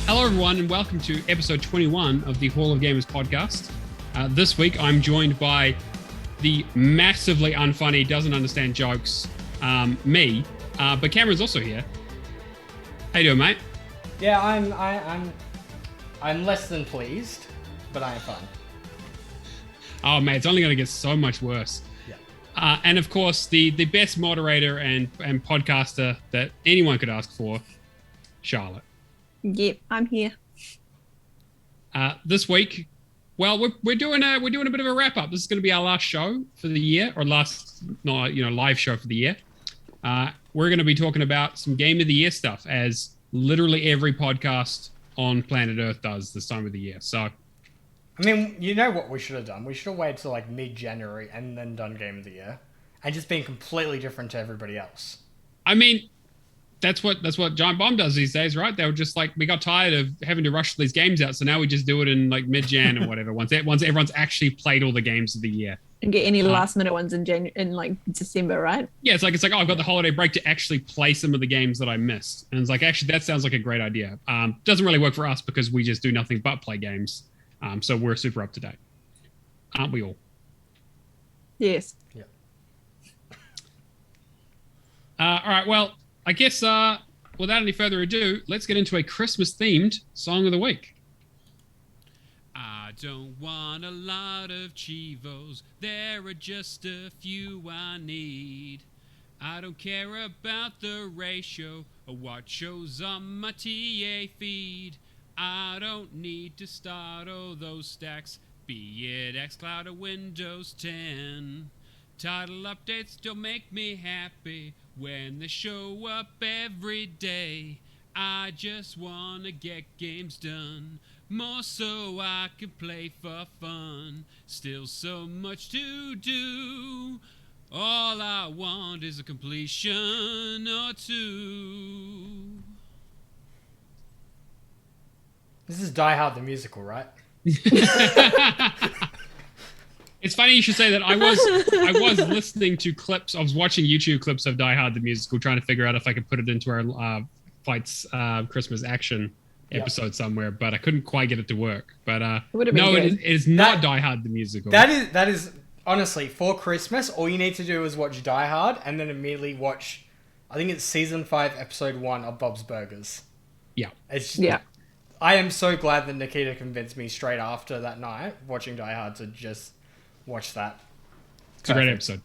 Hello, everyone, and welcome to episode 21 of the Hall of Gamers podcast. This week, I'm joined by the massively unfunny, doesn't understand jokes, me, but Cameron's also here. How you doing, mate? Yeah, I'm less than pleased, but I am fine. Oh, mate, it's only going to get so much worse. Yeah. And of course, the best moderator and podcaster that anyone could ask for, Charlotte. Yep, I'm here. This week, well, we're doing a bit of a wrap up. This is going to be our last show for the year, or last live show for the year. We're going to be talking about some Game of the Year stuff, as literally every podcast on planet Earth does this time of the year. So, I mean, you know what we should have done? We should have waited till like mid-January and then done Game of the Year, and just been completely different to everybody else. I mean, that's what Giant Bomb does these days, right? They were just like, we got tired of having to rush these games out, so now we just do it in like mid-Jan or whatever. Once everyone's actually played all the games of the year, And get any last minute ones in December, right? yeah, it's like oh, I've got the holiday break to actually play some of the games that I missed, and it's like, actually, that sounds like a great idea. Doesn't really work for us because we just do nothing but play games, so we're super up to date, aren't we all? Yes. Yeah. All right, well, I guess without any further ado, let's get into a Christmas-themed song of the week. I don't want a lot of Chivos, there are just a few I need. I don't care about the ratio or what shows on my TA feed. I don't need to start all those stacks, be it xCloud or Windows 10. Title updates don't make me happy when they show up every day. I just want to get games done, more so I can play for fun. Still so much to do, all I want is a completion or two. This is Die Hard the musical, right? It's funny you should say that. I was listening to clips. I was watching YouTube clips of Die Hard the musical, trying to figure out if I could put it into our Fights Christmas action episode somewhere, but I couldn't quite get it to work. But no, it is not Die Hard the musical. That is honestly, for Christmas, all you need to do is watch Die Hard and then immediately watch, I think it's season 5, episode 1 of Bob's Burgers. Yeah. Yeah. I am so glad that Nikita convinced me straight after that night watching Die Hard to just watch that. It's a great episode.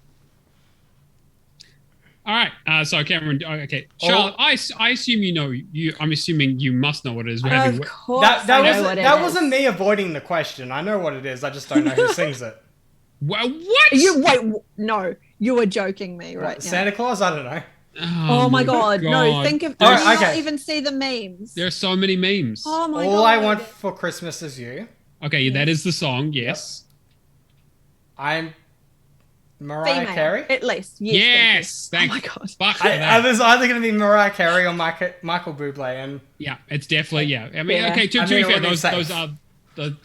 All right, so Cameron, okay, Charlotte, I assume you know. I'm assuming you must know what it is. Of course, that wasn't me avoiding the question. I know what it is. I just don't know who sings it. What? No, you are joking me right now. Santa Claus? I don't know. Oh my god. No, think of. Do you not even see the memes? There are so many memes. Oh my god. All I Want for Christmas Is You. Okay, that is the song. Yes. Yep. I'm Mariah Carey? At least. Yes. Thank you. Oh my god. Fuck for that. There's either going to be Mariah Carey or Michael Bublé. And yeah, it's definitely, yeah. I mean, okay, to be fair, those are the...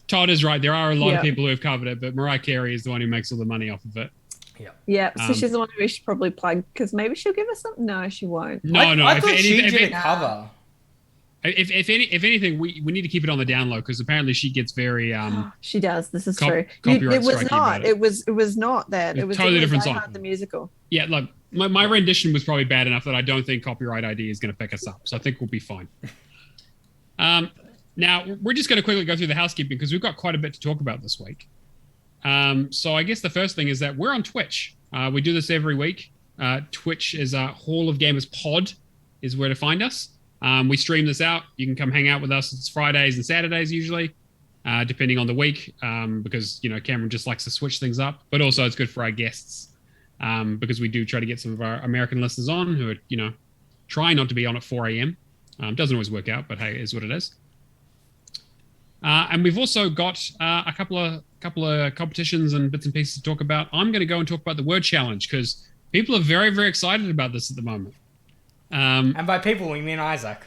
Todd is right. There are a lot of people who have covered it, but Mariah Carey is the one who makes all the money off of it. Yeah, so she's the one who we should probably plug, because maybe she'll give us something. No, she won't. No. I thought she did a cover. If anything, we need to keep it on the down low, because apparently she gets very she does. This is true. Copyright it was not. It was not that. It was totally different song. The musical. Yeah, look, my rendition was probably bad enough that I don't think copyright ID is going to pick us up. So I think we'll be fine. Now we're just going to quickly go through the housekeeping because we've got quite a bit to talk about this week. So I guess the first thing is that we're on Twitch. We do this every week. Twitch is Hall of Gamers Pod is where to find us. We stream this out. You can come hang out with us. It's Fridays and Saturdays usually, depending on the week, because Cameron just likes to switch things up. But also it's good for our guests, because we do try to get some of our American listeners on who are try not to be on at 4 a.m. Doesn't always work out, but hey, it is what it is. And we've also got a couple of competitions and bits and pieces to talk about. I'm going to go and talk about the word challenge because people are very, very excited about this at the moment. And by people, we mean Isaac.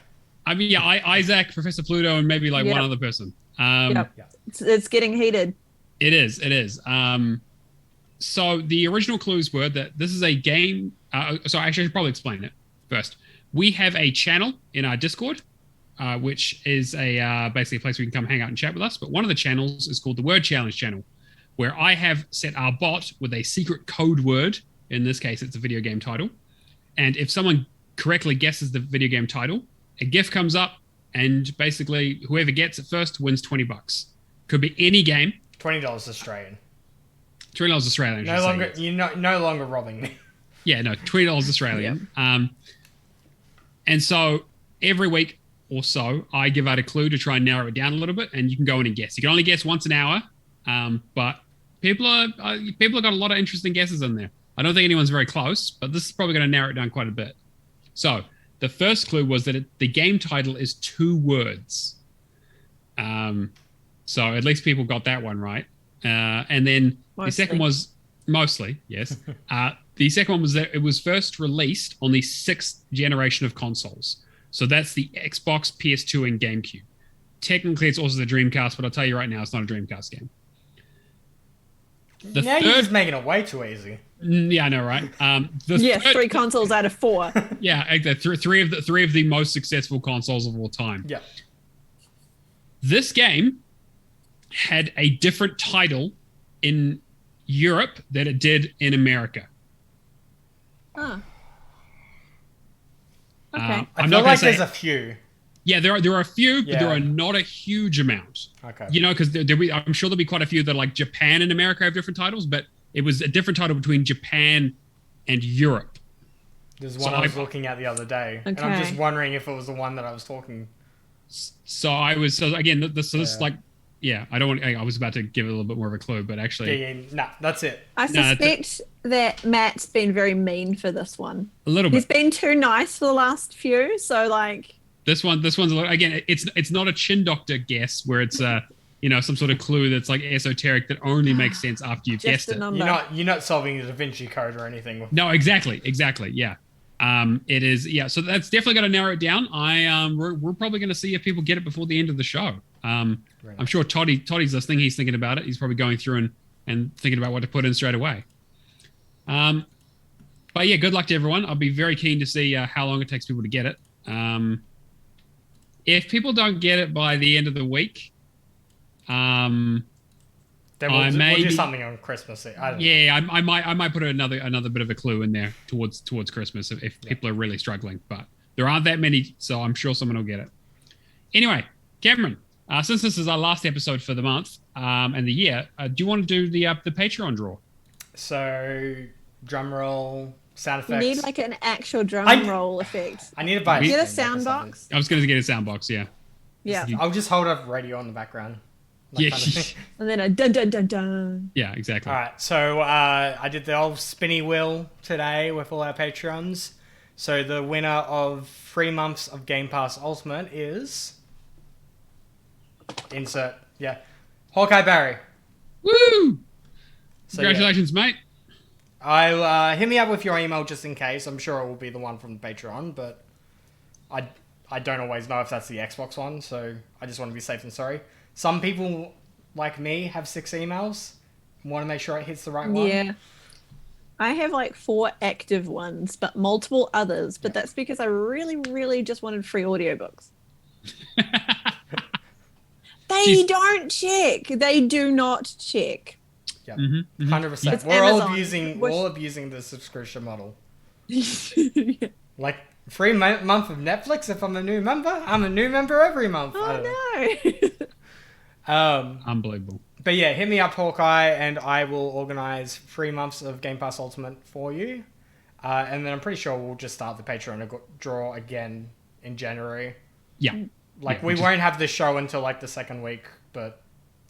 I mean, yeah, Isaac, Professor Pluto, and maybe one other person. It's getting heated. It is. So the original clues were that this is a game So actually, I should probably explain it first. We have a channel in our Discord, which is basically a place where you can come hang out and chat with us. But one of the channels is called the Word Challenge channel, where I have set our bot with a secret code word. In this case, it's a video game title. And if someone correctly guesses the video game title, a GIF comes up, and basically whoever gets it first wins $20. Could be any game. $20 Australian. $20 Australian. You're no longer robbing me. Yeah, no, $20 Australian. Yep. And so every week or so, I give out a clue to try and narrow it down a little bit, and you can go in and guess. You can only guess once an hour, but people have got a lot of interesting guesses in there. I don't think anyone's very close, but this is probably going to narrow it down quite a bit. So the first clue was that the game title is 2 words. So at least people got that one right. And then the second was mostly, yes. The second one was that it was first released on the 6th generation of consoles. So that's the Xbox, PS2, and GameCube. Technically, it's also the Dreamcast, but I'll tell you right now, it's not a Dreamcast game. You're just making it way too easy. Yeah, I know, right? 3 consoles out of 4. Yeah, three of the most successful consoles of all time. Yeah. This game had a different title in Europe than it did in America. Oh. Okay. I feel like there's a few. Yeah, there are a few, but there are not a huge amount. Okay. You know, because I'm sure there'll be quite a few that like Japan and America have different titles, but it was a different title between Japan and Europe. There's one I was looking at the other day, and I'm just wondering if it was the one that I was talking. So I was again. This is like, yeah. I don't want. I was about to give it a little bit more of a clue, but actually, that's it. I suspect that Matt's been very mean for this one. A little bit. He's been too nice for the last few, so like. This one's a little, again. It's not a chin doctor guess where it's some sort of clue that's like esoteric that only makes sense after you've guessed it. You're not solving the Da Vinci Code or anything. No, exactly. Yeah. It is. Yeah. So that's definitely going to narrow it down. We're probably going to see if people get it before the end of the show. I'm sure Toddy's listening. He's thinking about it. He's probably going through and thinking about what to put in straight away. But yeah, good luck to everyone. I'll be very keen to see how long it takes people to get it. If people don't get it by the end of the week, then we'll do something on Christmas. I might put another bit of a clue in there towards Christmas if people are really struggling. But there aren't that many, so I'm sure someone will get it. Anyway, Cameron, since this is our last episode for the month and the year, do you want to do the Patreon draw? So drum roll. Sound effects. You need like an actual drum roll effect. I need to buy a sound box. I was going to get a sound box, yeah. Yeah. I'll just hold a radio on the background. Yeah. And then a dun dun dun dun. Yeah, exactly. All right. So I did the old spinny wheel today with all our Patrons. So the winner of 3 months of Game Pass Ultimate is... Insert. Yeah. Hawkeye Barry. Woo! So, congratulations, mate. I'll hit me up with your email just in case. I'm sure it will be the one from the Patreon, but I don't always know if that's the Xbox one, so I just want to be safe and sorry. Some people, like me, have 6 emails. Want to make sure it hits the right one. Yeah. I have like 4 active ones, but multiple others, but that's because I really, really just wanted free audiobooks. They don't check. They do not check. Yeah, 100%. We're all abusing the subscription model. Like 3 month of Netflix if I'm a new member. I'm a new member every month. Oh no! Unbelievable. But yeah, hit me up, Hawkeye, and I will organize 3 months of Game Pass Ultimate for you. And then I'm pretty sure we'll just start the Patreon draw again in January. Yeah. We won't have this show until like the second week, but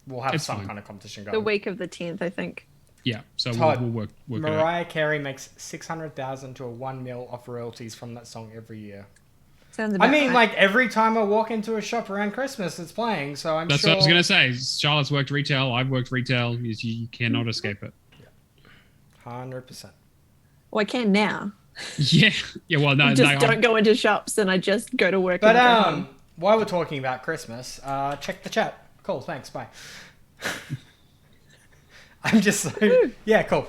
we'll have some kind of competition going. The week of the 10th, I think. Yeah, so we'll work Mariah Carey makes 600,000 to a 1 mil off royalties from that song every year. Sounds about right. Like every time I walk into a shop around Christmas, it's playing. So That's what I was gonna say. Charlotte's worked retail. I've worked retail. You cannot escape it. 100%. Well, I can now. Yeah. Well, no. Don't go into shops, and I just go to work. But while we're talking about Christmas, check the chat. Cool. Thanks. Bye. I'm just like, yeah, cool.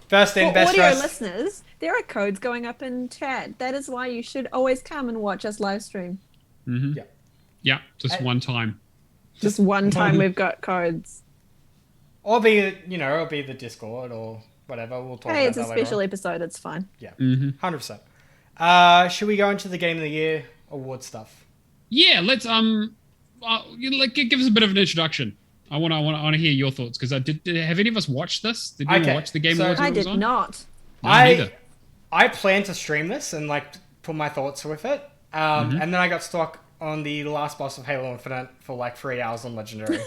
First in, best audio dressed. Listeners, There are codes going up in chat. That is why you should always come and watch us live stream. Mm-hmm. Yeah. Yeah, just one time. Just one time we've got codes. Or it'll be the Discord or whatever. We'll talk Hey, about it's a that later special on. episode. It's fine. Yeah, Mm-hmm. 100%. Should we go into the Game of the Year award stuff? Yeah, let's give us a bit of an introduction. I want to hear your thoughts because have any of us watched this? Did you watch the Game Awards? I did not. No, neither. I plan to stream this and like put my thoughts with it. And then I got stuck on the last boss of Halo Infinite for like 3 hours on Legendary.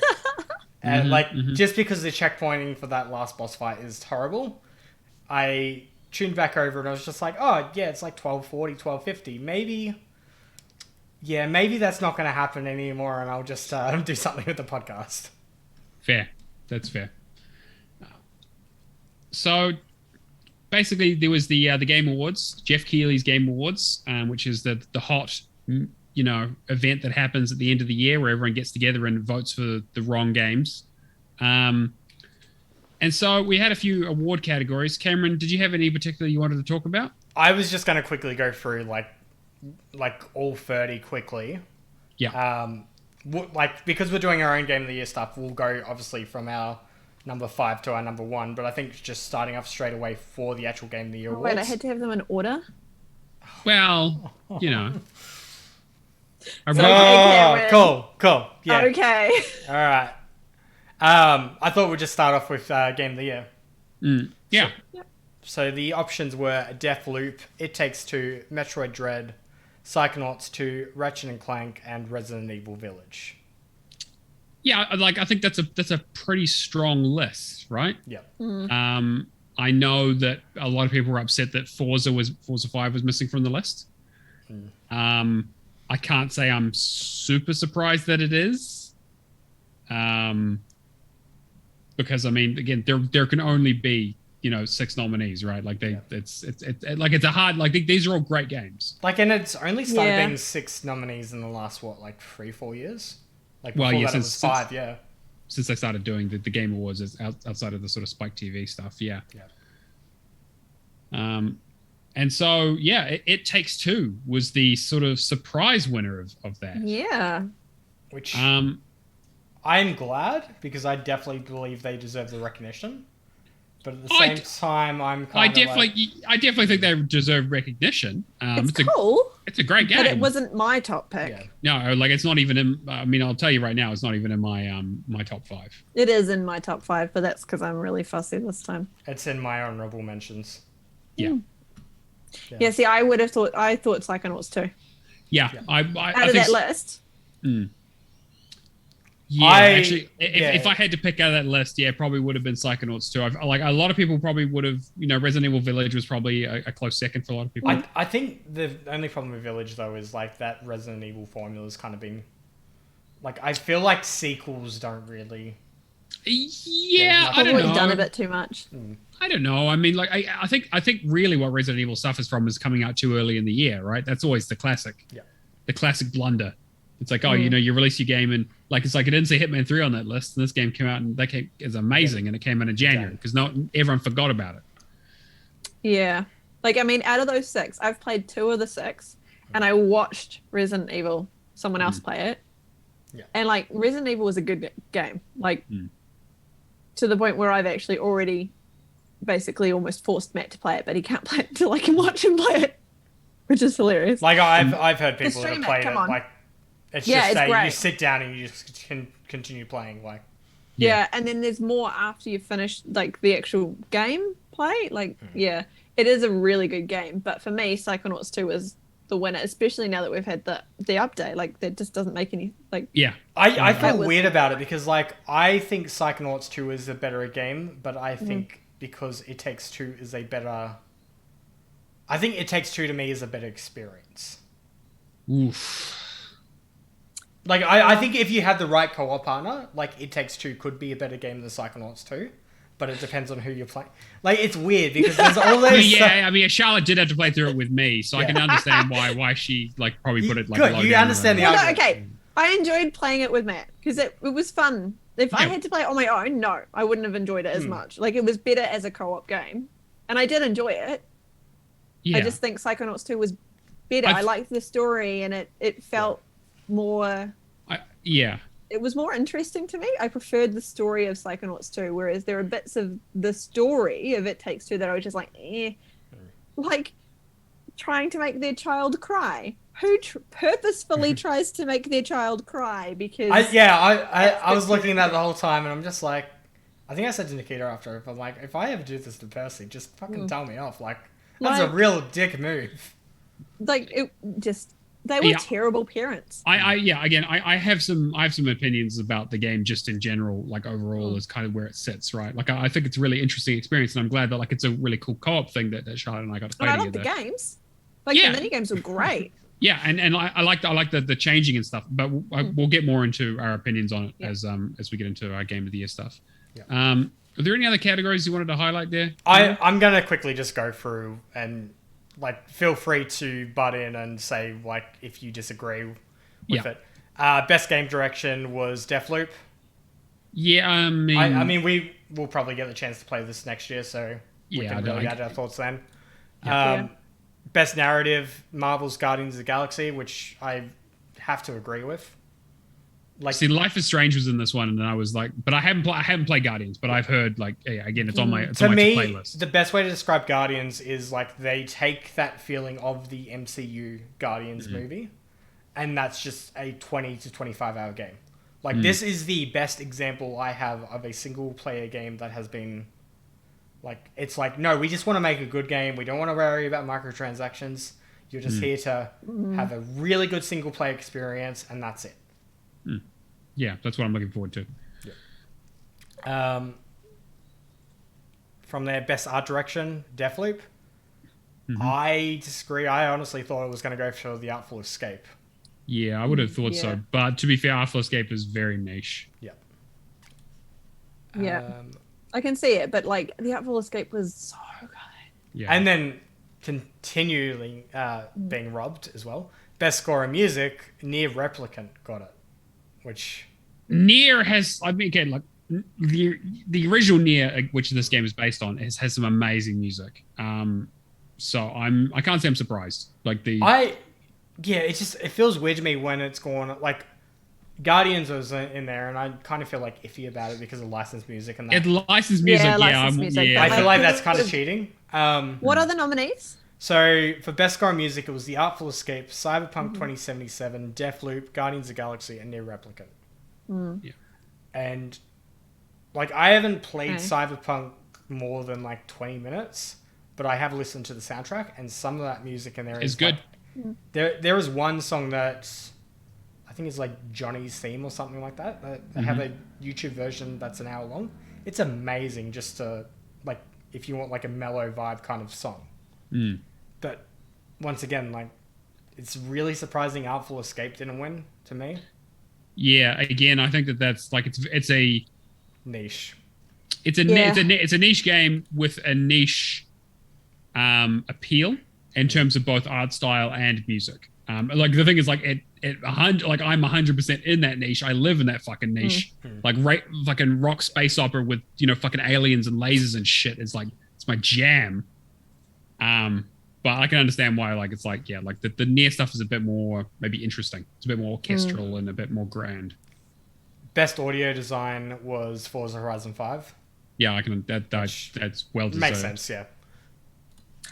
And just because the checkpointing for that last boss fight is horrible, I tuned back over and I was just like, oh yeah, it's like 1240, 1250. Maybe that's not going to happen anymore, and I'll just do something with the podcast. Fair. That's fair. So basically, there was the Game Awards, Geoff Keighley's Game Awards, which is the hot event that happens at the end of the year where everyone gets together and votes for the wrong games. And so we had a few award categories. Cameron, did you have any particular you wanted to talk about? I was just going to quickly go through like all 30 quickly. Yeah. Because we're doing our own Game of the Year stuff, we'll go obviously from our number 5 to our number 1, but I think just starting off straight away for the actual Game of the Year awards. Wait, I had to have them in order? Well, Cool. Yeah. Okay. All right. I thought we'd just start off with Game of the Year. Yeah. So the options were Deathloop, It Takes Two, Metroid Dread, Psychonauts 2, Ratchet & Clank, and Resident Evil Village. Yeah, I think that's a pretty strong list, right? Yeah. I know that a lot of people were upset that Forza 5 was missing from the list. I can't say I'm super surprised that it is. Because I mean, again, there can only be 6 nominees, right? Like it's a hard, like these are all great games. Like, and it's only started being 6 nominees in the last 3-4 years. Like before it was 5, since they started doing the Game Awards outside of the sort of Spike TV stuff, yeah. And so It Takes Two was the sort of surprise winner of that. Yeah. Which I'm glad, because I definitely believe they deserve the recognition. But at the same time, I definitely think they deserve recognition. It's cool. It's a great game. But it wasn't my top pick. Yeah. No, like it's not even in. I mean, I'll tell you right now, it's not even in my my top 5. It is in my top 5, but that's because I'm really fussy this time. It's in my honorable mentions. Yeah. Yeah. See, I thought Psychonauts 2. Yeah. I out of that list. Yeah, actually, if I had to pick out of that list, probably would have been Psychonauts 2. Like a lot of people probably would have, Resident Evil Village was probably a close second for a lot of people. I think the only problem with Village though is like that Resident Evil formula is kind of being, like, I feel like sequels don't really. Yeah, I don't know. Done a bit too much. I don't know. I mean, like, I think really what Resident Evil suffers from is coming out too early in the year, right? That's always the classic. Yeah. The classic blunder. It's like, you release your game and it's like it didn't say Hitman 3 on that list, and this game came out and that game is amazing, and it came out in January because everyone forgot about it. Yeah. Like, I mean, out of those 6, I've played 2 of the 6, and I watched Resident Evil, someone else play it. Yeah. And like, Resident Evil was a good game. Like, to the point where I've actually already basically almost forced Matt to play it, but he can't play it until I can watch him play it, which is hilarious. Like, I've heard people that have played it, like, it's great. You sit down and you just can continue playing. Like, yeah, and then there's more after you finish like the actual game play. Like, it is a really good game. But for me, Psychonauts 2 is the winner, especially now that we've had the update. Like, that just doesn't make any like. Yeah, I feel weird about it because like I think Psychonauts 2 is a better game, but I think because It Takes Two is a better. I think It Takes Two to me is a better experience. Oof. Like, I think if you had the right co-op partner, like, It Takes Two could be a better game than Psychonauts 2, but it depends on who you're playing. Like, it's weird because there's all those... I mean, Charlotte did have to play through it with me, so I can understand why she, like, probably put it, like, good. You understand the argument. Okay, I enjoyed playing it with Matt, because it was fun. If I had to play it on my own, I wouldn't have enjoyed it as much. Like, it was better as a co-op game, and I did enjoy it, Yeah. I just think Psychonauts 2 was better. I've- I liked the story, and it felt more. Yeah. It was more interesting to me. I preferred the story of Psychonauts 2, whereas there are bits of the story of It Takes Two that I was just like, like trying to make their child cry. Who purposefully tries to make their child cry? Because I was looking at that the whole time, and I'm just like, I think I said to Nikita after, if I'm like, if I ever do this to Percy, just fucking tell me off. Like, that's a real dick move. Like, they were terrible parents. I have some opinions about the game just in general, like overall is kind of where it sits, right? Like I think it's a really interesting experience, and I'm glad that like it's a really cool co-op thing that Charlotte and I got to play together. I love the games. Like the mini games were great. Yeah, and I like the changing and stuff, but we'll get more into our opinions on it as we get into our game of the year stuff. Yeah. Are there any other categories you wanted to highlight there? I'm gonna quickly just go through and like feel free to butt in and say like if you disagree with it. Best game direction was Deathloop. Yeah, I mean we will probably get the chance to play this next year, so we can really add our thoughts then. Best narrative, Marvel's Guardians of the Galaxy, which I have to agree with. Like, see, Life is Strange was in this one, and I was like, but I haven't played Guardians, but I've heard like, again, it's on my playlist. The best way to describe Guardians is like they take that feeling of the MCU Guardians movie, and that's just a 20 to 25 hour game. Like this is the best example I have of a single player game that has been like, it's like, no, we just want to make a good game. We don't want to worry about microtransactions. You're just here to have a really good single player experience, and that's it. Yeah, that's what I'm looking forward to. Yeah. From their best art direction, Deathloop. I disagree. I honestly thought it was going to go for The Artful Escape. Yeah, I would have thought so. But to be fair, Artful Escape is very niche. Yeah. Yeah. I can see it, but like The Artful Escape was so good. Yeah. And then continually being robbed as well. Best score in music, Near Replicant got it. Which Nier has, I mean, again, like the original Nier, which this game is based on, has some amazing music. So I can't say I'm surprised. Like it feels weird to me when it's gone like Guardians was in there, and I kind of feel like iffy about it because of licensed music and that. Licensed music, I feel like that's kind of cheating. What are the nominees? So, for Best Score in Music, it was The Artful Escape, Cyberpunk 2077, Deathloop, Guardians of the Galaxy, and Near Replicant. Yeah. And, like, I haven't played Cyberpunk more than, like, 20 minutes, but I have listened to the soundtrack, and some of that music in there is good. Like, there is one song that I think is, like, Johnny's theme or something like that. They have a YouTube version that's an hour long. It's amazing just to, like, if you want, like, a mellow vibe kind of song. But once again, like, it's really surprising Artful Escape didn't win to me. Yeah, again, I think that's like it's a niche. It's a niche game with a niche appeal in terms of both art style and music. Like the thing is, like I'm 100% in that niche. I live in that fucking niche. Like fucking rock space opera with fucking aliens and lasers and shit. It's like it's my jam. But I can understand why, like, it's like, like the Nier stuff is a bit more maybe interesting. It's a bit more orchestral and a bit more grand. Best audio design was Forza Horizon 5. Yeah, I can. That's well deserved. Makes sense, yeah.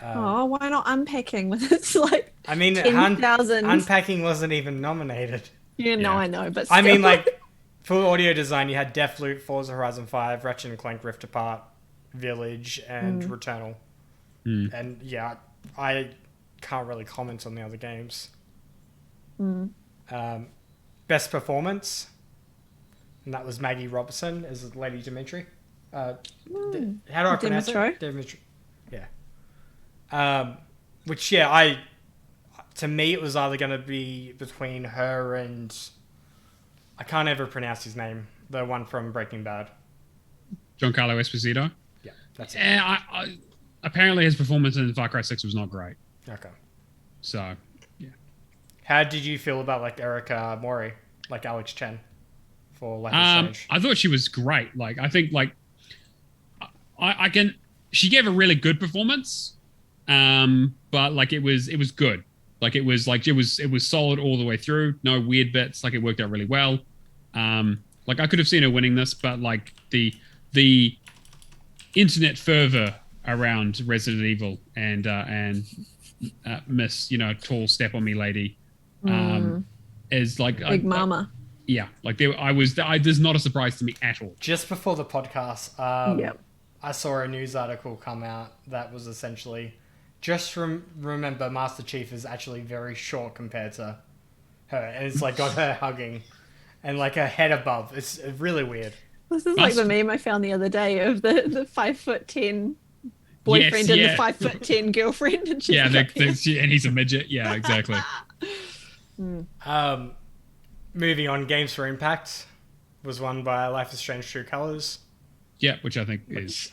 Why not Unpacking with its like? I mean, 10,000. Unpacking wasn't even nominated. Yeah, no, I know, but still. I mean, like, for audio design, you had Deathloop, Forza Horizon 5, Ratchet and Clank Rift Apart, Village, and Returnal. And yeah, I can't really comment on the other games. Best performance, and that was Maggie Robertson as Lady Dimitri. How do I pronounce it? Dimitri. Yeah. Which to me it was either going to be between her and I can't ever pronounce his name. The one from Breaking Bad. Giancarlo Esposito. Yeah, that's it. Apparently his performance in Far Cry 6 was not great. Okay. So, yeah. How did you feel about, like, Erica Mori, like Alex Chen for Life is Strange? I thought she was great. Like, I think, like, she gave a really good performance. But like it was good. Like it was solid all the way through. No weird bits. Like it worked out really well. Like I could have seen her winning this, but like the internet fervor around Resident Evil and Miss, tall step on me lady, is like Big Mama. Yeah, like there's not a surprise to me at all. Just before the podcast, I saw a news article come out that was essentially just remember Master Chief is actually very short compared to her, and it's like got her hugging and like her head above. It's really weird. This is like the meme I found the other day of the 5'10" boyfriend and the 5'10" girlfriend, and she's and he's a midget. Yeah, exactly. Moving on, Games for Impact was won by Life is Strange True Colors. Yeah, which I think is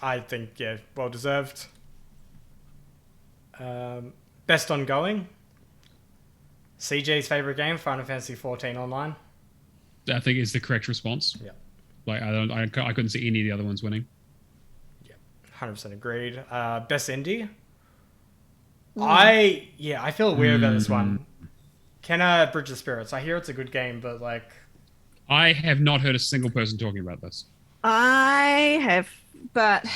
well deserved. Best ongoing. CJ's favorite game, Final Fantasy 14 Online. I think is the correct response. Yeah. Like I couldn't see any of the other ones winning. Yeah, 100% agreed. Best indie. I feel weird about this one. Kenna Bridge of Spirits. I hear it's a good game, but like, I have not heard a single person talking about this. I have, but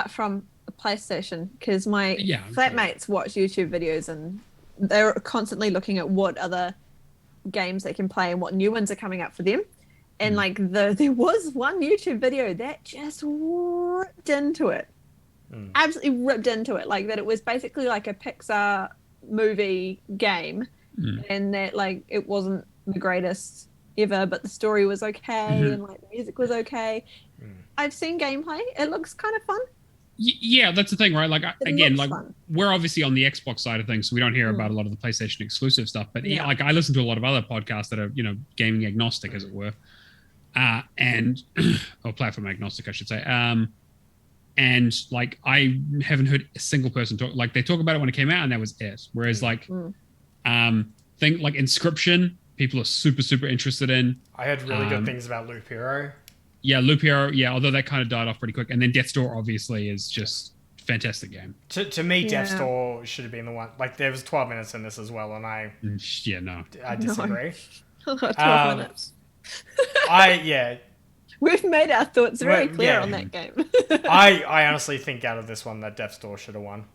from a PlayStation, because my flatmates watch YouTube videos and they're constantly looking at what other games they can play and what new ones are coming up for them. And like there was one YouTube video that just ripped into it. Absolutely ripped into it. Like that it was basically like a Pixar movie game and that like it wasn't the greatest ever, but the story was okay and like the music was okay. I've seen gameplay. It looks kind of fun. Yeah, that's the thing, right? Like again, like fun. We're obviously on the Xbox side of things, so we don't hear about a lot of the PlayStation exclusive stuff. But yeah, like I listen to a lot of other podcasts that are gaming agnostic, as it were, or platform agnostic, I should say. And like I haven't heard a single person talk. Like they talk about it when it came out, and that was it. Whereas like thing like Inscription, people are super interested in. I heard really good things about Loop Hero. Yeah, Loop Hero. Yeah, although that kind of died off pretty quick. And then Death's Door obviously is just fantastic game. To me, Death's Door should have been the one. Like there was 12 minutes in this as well, and I disagree. No. 12 minutes. We've made our thoughts very clear on that game. I honestly think out of this one that Death's Door should have won.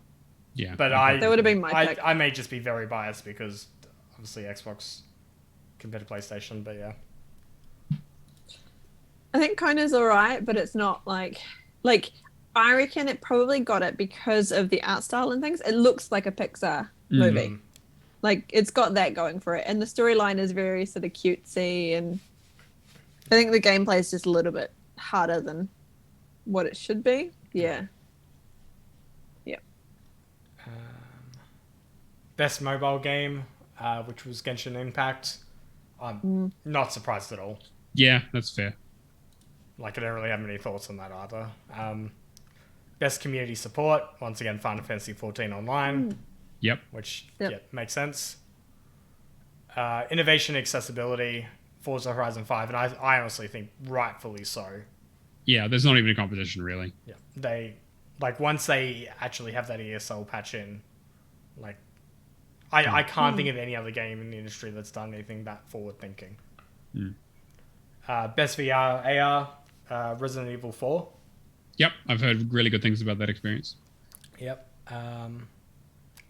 Yeah, but that would have been my pick. I may just be very biased because obviously Xbox compared to PlayStation, but yeah. I think Kona's alright, but it's not like I reckon it probably got it because of the art style and things. It looks like a Pixar movie. Like it's got that going for it, and the storyline is very sort of cutesy, and I think the gameplay is just a little bit harder than what it should be. Yeah. Best mobile game, which was Genshin Impact. I'm not surprised at all. Yeah, that's fair. Like, I don't really have any thoughts on that either. Best community support, once again, Final Fantasy 14 Online. Yep. Which makes sense. Innovation, accessibility, Forza Horizon 5, and I honestly think rightfully so. Yeah, there's not even a competition, really. Yeah, they, like, once they actually have that ESL patch in, like, I can't think of any other game in the industry that's done anything that forward-thinking. Best VR, AR, Resident Evil 4. Yep, I've heard really good things about that experience. Yep.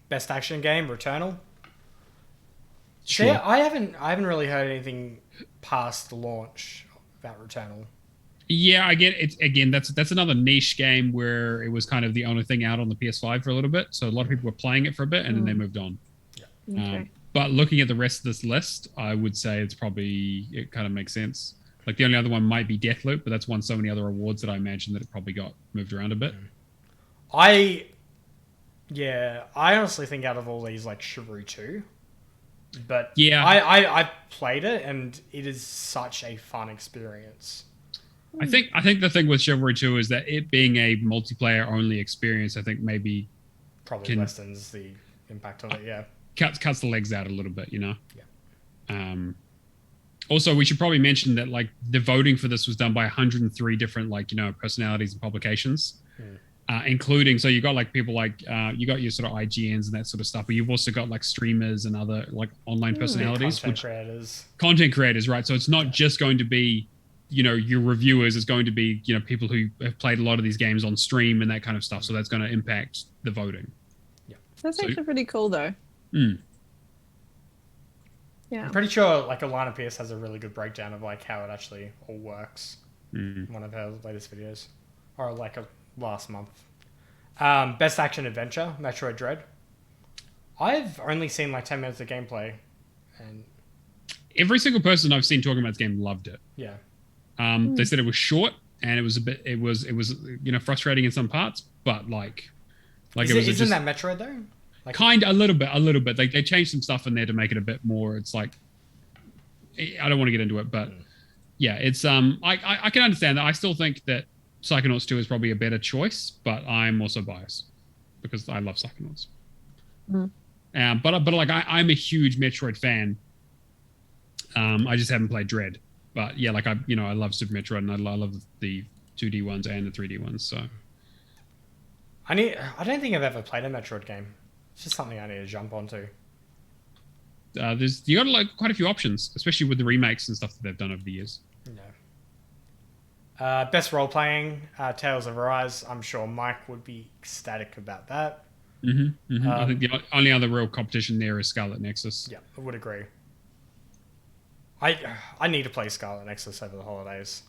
Best action game, Returnal. Sure. So yeah, I haven't really heard anything past the launch about Returnal. Yeah, I get it. Again, that's another niche game where it was kind of the only thing out on the PS5 for a little bit. So a lot of people were playing it for a bit and then they moved on. Yeah. Okay. But looking at the rest of this list, I would say it kind of makes sense. Like the only other one might be Deathloop, but that's won so many other awards that I imagine that it probably got moved around a bit. I honestly think out of all these, like Chivalry 2. But yeah, I played it and it is such a fun experience. I think the thing with Chivalry 2 is that it being a multiplayer only experience, I think maybe probably lessens the impact of it. Yeah, cuts the legs out a little bit, Yeah. Also, we should probably mention that like the voting for this was done by 103 different personalities and publications. including, so you got like people like you got your sort of IGNs and that sort of stuff, but you've also got like streamers and other like online personalities, content creators, right? So it's not just going to be, you know, your reviewers. It's going to be, you know, people who have played a lot of these games on stream and that kind of stuff. So that's going to impact the voting. Yeah, that's actually pretty cool though. Yeah, I'm pretty sure like Alana Pierce has a really good breakdown of like how it actually all works. One of her latest videos, or like last month. Best action adventure, Metroid Dread. I've only seen like 10 minutes of gameplay, and every single person I've seen talking about this game loved it. Yeah. They said it was short and it was you know, frustrating in some parts, but like isn't that Metroid though? Like, a little bit. Like they changed some stuff in there to make it a bit more. It's like, I don't want to get into it, but yeah, it's I can understand that. I still think that Psychonauts 2 is probably a better choice, but I'm also biased because I love Psychonauts. But like I'm a huge Metroid fan. I just haven't played Dread, but yeah, like I love Super Metroid and I love the 2D ones and the 3D ones. So I don't think I've ever played a Metroid game. It's just something I need to jump onto. You got like quite a few options, especially with the remakes and stuff that they've done over the years. No. Best role playing, Tales of Arise. I'm sure Mike would be ecstatic about that. I think the only other real competition there is Scarlet Nexus. Yeah, I would agree. I need to play Scarlet Nexus over the holidays.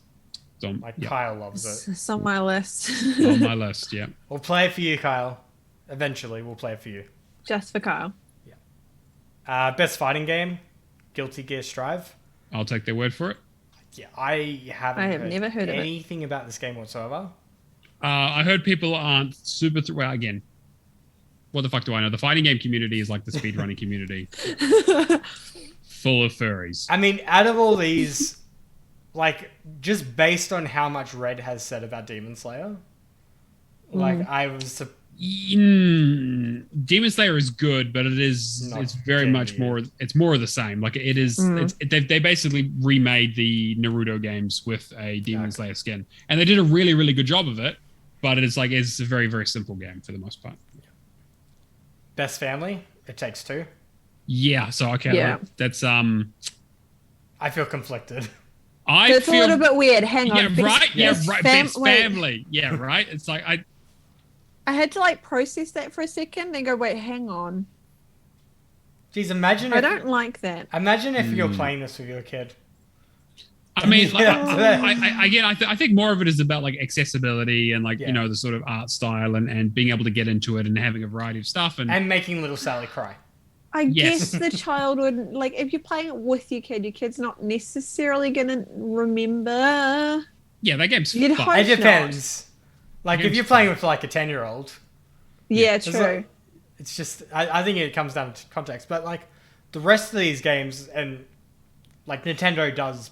Kyle loves it. It's on my list. On my list, yeah. We'll play it for you, Kyle. Eventually, we'll play it for you. Just for Kyle. Yeah. Best fighting game, Guilty Gear Strive. I'll take their word for it. Yeah, I have never heard of anything about this game whatsoever. I heard people aren't super. Well, again, what the fuck do I know? The fighting game community is like the speedrunning community, full of furries. I mean, out of all these, like, just based on how much Red has said about Demon Slayer, like, I was. Demon Slayer is good, but it's very much more. It's more of the same. Like it is. They basically remade the Naruto games with a Demon Slayer skin, and they did a really really good job of it. But it's a very very simple game for the most part. Best family, It Takes Two. Yeah. So okay. Yeah. That's I feel conflicted. It's a little bit weird. Hang on. Yeah. Right. Yeah. Right. Best family. Yeah. Right. It's like I had to like process that for a second and go, wait, hang on. Jeez, imagine I don't like that. Imagine if you're playing this with your kid. I mean, like, I think more of it is about like accessibility and like, you know, the sort of art style and being able to get into it and having a variety of stuff. And making little Sally cry. I guess the child would, like, if you're playing it with your kid's not necessarily going to remember. Yeah, that game's fun. It depends. Like, if you're playing with, like, a 10-year-old. Yeah, true. It's just, I think it comes down to context. But, like, the rest of these games, and, like, Nintendo does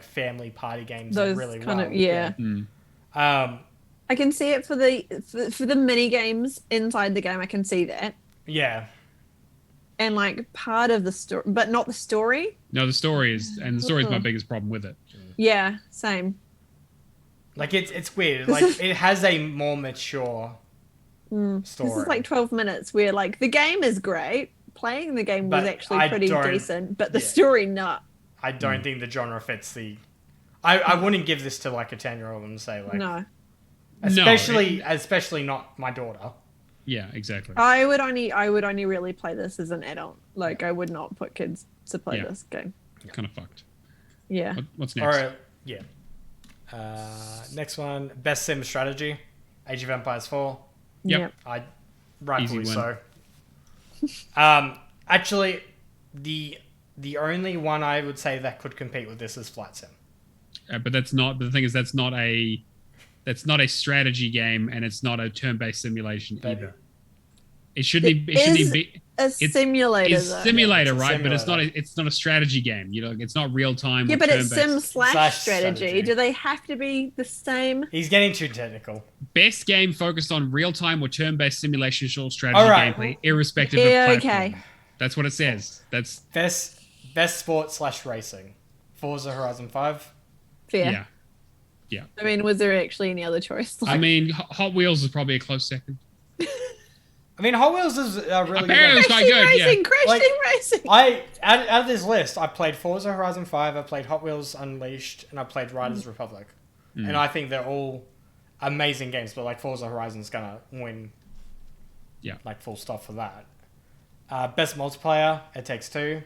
family party games really well. I can see it for the mini games inside the game. I can see that. Yeah. And, like, part of the story, but not the story. No, the story is my biggest problem with it. Yeah, same. Like, it's weird. Like, it has a more mature story. This is like 12 minutes where, like, the game is great. Playing the game was actually pretty decent, but the story, not. I don't think the genre fits the... I wouldn't give this to, like, a 10-year-old and say, like... No. Especially not my daughter. Yeah, exactly. I would only really play this as an adult. Like, I would not put kids to play this game. Kind of fucked. Yeah. What's next? All right. Yeah. Next one, Best Sim Strategy, Age of Empires 4. Yep. Rightfully so. Actually, the only one I would say that could compete with this is Flight Sim. But that's not. But the thing is, that's not a strategy game, and it's not a turn-based simulation either. It shouldn't be. It's a simulator. It's a simulator, right? But it's not a strategy game. You know, it's not real time. Yeah, but it's sim/strategy. Do they have to be the same? He's getting too technical. Best game focused on real time or turn-based simulation strategy gameplay, irrespective of platform. Okay. That's what it says. That's best sport/racing. Forza Horizon 5. Fair. Yeah. I mean, was there actually any other choice? I mean, Hot Wheels is probably a close second. I mean, Hot Wheels is really Apparently it's good. quite good. Racing, Yeah. racing. Out of this list, I played Forza Horizon 5, I played Hot Wheels Unleashed, and I played Riders Republic. And I think they're all amazing games, but like Forza Horizon's gonna win. Yeah. Like full stop for that. Best multiplayer, It Takes Two.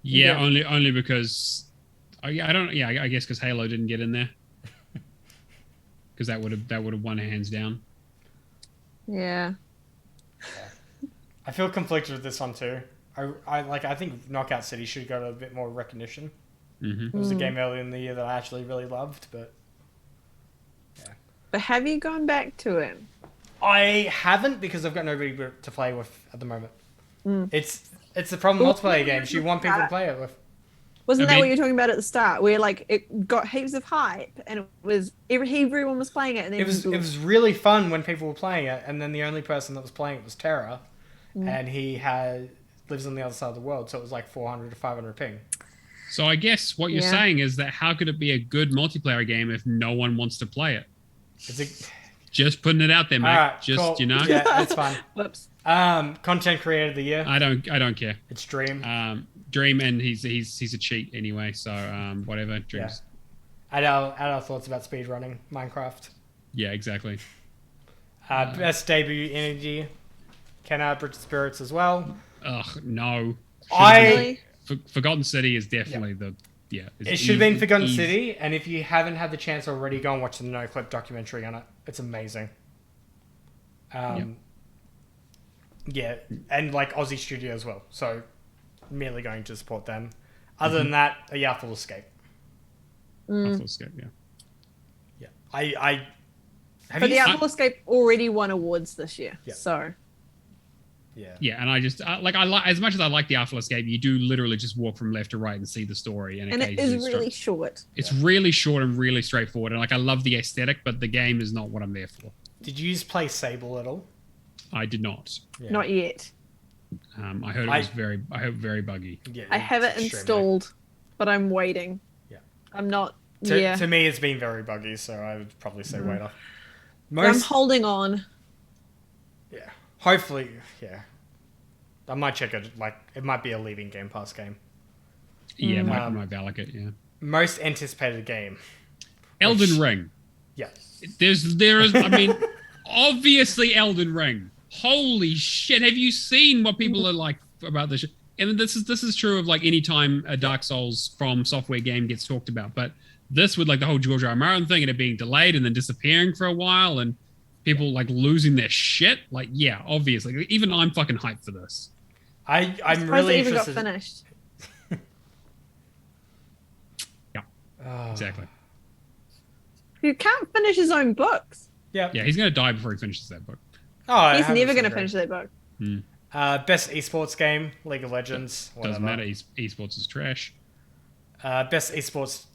Yeah, only because I guess because Halo didn't get in there. Because that would have won hands down. Yeah. I feel conflicted with this one too. I think Knockout City should go to a bit more recognition. It was a game earlier in the year that I actually really loved, but yeah. But have you gone back to it? I haven't because I've got nobody to play with at the moment. It's the problem with multiplayer games. You want people to play it with. Wasn't that what you were talking about at the start? Where like it got heaps of hype and it was everyone was playing it, and then It was really fun when people were playing it, and then the only person that was playing it was Terra, and he lives on the other side of the world, so it was like 400 to 500 ping. So I guess what you're saying is that how could it be a good multiplayer game if no one wants to play it? Just putting it out there, mate. Right, just cool. you know. Yeah, it's fine. Whoops. Content creator of the year. I don't care. It's Dream. Dream, and he's a cheat anyway. So whatever. Dreams. Yeah. Add our thoughts about speedrunning Minecraft. Yeah, exactly. Best debut energy. Kenna Bridge Spirits as well. Ugh, no. Forgotten City is definitely it should have been Forgotten City, and if you haven't had the chance already, go and watch the No Clip documentary on it. It's amazing. Yeah, and like Aussie Studio as well. So, merely going to support them. Other than that, a Yaffle Escape. Yaffle Escape, yeah. I but the Yaffle Escape already won awards this year, so. Yeah, and I just like as much as I like the Yaffle Escape, you do literally just walk from left to right and see the story, and it is really short. It's really short and really straightforward, and like I love the aesthetic, but the game is not what I'm there for. Did you play Sable at all? I did not. Yeah. Not yet. I heard it was very buggy. Yeah, I have it installed, but I'm waiting. Yeah, I'm not. To me, it's been very buggy, so I would probably say wait off. I'm holding on. Yeah, hopefully, yeah. I might check it. Like, it might be a leaving Game Pass game. Yeah, might ballot it. Yeah. Most anticipated game. Elden Ring. Yeah. There is. I mean, obviously Elden Ring. Holy shit! Have you seen what people are like about this? And this is true of like any time a Dark Souls from Software game gets talked about. But this with like the whole George R. R. Martin thing and it being delayed and then disappearing for a while and people like losing their shit. Like, yeah, obviously. Even I'm fucking hyped for this. I'm really even interested. got finished. Yeah, exactly. You can't finish his own books. Yeah. Yeah, he's gonna die before he finishes that book. Oh, he's never gonna finish that book. Best esports game, League of Legends. Doesn't matter. Esports is trash. Best esports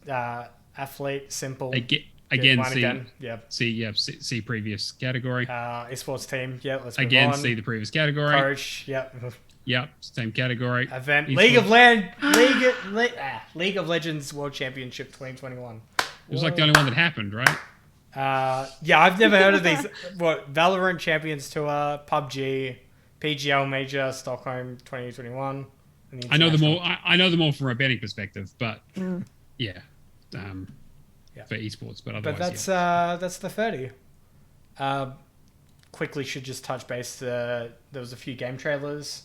athlete, Simple. See previous category. Esports team, let's again move on. See the previous category. Coach, Yep, same category. Event, League of Legends World Championship 2021. It was like the only one that happened, right? I've never heard of these. Valorant Champions Tour, PUBG, PGL Major, Stockholm 2021. I know them all. I know them all from a betting perspective, but for esports, but otherwise. But that's the 30. Quickly should just touch base. There was a few game trailers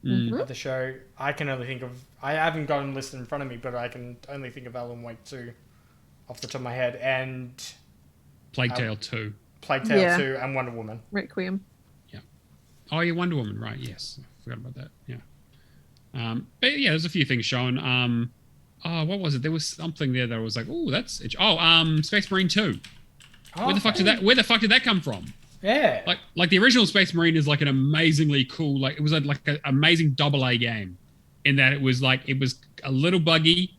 at the show. I can only think of. I haven't got them listed in front of me, but I can only think of Alan Wake 2 off the top of my head, and Plague Tale 2. Plague Tale 2 and Wonder Woman. Requiem. Yeah. Oh, yeah, Wonder Woman, right? Yes, I forgot about that. Yeah. But yeah, there's a few things shown. What was it? There was something there that was like, oh, that's it. Space Marine 2. Where the fuck did that come from? Yeah. Like the original Space Marine is like an amazingly cool, like it was like an amazing AA game in that it was a little buggy,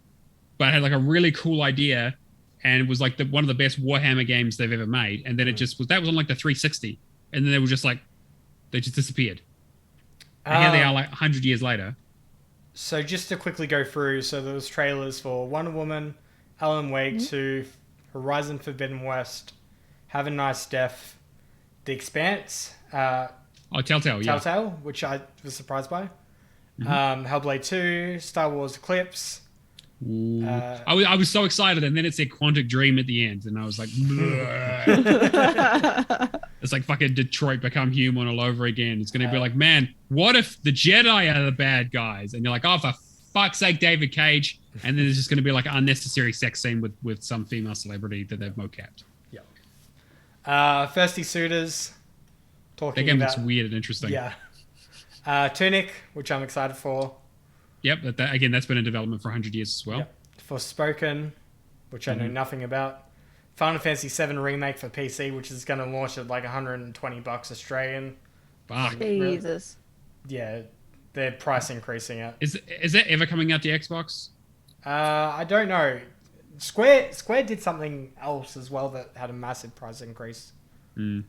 but had like a really cool idea, and it was like one of the best Warhammer games they've ever made. And then that was on like the 360, and then they were just like, they just disappeared. And here they are like 100 years later. So just to quickly go through, so there was trailers for Wonder Woman, Alan Wake 2, Horizon Forbidden West, Have a Nice Death, The Expanse, Telltale, yeah. Telltale, which I was surprised by. Hellblade 2, Star Wars Eclipse. I was so excited, and then it said Quantic Dream at the end, and I was like, it's like fucking Detroit Become Human all over again. It's going to be like, man, what if the Jedi are the bad guys? And you're like, oh, for fuck's sake, David Cage. And then there's just going to be like an unnecessary sex scene with some female celebrity that they've mocapped. Yeah. Thirsty Suitors. That game looks weird and interesting. Yeah. Tunic, which I'm excited for. Yep, again, that's been in development for 100 years as well. Yep. Forspoken, which I know nothing about. Final Fantasy VII Remake for PC, which is going to launch at like $120 Australian. Fuck. Jesus. Yeah, they're price increasing it. Is that ever coming out to Xbox? I don't know. Square did something else as well that had a massive price increase. It's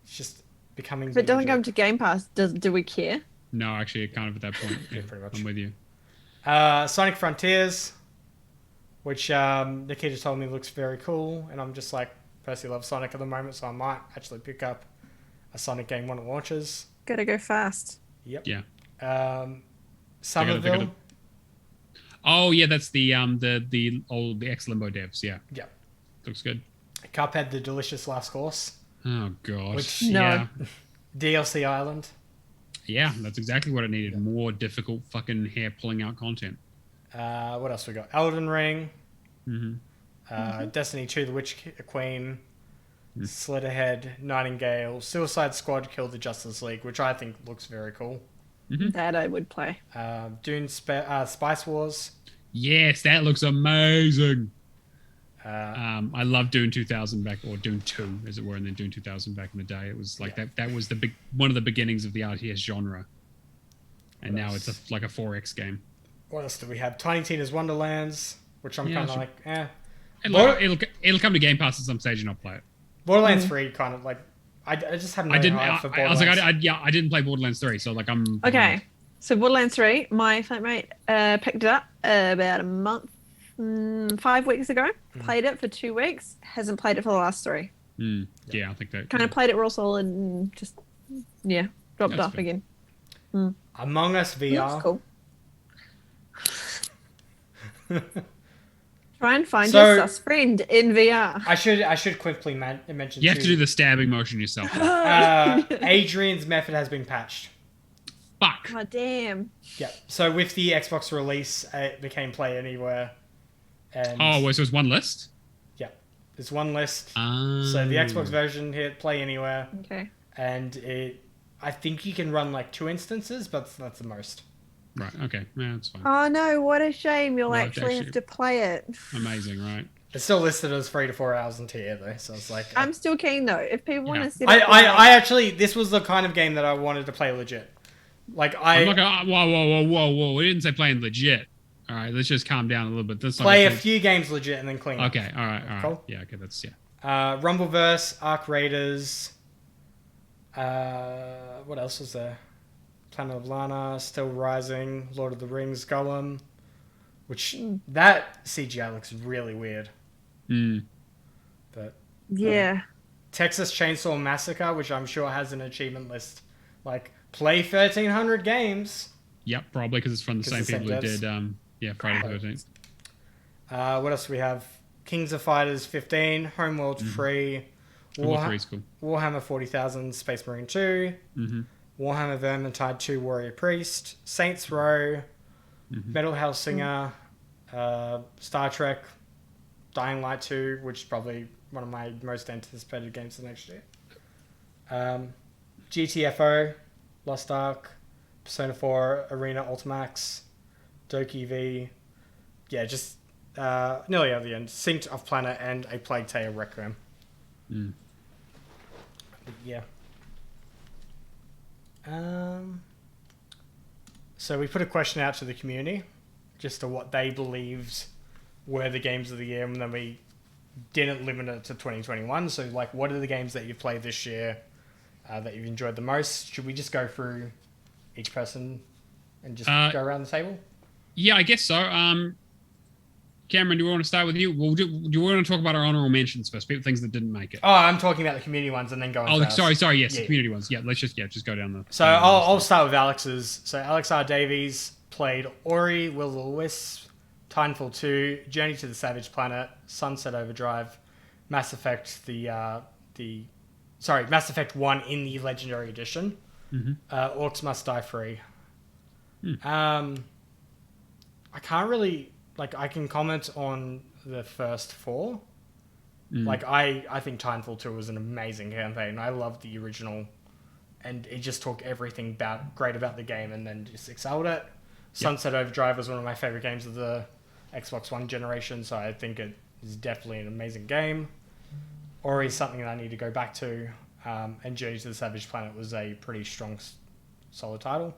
just becoming... If it doesn't come to Game Pass, do we care? No, actually, kind of at that point. Yeah, pretty much. I'm with you. Sonic Frontiers, which Nikita told me looks very cool, and I'm just like, personally love Sonic at the moment, so I might actually pick up a Sonic game when it launches. Gotta go fast. Yep. Yeah. Somerville. Oh yeah, that's the ex-Limbo devs. Yeah. Yeah. Looks good. Cuphead: The Delicious Last Course. Oh god. No. DLC Island. Yeah, that's exactly what it needed. Yeah. More difficult fucking hair pulling out content. What else we got? Elden Ring. Destiny 2: The Witch Queen. Slitterhead, Nightingale, Suicide Squad, Kill the Justice League, which I think looks very cool. That I would play. Dune Spice Wars. Yes, that looks amazing. I love Dune 2000 back, or Dune 2 as it were, and then Dune 2000 back in the day. It was like that was the one of the beginnings of the RTS genre. And now it's like a 4X game. What else do we have? Tiny Tina's Wonderlands, which I'm kind of like, eh. It'll come to Game Pass at some stage and I'll play it. Borderlands 3 kind of like, I just have no eye for Borderlands. I was like, I didn't play Borderlands 3, so like I'm... Okay, so Borderlands 3, my flatmate picked it up about a month, 5 weeks ago. Played it for 2 weeks. Hasn't played it for the last 3. Yeah, I think that... Kind of played it raw solid and just, dropped off again. Among Us VR. Looks cool. Try and find your sus friend in VR. I should quickly mention. You have to do the stabbing motion yourself. Adrian's method has been patched. Fuck. Oh damn. Yeah. So with the Xbox release, it became Play Anywhere. And so it's one list. Yeah, there's one list. So the Xbox version hit Play Anywhere. Okay. And I think you can run like 2 instances, but that's the most. Right, okay. Yeah, that's fine. Oh no, what a shame. You'll actually have to play it. Amazing, right? It's still listed as 3 to 4 hours in tier though, so it's like... I'm still keen though. If people want to see I actually... This was the kind of game that I wanted to play legit. Like, I'm not gonna... Whoa. We didn't say playing legit. Alright, let's just calm down a little bit. Play a few games legit and then clean up. Okay, alright. Cool? Yeah, okay, that's... Yeah. Rumbleverse, Arc Raiders... what else was there? Planet of Lana, Still Rising, Lord of the Rings, Gollum, which that CGI looks really weird. But yeah, Texas Chainsaw Massacre, which I'm sure has an achievement list, like play 1,300 games. Yep, probably because it's from the same people who did Friday the 13th. What else do we have? Kings of Fighters 15, Homeworld 3, Warhammer 40,000, Space Marine 2. Warhammer Vermintide 2 Warrior Priest, Saints Row, Metal Hellsinger, Star Trek, Dying Light 2, which is probably one of my most anticipated games of next year. GTFO, Lost Ark, Persona 4, Arena Ultimax, Doki V. Yeah, just nearly at the end. Synced Off Planet and A Plague Tale Requiem. Yeah. So we put a question out to the community just to what they believed were the games of the year, and then we didn't limit it to 2021. So like, what are the games that you've played this year that you've enjoyed the most? Should we just go through each person and just go around the table? Yeah, I guess so. Cameron, do we want to start with you? Do you want to talk about our honorable mentions first? Things that didn't make it. Oh, I'm talking about the community ones and then go into sorry. Yes, yeah. The community ones. Yeah, let's just go down the. So I'll start with Alex's. So Alex R. Davies played Ori, Will-O-the-Wisp, Titanfall 2, Journey to the Savage Planet, Sunset Overdrive, Mass Effect Mass Effect 1 in the Legendary Edition, Orcs Must Die Free. I can't really, I can comment on the first 4. I think Titanfall 2 was an amazing campaign. I loved the original, and it just took everything great about the game and then just excelled it. Sunset Overdrive was one of my favorite games of the Xbox One generation, so I think it is definitely an amazing game. Ori is something that I need to go back to, and Journey to the Savage Planet was a pretty strong, solid title.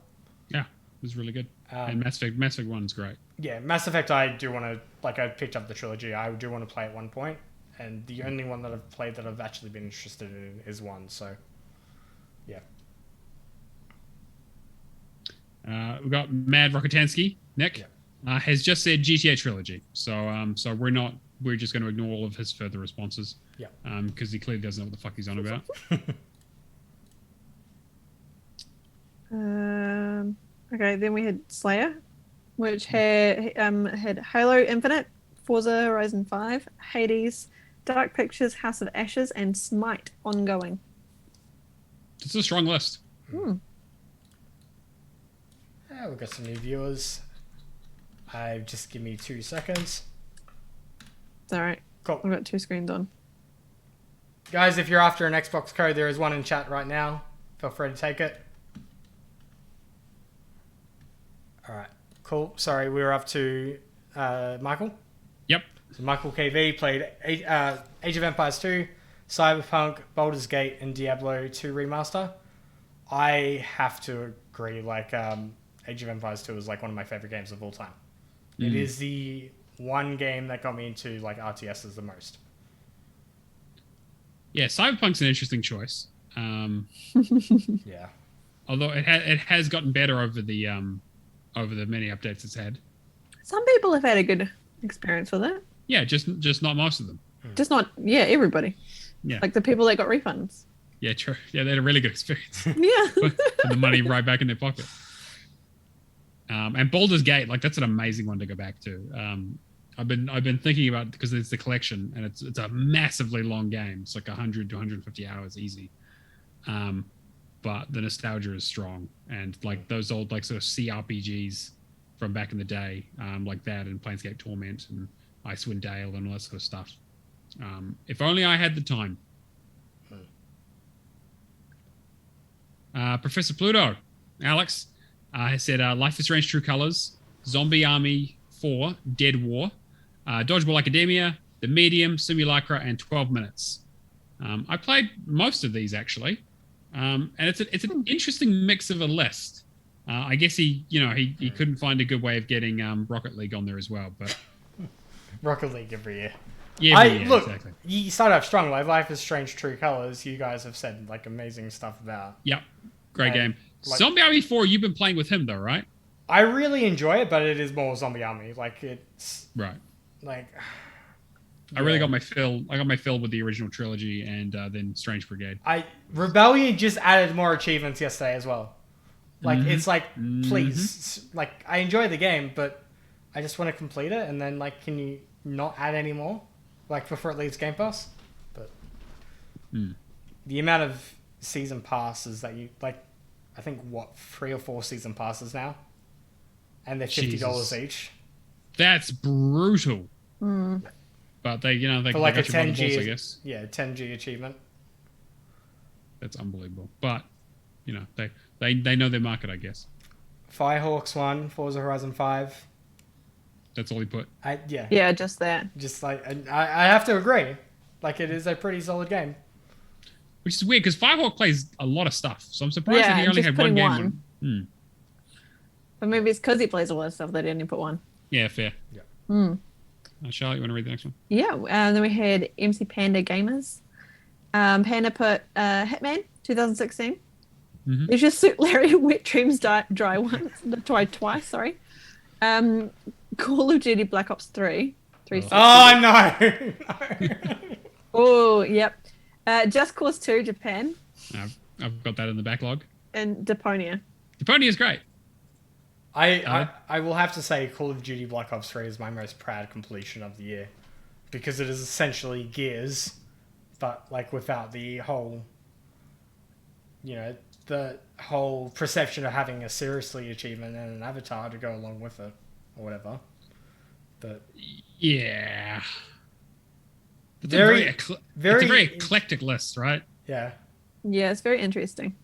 Yeah, it was really good. And Mass Effect 1's great. Yeah, Mass Effect I do want to, I picked up the trilogy, I do want to play at one point, and the only one that I've played that I've actually been interested in is 1, so yeah. We've got Mad Rocketansky, Nick, has just said GTA trilogy. So we're just going to ignore all of his further responses. Yeah. Because he clearly doesn't know what the fuck he's on about. Okay, then we had Slayer, which had Halo Infinite, Forza Horizon 5, Hades, Dark Pictures, House of Ashes, and Smite ongoing. It's a strong list. Yeah, we've got some new viewers. Just give me 2 seconds. It's alright. Cool. I've got 2 screens on. Guys, if you're after an Xbox code, there is one in chat right now. Feel free to take it. Alright, cool. Sorry, we were up to Michael. Yep. So Michael KV played Age of Empires 2, Cyberpunk, Baldur's Gate, and Diablo 2 Remaster. I have to agree, Age of Empires 2 is one of my favorite games of all time. It is the one game that got me into RTSs the most. Yeah, Cyberpunk's an interesting choice. Yeah. Although it has gotten better over the many updates it's had. Some people have had a good experience with it. Yeah, just not most of them. Just not everybody. Yeah. Like the people that got refunds. Yeah, true. Yeah, they had a really good experience. Yeah. Put the money right back in their pocket. And Baldur's Gate, that's an amazing one to go back to. I've been thinking about it because it's the collection, and it's a massively long game. It's 100 to 150 hours easy. But the nostalgia is strong, and those old sort of CRPGs from back in the day, like that and Planescape Torment and Icewind Dale and all that sort of stuff. If only I had the time. Professor Pluto, Alex, has said Life is Strange True Colors, Zombie Army 4, Dead War, Dodgeball Academia, The Medium, Simulacra, and 12 Minutes. I played most of these actually, and it's an interesting mix of a list. I guess he couldn't find a good way of getting Rocket League on there as well, but Rocket League every year. Yeah, look, exactly. You started off strong. Life is Strange True Colors. You guys have said amazing stuff about. Yep, great game. Zombie Army 4, you've been playing with him though, right? I really enjoy it, but it is more Zombie Army. It's right. I really got my fill. I got my fill with the original trilogy and then Strange Brigade. Rebellion just added more achievements yesterday as well. It's please, I enjoy the game, but I just want to complete it, and then can you not add any more? Before it leaves Game Pass? But the amount of season passes that you I think 3 or 4 season passes now, and they're $50 each. That's brutal. But they they for got a you by the 10G, balls, I guess. Yeah, 10G achievement. That's unbelievable. But they know their market, I guess. Firehawks 1, Forza Horizon 5. That's all he put. Yeah, just that. Just I have to agree. It is a pretty solid game. Which is weird because Firehawk plays a lot of stuff, so I'm surprised that he only had one game. But maybe it's because he plays a lot of stuff that he only put one. Yeah, fair. Yeah. Charlotte, you want to read the next one? Yeah, and then we had MC Panda Gamers. Panda put Hitman 2016. It's just Suit Larry Wet Dreams Dry once, twice. Sorry. Call of Duty Black Ops 3, 360. Oh no! Oh, yep. Just Cause 2 Japan I've got that in the backlog. and Deponia. Deponia is great. I will have to say Call of Duty Black Ops 3 is my most proud completion of the year. Because it is essentially Gears, but like without the whole, the whole perception of having a seriously achievement and an avatar to go along with it, or whatever. But yeah, it's it's a very eclectic list, right? Yeah. Yeah, it's very interesting.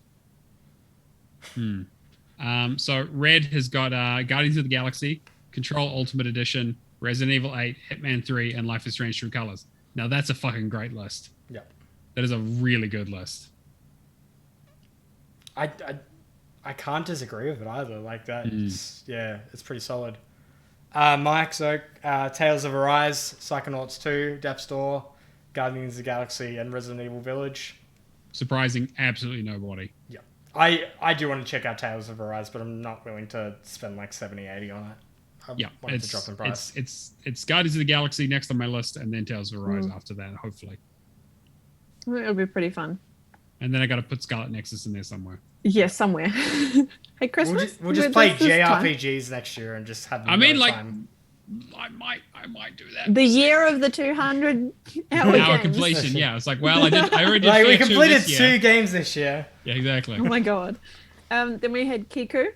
So Red has got Guardians of the Galaxy, Control Ultimate Edition, Resident Evil 8, Hitman 3, and Life is Strange True Colors. Now that's a fucking great list. Yeah. That is a really good list. I can't disagree with it either. Like that, it's pretty solid. Mike, so Tales of Arise, Psychonauts 2, Depth's Door, Guardians of the Galaxy, and Resident Evil Village. Surprising absolutely nobody. Yeah. I do want to check out Tales of Arise, but I'm not willing to spend like 70, 80 on it. To drop in price. It's Guardians of the Galaxy next on my list, and then Tales of Arise after that, hopefully. It'll be pretty fun. And then I got to put Scarlet Nexus in there somewhere. Yeah, somewhere. Hey, Christmas. We'll just play JRPGs next year and just have. I mean, like, time. I might do that. The year of the 200-hour completion. Yeah, it's like, well, I already did. Like we completed 2 games this year. Yeah, exactly. Oh my god. Then we had Kiku,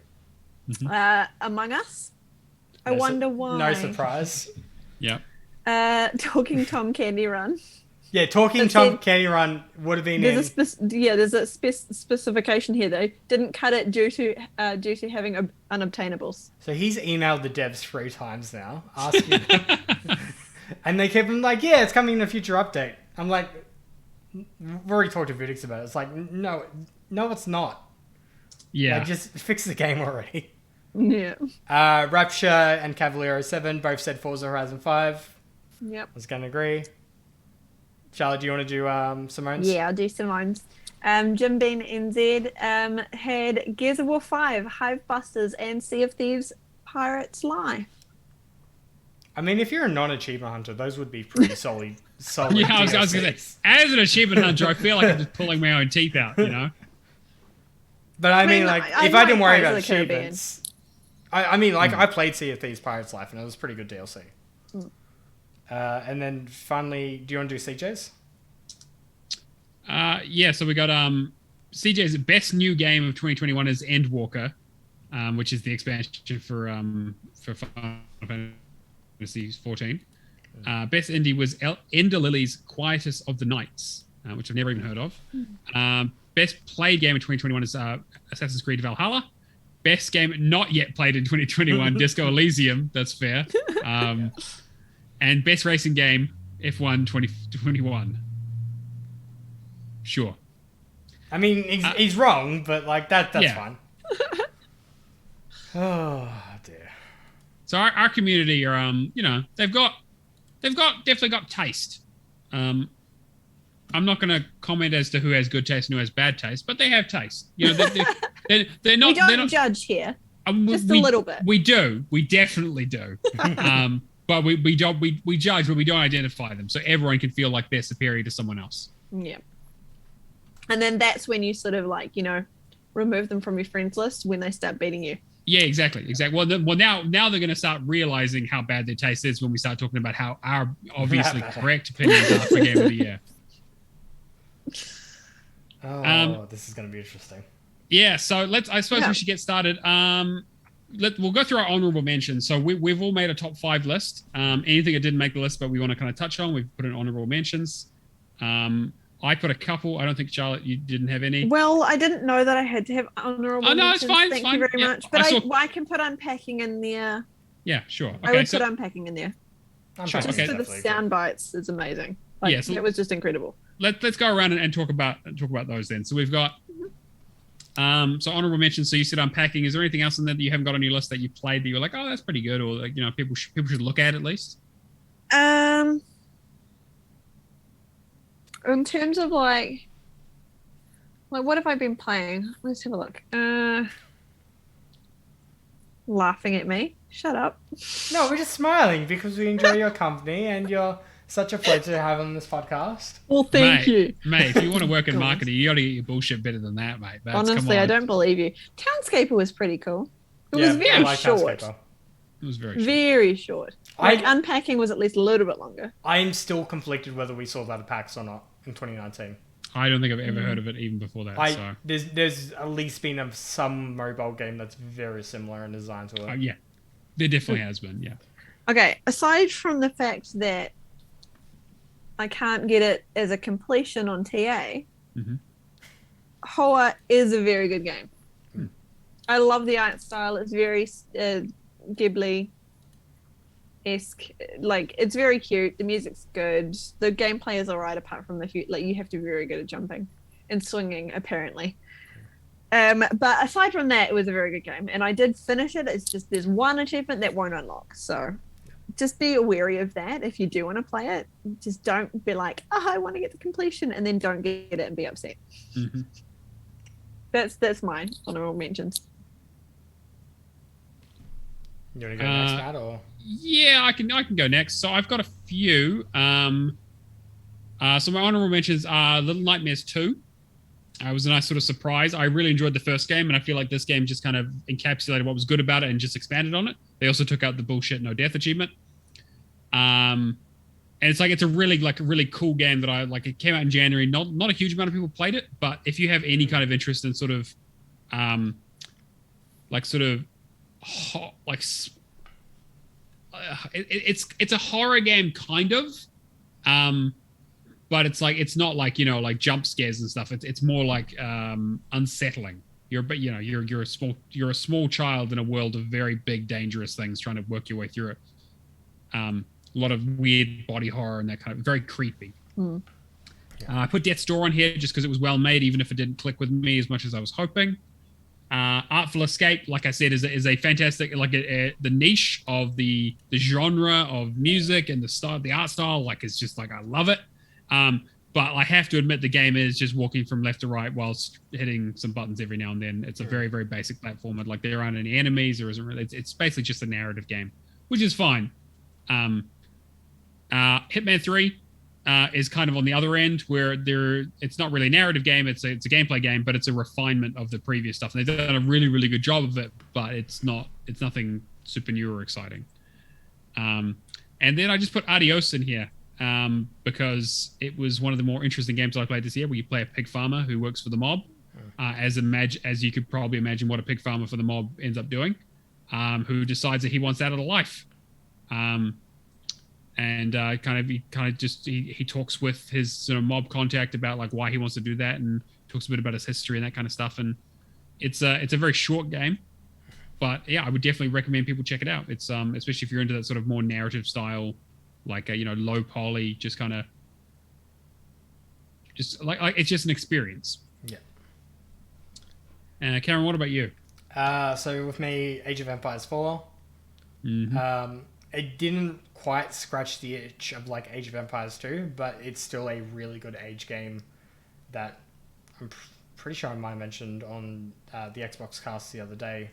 Among Us. I wonder why. No surprise. Yeah. Talking Tom Candy Run. Yeah, Talking Tom Candy Run would have been. There's a specification here though. Didn't cut it due to having unobtainables. So he's emailed the devs 3 times now, asking, and they kept him like, "Yeah, it's coming in a future update." I'm like, we've already talked to Vidix about it. It's like, no, it's not. Yeah, like, just fix the game already. Yeah. Rapture and Cavalier 07 both said Forza Horizon 5. Yep. I was going to agree. Charlotte, do you want to do Simone's? Yeah, I'll do Simone's. Jim Bean NZ had Gears of War 5, Hive Busters, and Sea of Thieves Pirates Life. I mean, if you're a non-achievement hunter, those would be pretty solid. Yeah, I was going to say, as an achievement hunter, I feel like I'm just pulling my own teeth out, you know? But I mean, like, if I didn't worry about achievements... I played Sea of Thieves Pirates Life, and it was pretty good DLC. And then finally, do you want to do CJ's? Yeah, so we got CJ's best new game of 2021 is Endwalker, which is the expansion for Final Fantasy 14. Best indie was Ender Lily's Quietest of the Nights, which I've never even heard of. Best played game of 2021 is Assassin's Creed Valhalla. Best game not yet played in 2021, Disco Elysium. That's fair. And best racing game, F1 2021. Sure. I mean, he's wrong, but like that's fine. Oh dear. So our community are they've definitely got taste. I'm not going to comment as to who has good taste and who has bad taste, but they have taste. You know, they're not. We don't judge here. Just a little bit. We do. We definitely do. But we judge, but we don't identify them, so everyone can feel like they're superior to someone else. Yeah. And then that's when you sort of like remove them from your friends list when they start beating you. Yeah, exactly. Well, now they're going to start realizing how bad their taste is when we start talking about how our obviously correct opinions are for Game of the Year. This is going to be interesting. Yeah, so I suppose we should get started. We'll go through our honorable mentions. So we've all made a top 5 list. Anything that didn't make the list, but we want to kind of touch on, we've put in honorable mentions. I put a couple. I don't think, Charlotte, you didn't have any. Well, I didn't know that I had to have honorable mentions. No, it's fine. Thank you very much. But I can put unpacking in there. Yeah, sure. Okay, I would put unpacking in there. Sure, just for the sound bites is amazing. It was just incredible. Let's go around and talk about those then. So we've got so honorable mentions. So you said unpacking. Is there anything else in there that you haven't got on your list that you played that you're like, oh, that's pretty good, or like, people should look at least? In terms of like what have I been playing? Let's have a look. Laughing at me. Shut up. No, we're just smiling because we enjoy your company and you're such a pleasure to have on this podcast. Well, thank you. Mate, if you want to work in God. marketing, you got to get your bullshit better than that, mate. Honestly, I don't believe you. Townscaper was pretty cool. It was I very like short. Townscaper. It was very short. Very short. Like, unpacking was at least a little bit longer. I'm still conflicted whether we saw that at PAX or not in 2019. I don't think I've ever heard of it even before that. So. There's at least been some mobile game that's very similar in design to it. Yeah, there definitely has been, yeah. Okay, aside from the fact that I can't get it as a completion on TA, Hoa is a very good game. I love the art style. It's very Ghibli-esque. Like, it's very cute. The music's good. The gameplay is alright, apart from you have to be very good at jumping and swinging, apparently. But aside from that, it was a very good game, and I did finish it. It's just there's one achievement that won't unlock, so just be wary of that if you do want to play it. Just don't be like, I want to get to completion, and then don't get it and be upset. That's my honorable mentions. You want to go next, Matt, or? Yeah, I can go next. So I've got a few. So my honorable mentions are Little Nightmares 2. It was a nice sort of surprise. I really enjoyed the first game, and I feel like this game just kind of encapsulated what was good about it and just expanded on it. They also took out the bullshit no death achievement. And it's a really cool game that it came out in January. Not a huge amount of people played it, but if you have any kind of interest in sort of it's a horror game kind of, but it's not like jump scares and stuff. It's more like unsettling. You're a small child in a world of very big dangerous things trying to work your way through it. A lot of weird body horror and that kind of very creepy. I put Death's Door on here just because it was well made, even if it didn't click with me as much as I was hoping. Artful Escape, like I said, is a fantastic the niche of the genre of music and the art style. It's just I love it. But I have to admit the game is just walking from left to right whilst hitting some buttons every now and then. It's a very, very basic platformer. There aren't any enemies. There isn't really. It's basically just a narrative game, which is fine. Hitman 3 is kind of on the other end where it's not really a narrative game. It's a gameplay game, but it's a refinement of the previous stuff. And they've done a really, really good job of it, but it's nothing super new or exciting. And then I just put Adios in here. Because it was one of the more interesting games I played this year, where you play a pig farmer who works for the mob, as you could probably imagine what a pig farmer for the mob ends up doing, who decides that he wants out of the life, and he talks with his sort of mob contact about why he wants to do that, and talks a bit about his history and that kind of stuff. And it's a very short game, but yeah, I would definitely recommend people check it out. It's especially if you're into that sort of more narrative style. Low poly, just kind of, it's just an experience. Yeah. Cameron, what about you? So with me, Age of Empires 4. It didn't quite scratch the itch of Age of Empires 2, but it's still a really good Age game that I'm pretty sure I might have mentioned on the Xbox cast the other day.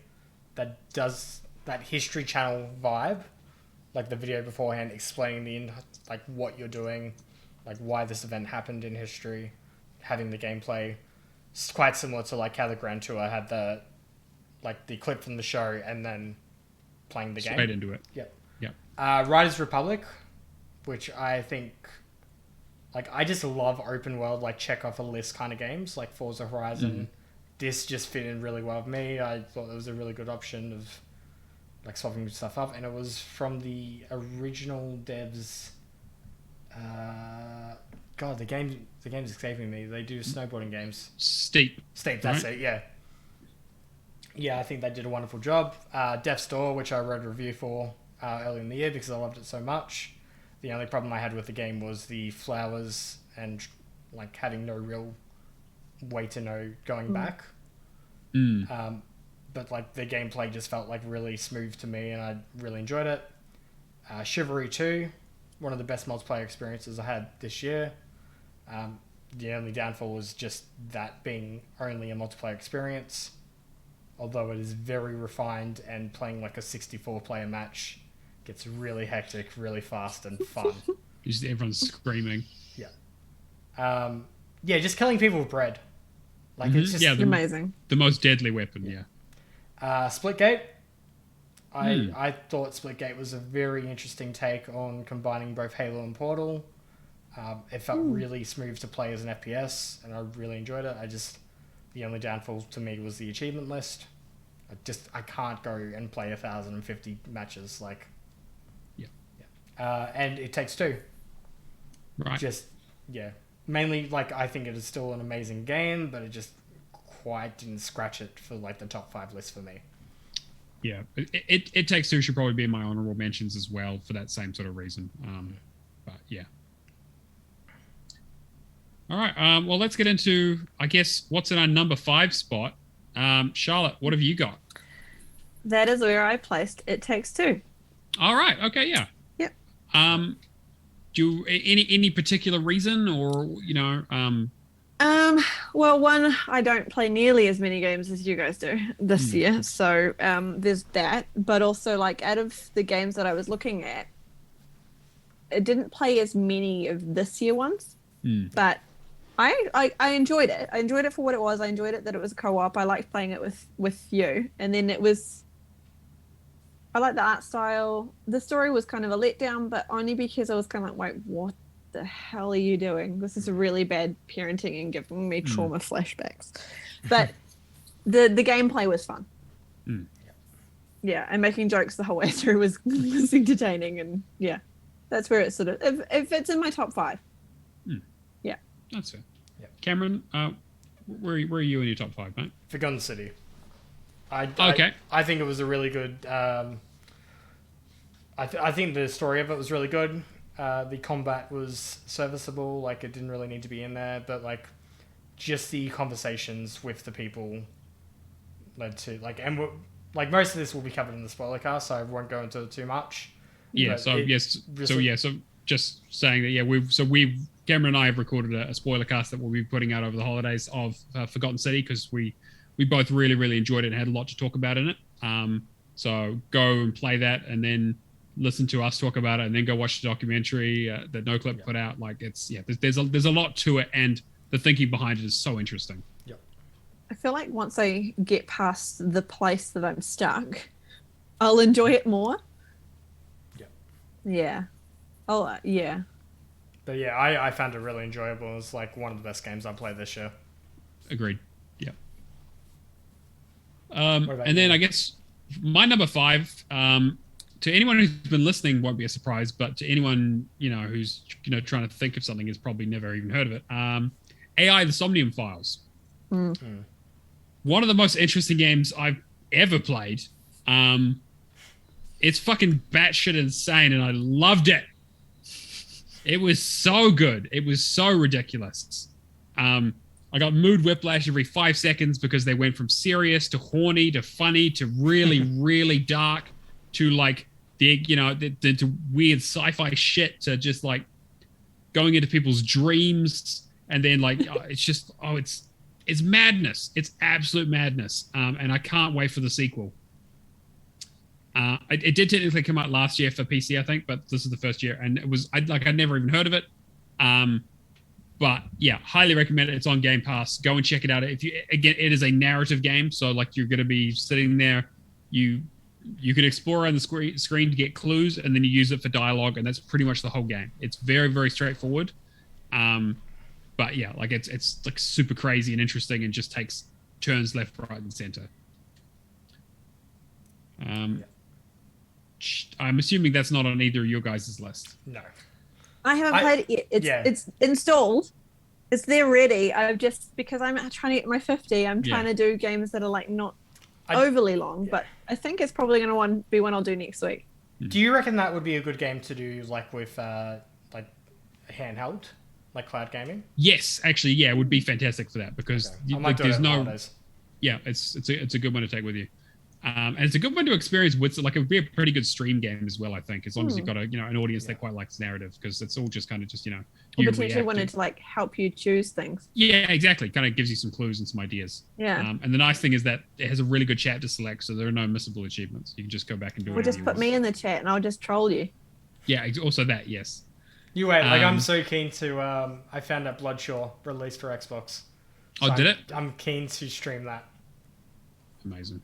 That does that History Channel vibe. The video beforehand explaining what you're doing, why this event happened in history, having the gameplay. It's quite similar to how the Grand Tour had the clip from the show and then playing the game. Straight into it. Yep. Yep. Riders Republic, which I think I just love open world check off a list kind of games like Forza Horizon. This just fit in really well with me. I thought it was a really good option of swapping stuff up, and it was from the original devs. God, the game's escaping me. They do snowboarding games. Steep, that's right? It. Yeah, I think they did a wonderful job. Death's Door, which I wrote a review for early in the year because I loved it so much. The only problem I had with the game was the flowers and having no real way to know going back. But the gameplay just felt really smooth to me, and I really enjoyed it. Chivalry 2, one of the best multiplayer experiences I had this year. The only downfall was just that being only a multiplayer experience. although it is very refined, and playing like a 64-player match gets really hectic, really fast, and fun. Just everyone's screaming. Yeah. Yeah, just killing people with bread. Like, it's just amazing. The most deadly weapon, Splitgate. I thought Splitgate was a very interesting take on combining both Halo and Portal. It felt really smooth to play as an FPS, and I really enjoyed it. The only downfall to me was the achievement list. I can't go and play 1,050 matches. And It Takes Two. Right. Mainly, I think it is still an amazing game, but it just quite didn't scratch it for the top 5 list for me. Yeah, it Takes Two should probably be in my honorable mentions as well for that same sort of reason. But yeah. All right. Well, let's get into, I guess, what's in our number 5 spot. Charlotte, what have you got? That is where I placed It Takes Two. All right. Okay. Yeah. Yep. Do any particular reason, or Well, one, I don't play nearly as many games as you guys do this year, so there's that. But also, out of the games that I was looking at, it didn't play as many of this year ones. But I enjoyed it. I enjoyed it for what it was. I enjoyed it that it was co-op. I liked playing it with you, and then I like the art style. The story was kind of a letdown, but only because I was kind of like, wait, what the hell are you doing? This is really bad parenting and giving me trauma flashbacks. But the gameplay was fun. Yeah, and making jokes the whole way through was entertaining, and yeah, that's where it sort of if it's in my top 5. Yeah, that's fair. Yeah. Cameron, where are you in your top 5, mate? Forgotten City. I think it was a really good. I think the story of it was really good. The combat was serviceable. It didn't really need to be in there, but just the conversations with the people led to most of this will be covered in the spoiler cast, so I won't go into it too much. Yeah. So just saying that Cameron and I have recorded a spoiler cast that we'll be putting out over the holidays of Forgotten City, because we both really, really enjoyed it and had a lot to talk about in it. So go and play that, and then listen to us talk about it, and then go watch the documentary that NoClip put out. There's a lot to it, and the thinking behind it is so interesting. Yep. I feel like once I get past the place that I'm stuck, I'll enjoy it more. Yep. Yeah. Oh, yeah. But yeah, I found it really enjoyable. It was one of the best games I played this year. Agreed. Yeah. And then I guess my number 5, to anyone who's been listening won't be a surprise, but to anyone who's trying to think of something has probably never even heard of it. AI: The Somnium Files. One of the most interesting games I've ever played. It's fucking batshit insane, and I loved it. It was so good. It was so ridiculous. I got mood whiplash every 5 seconds because they went from serious to horny to funny to really, really dark to the weird sci-fi shit to just going into people's dreams, and then it's madness. It's absolute madness. And I can't wait for the sequel. It did technically come out last year for PC, I think, but this is the first year, and I'd never even heard of it. But yeah, highly recommend it. It's on Game Pass. Go and check it out. It is a narrative game, so you're going to be sitting there. You can explore around the screen to get clues, and then you use it for dialogue, and that's pretty much the whole game. It's very, very straightforward. But yeah, it's super crazy and interesting, and just takes turns left, right, and center. I'm assuming that's not on either of your guys' list. No. I haven't played it yet. It's installed. It's there ready. I've just, because I'm trying to get my 50, I'm trying to do games that are not overly long, but I think it's probably going to be one I'll do next week. Do you reckon that would be a good game to do with handheld, cloud gaming? Yes, actually, yeah, it would be fantastic for that, because there's no. Yeah, it's a good one to take with you. And it's a good one to experience with, like, it would be a pretty good stream game as well, I think, as long as you've got an audience that quite likes narrative, because it's all just kind of just, or potentially wanted to like help you choose things. Yeah, exactly. Kind of gives you some clues and some ideas. Yeah. And the nice thing is that it has a really good chat to select, so there are no missable achievements. You can just go back and do it. Or just put me in the chat and I'll just troll you. Yeah, also that, yes. You wait, like I'm so keen to. I found out Bloodshaw released for Xbox. So did it? I'm keen to stream that. Amazing.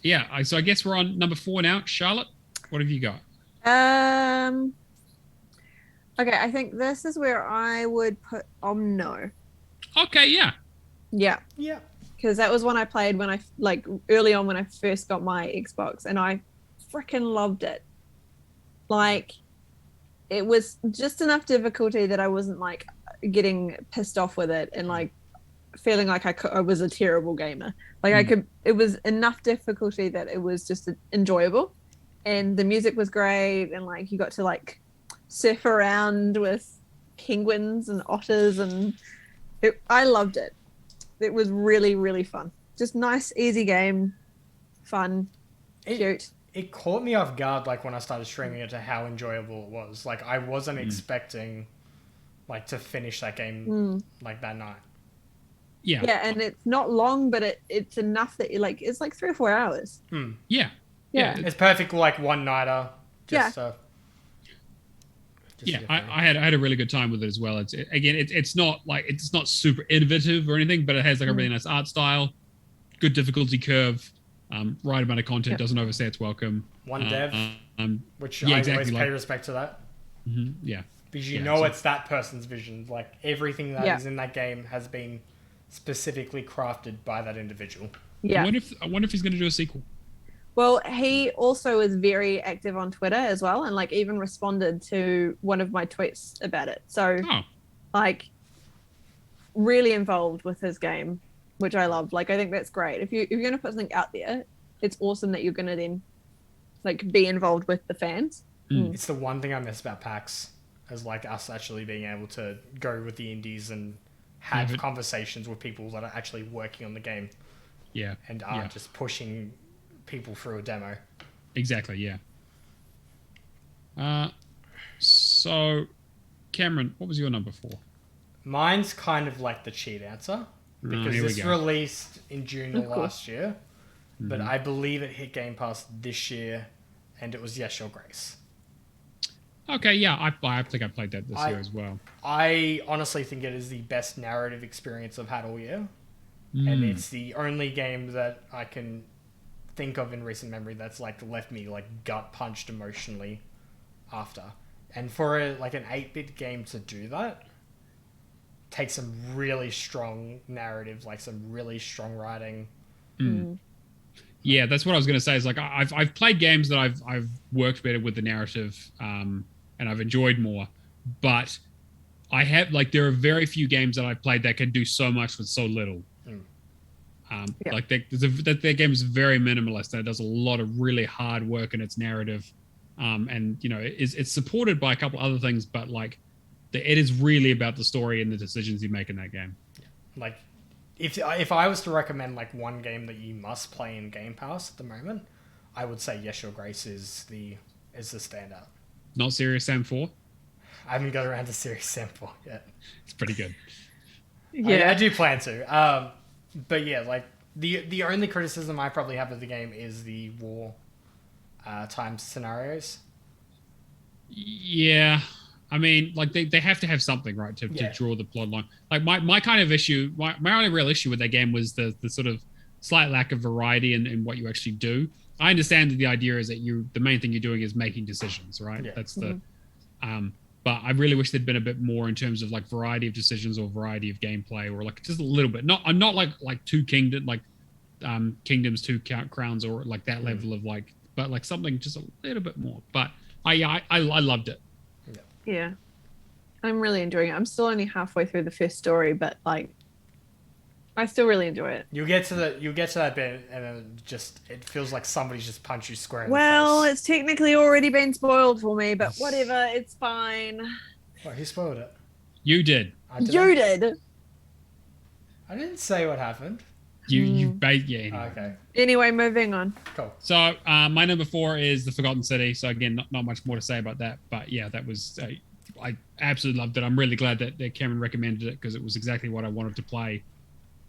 Yeah, so I guess we're on number 4 now. Charlotte, what have you got? Okay, I think this is where I would put Omno. Okay, yeah. Yeah. Yeah. Because that was one I played when I, like, early on when I first got my Xbox, and I freaking loved it. Like, it was just enough difficulty that I wasn't, like, getting pissed off with it and, like, feeling like I was a terrible gamer. Like, it was enough difficulty that it was just enjoyable. And the music was great, and, like, you got to, like, surf around with penguins and otters, and I loved it. It was really, really fun. Just nice, easy game, fun, cute. It caught me off guard, like, when I started streaming it, to how enjoyable it was. Like, I wasn't expecting, like, to finish that game, like, that night. Yeah. Yeah, and it's not long, but it's enough that you, like, it's like 3 or 4 hours. Yeah. It's perfect, like, one-nighter. I had a really good time with it as well. It's not super innovative or anything, but it has like a really nice art style, good difficulty curve, right amount of content, doesn't overstay its welcome. One dev, which I always pay respect to that. Yeah, because you know it's that person's vision. Like, everything that is in that game has been specifically crafted by that individual. Yeah. I wonder if he's going to do a sequel. Well, he also is very active on Twitter as well, and, like, even responded to one of my tweets about it. So, like, really involved with his game, which I love. Like, I think that's great. If you're going to put something out there, it's awesome that you're going to then, like, be involved with the fans. It's the one thing I miss about PAX, is, like, us actually being able to go with the indies and have conversations with people that are actually working on the game. Yeah. And aren't just pushing people through a demo. Exactly, yeah. So, Cameron, what was your number 4? Mine's kind of like the cheat answer, because this released in June of last year, but I believe it hit Game Pass this year, and it was Yes Your Grace. Okay, yeah, I think I played that this year as well. I honestly think it is the best narrative experience I've had all year, and it's the only game that I can think of in recent memory that's, like, left me, like, gut punched emotionally after. And for an 8-bit game to do that takes some really strong narrative, like some really strong writing. Yeah, that's what I was going to say. Is, like, I've played games that I've worked better with the narrative, and I've enjoyed more, but I have, like, there are very few games that I've played that can do so much with so little. Like, that game is very minimalist, and it does a lot of really hard work in its narrative, and, you know, it's supported by a couple other things, but, like, it is really about the story and the decisions you make in that game. Like, if I was to recommend, like, one game that you must play in Game Pass at the moment, I would say Yes Your Grace is the standout. Not Serious Sam 4? I haven't got around to Serious Sam 4 yet. It's pretty good. I do plan to. But yeah, like, the only criticism I probably have of the game is the war time scenarios. Yeah. I mean, like, they have to have something, right, to draw the plot line. Like, my kind of issue, my only real issue with that game was the sort of slight lack of variety in what you actually do. I understand that the idea is that the main thing you're doing is making decisions, right? Yeah. That's the but I really wish there'd been a bit more in terms of, like, variety of decisions or variety of gameplay, or, like, just a little bit. I'm not like Kingdoms, 2 Crowns, or, like, that level of, like, but, like, something just a little bit more. But I loved it. Yeah, I'm really enjoying it. I'm still only halfway through the first story, but, like, I still really enjoy it. You get to that bit, and then it feels like somebody's just punched you square in the face. Well, it's technically already been spoiled for me, but whatever, it's fine. Well, who spoiled it? You did. You did. I didn't say what happened. Anyway. Okay. Anyway, moving on. Cool. So my number 4 is The Forgotten City. So again, not much more to say about that. But yeah, that was I absolutely loved it. I'm really glad that Cameron recommended it because it was exactly what I wanted to play.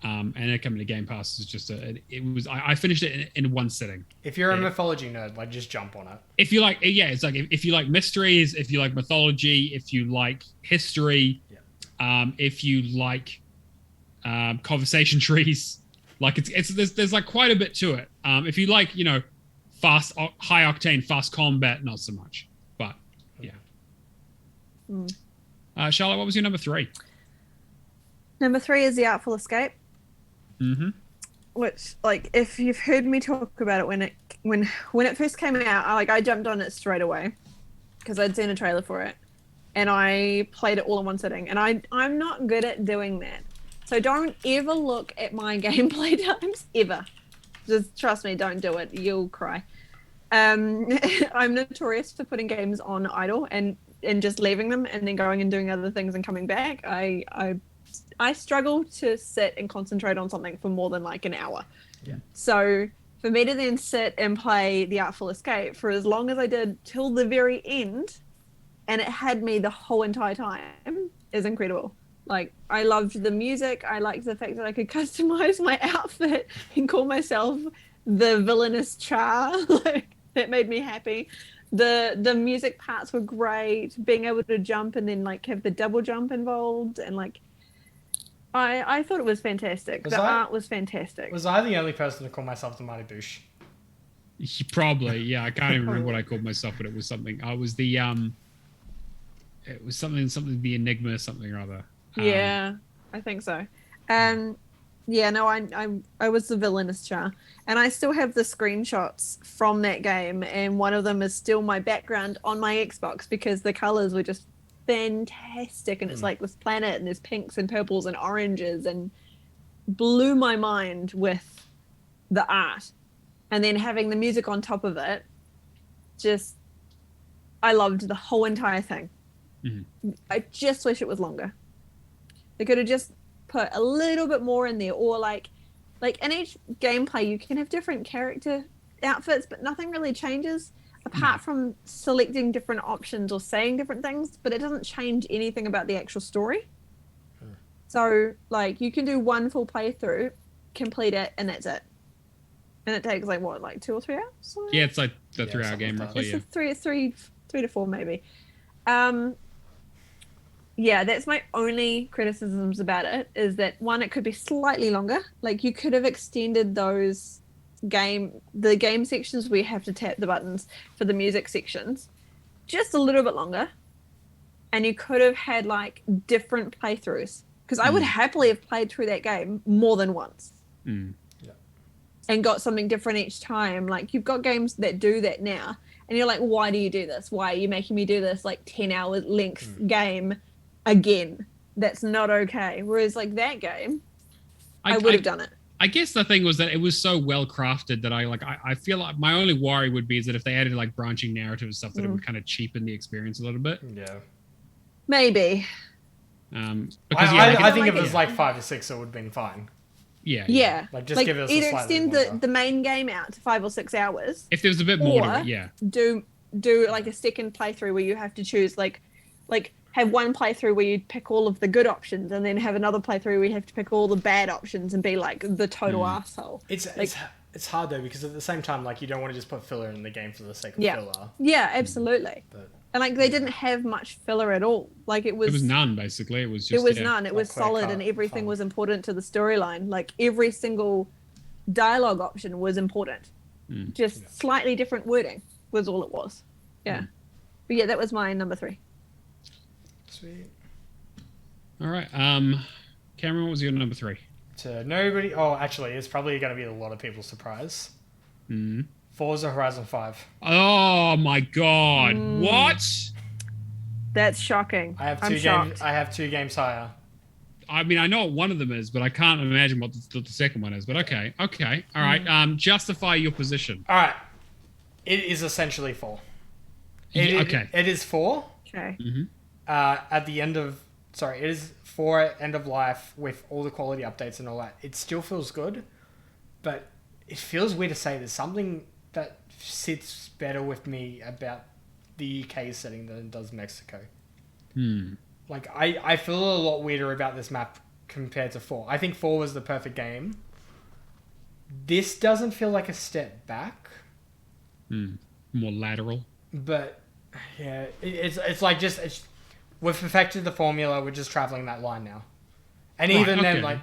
And it coming to Game Pass is just I finished it in one sitting. If you're a mythology nerd, like just jump on it. If you like, it's like if you like mysteries, if you like mythology, if you like history, if you like conversation trees. Like there's like quite a bit to it. If you like, fast, high octane, fast combat, not so much. But yeah. Charlotte, what was your number 3? Number 3 is The Artful Escape. Mm-hmm. Which, like, if you've heard me talk about it when it first came out, I jumped on it straight away because I'd seen a trailer for it, and I played it all in one sitting. And I'm not good at doing that. So don't ever look at my gameplay times, ever. Just trust me, don't do it. You'll cry. I'm notorious for putting games on idle and just leaving them and then going and doing other things and coming back. I struggle to sit and concentrate on something for more than like an hour. Yeah. So for me to then sit and play The Artful Escape for as long as I did till the very end, and it had me the whole entire time, is incredible. Like, I loved the music. I liked the fact that I could customize my outfit and call myself the villainous Char. Like, that made me happy. The music parts were great. Being able to jump and then like have the double jump involved, and like, I thought it was fantastic. Art was fantastic. Was I the only person to call myself the Mighty Boosh? Probably, yeah. I can't even remember what I called myself, but it was something. I was the it was something the Enigma, something or other. Yeah, I think so. Yeah, no, I was the villainous Char, and I still have the screenshots from that game, and one of them is still my background on my Xbox because the colors were just fantastic, and it's like this planet, and there's pinks and purples and oranges, and blew my mind with the art, and then having the music on top of it. Just, I loved the whole entire thing. Mm-hmm. I just wish it was longer. They could have just put a little bit more in there, or like in each gameplay you can have different character outfits, but nothing really changes apart from selecting different options or saying different things, but it doesn't change anything about the actual story. So like you can do one full playthrough, complete it, and that's it. And it takes like 2 or 3 hours? Yeah, it's like the 3-hour game roughly. It's 3 to 4 maybe. Yeah, that's my only criticisms about it, is that one, it could be slightly longer. Like you could have extended the game sections where you have to tap the buttons for the music sections just a little bit longer. And you could have had like different playthroughs, because I would happily have played through that game more than once. And got something different each time. Like you've got games that do that now, and you're like, why do you do this? Why are you making me do this like 10-hour length game again? That's not okay. Whereas like that game, I would have done it. I guess the thing was that it was so well crafted that I feel like my only worry would be is that if they added like branching narrative and stuff, that it would kind of cheapen the experience a little bit. Yeah. Maybe. Because I think if it was like 5 to 6, it would have been fine. Yeah. Like just give us either extend the main game out to 5 or 6 hours. If there was a bit more to it, do like a second playthrough where you have to choose like have one playthrough where you pick all of the good options, and then have another playthrough where you have to pick all the bad options and be like the total asshole. It's hard though, because at the same time, like you don't want to just put filler in the game for the sake of filler. Yeah, absolutely. And like they didn't have much filler at all. Like it was none basically. It was just none. It was solid, and everything was important to the storyline. Like every single dialogue option was important. Just slightly different wording was all it was. Yeah. But yeah, that was my number 3. Sweet. All right. Cameron, what was your number 3? To nobody. Oh, actually, it's probably going to be a lot of people's surprise. Forza Horizon 5. Oh my god! What? That's shocking. I have 2 games higher. I mean, I know what one of them is, but I can't imagine what the second one is. But okay. All right. Justify your position. All right. It is essentially 4. It is 4. Okay. At the end of... Sorry, it is 4 at end of life with all the quality updates and all that. It still feels good, but it feels weird to say there's something that sits better with me about the UK setting than it does Mexico. Like, I feel a lot weirder about this map compared to 4. I think 4 was the perfect game. This doesn't feel like a step back. More lateral. But, yeah, it's like just... we've perfected the formula, we're just traveling that line now. And even then, like,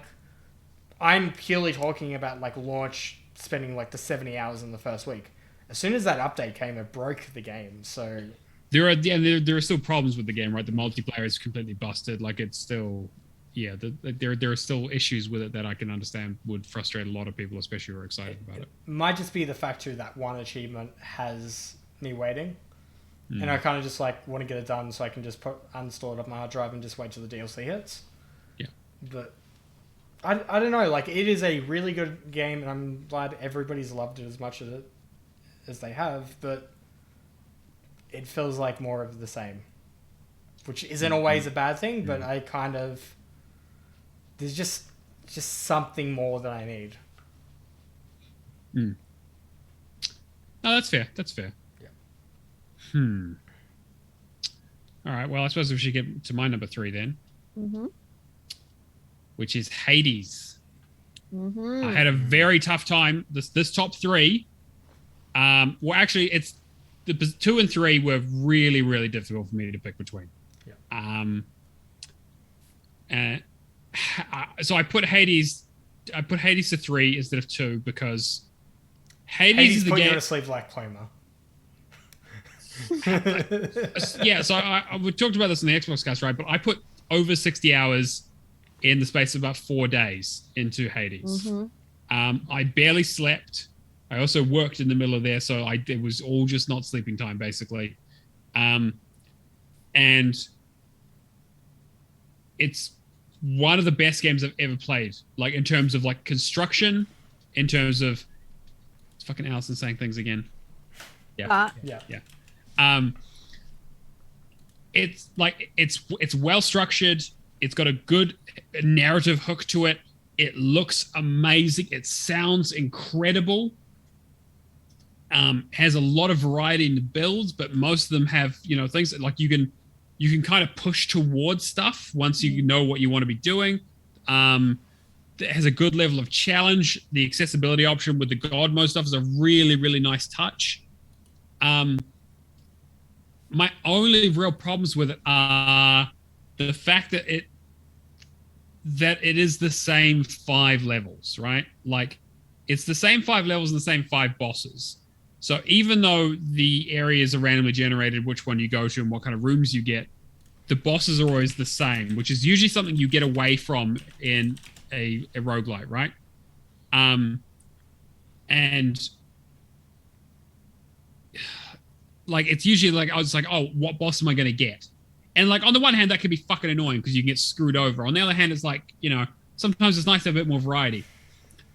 I'm purely talking about, like, launch, spending, like, the 70 hours in the first week. As soon as that update came, it broke the game, so... There are still problems with the game, right? The multiplayer is completely busted. Like, it's still... Yeah, there are still issues with it that I can understand would frustrate a lot of people, especially who are excited about it. It might just be the fact, too, that one achievement has me waiting. And I kind of just, like, want to get it done so I can just uninstall it off my hard drive and just wait till the DLC hits. Yeah. But... I don't know, like, it is a really good game, and I'm glad everybody's loved it as much as they have, but it feels like more of the same. Which isn't always a bad thing, but I kind of... There's just something more that I need. No, that's fair. That's fair. Yeah. All right, well, I suppose we should get to my number 3 then. Which is Hades. I had a very tough time. This top 3, well, actually, it's the 2 and 3 were really, really difficult for me to pick between. Yeah. So I put Hades to 3 instead of 2 because Hades is the put game. You to sleep like Plomer. Yeah, so we talked about this in the Xbox cast, right? But I put over 60 hours in the space of about 4 days into Hades. I barely slept. I also worked in the middle of there, so it was all just not sleeping time, basically. And it's one of the best games I've ever played, like in terms of like construction, in terms of... It's fucking Allison saying things again. Yeah. It's like it's well structured. It's got a good narrative hook to it. It looks amazing. It sounds incredible. Has a lot of variety in the builds, but most of them have, things that, like, you can kind of push towards stuff once you know what you want to be doing. It has a good level of challenge. The accessibility option with the God mode stuff is a really, really nice touch. My only real problems with it are the fact that it is the same 5 levels, right? Like, it's the same 5 levels and the same 5 bosses. So even though the areas are randomly generated, which one you go to and what kind of rooms you get, the bosses are always the same, which is usually something you get away from in a roguelite, right? And like, it's usually like, I was like, oh, what boss am I going to get? And like, on the one hand, that can be fucking annoying because you can get screwed over. On the other hand, it's like, sometimes it's nice to have a bit more variety.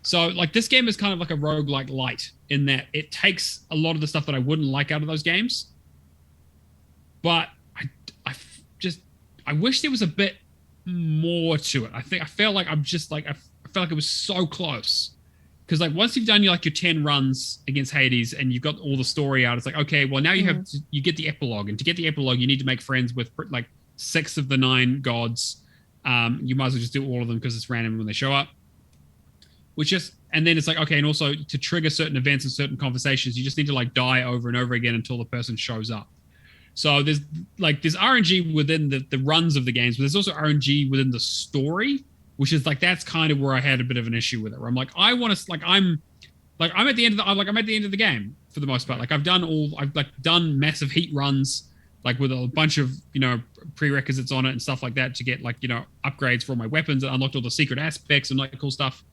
So like, this game is kind of like a roguelike light in that it takes a lot of the stuff that I wouldn't like out of those games. But I wish there was a bit more to it. I felt like it was so close. Because like, once you've done your 10 runs against Hades and you've got all the story out, it's like, okay, well, now you get the epilogue, and to get the epilogue, you need to make friends with like 6 of the 9 gods. You might as well just do all of them because it's random when they show up. And then it's like, okay, and also to trigger certain events and certain conversations, you just need to like die over and over again until the person shows up. So there's RNG within the runs of the games, but there's also RNG within the story, which is like, that's kind of where I had a bit of an issue with it. Where I'm like, I want to, like, I'm at the end of the game for the most part. Like, I've done massive heat runs, like with a bunch of prerequisites on it and stuff like that to get like upgrades for all my weapons, and unlocked all the secret aspects and like cool stuff.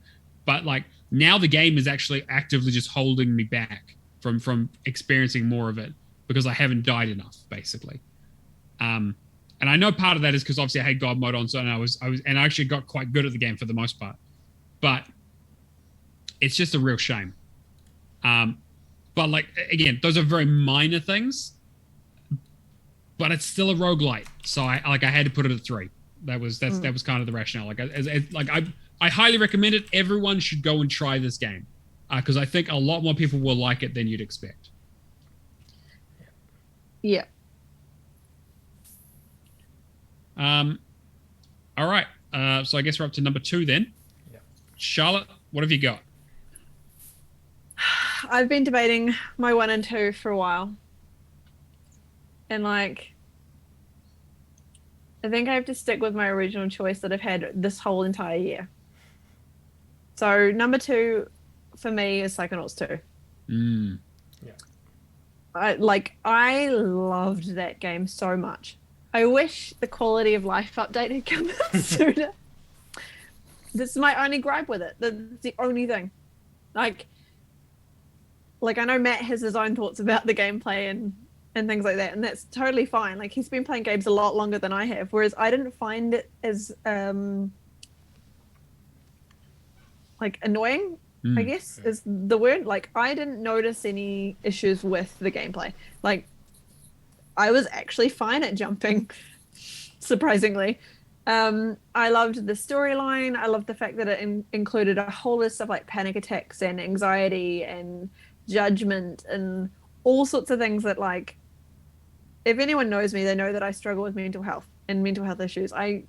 But like, now the game is actually actively just holding me back from experiencing more of it because I haven't died enough, basically. And I know part of that is because obviously I had God mode on, so and I actually got quite good at the game for the most part. But it's just a real shame. But like, again, those are very minor things, but it's still a roguelite. So I had to put it at 3. That was kind of the rationale. Like, I highly recommend it. Everyone should go and try this game. because I think a lot more people will like it than you'd expect. Yeah. All right. So I guess we're up to number 2 then. Yep. Charlotte, what have you got? I've been debating my 1 and 2 for a while. And like, I think I have to stick with my original choice that I've had this whole entire year. So number 2 for me is Psychonauts 2. Yeah. I loved that game so much. I wish the quality of life update had come out sooner. This is my only gripe with it. That's the only thing. Like I know Matt has his own thoughts about the gameplay and things like that, and that's totally fine. Like, he's been playing games a lot longer than I have, whereas I didn't find it as annoying, I guess is the word. Like, I didn't notice any issues with the gameplay. Like, I was actually fine at jumping, surprisingly. I loved the storyline. I loved the fact that it included a whole list of stuff like panic attacks and anxiety and judgment and all sorts of things that, like, if anyone knows me, they know that I struggle with mental health and mental health issues. I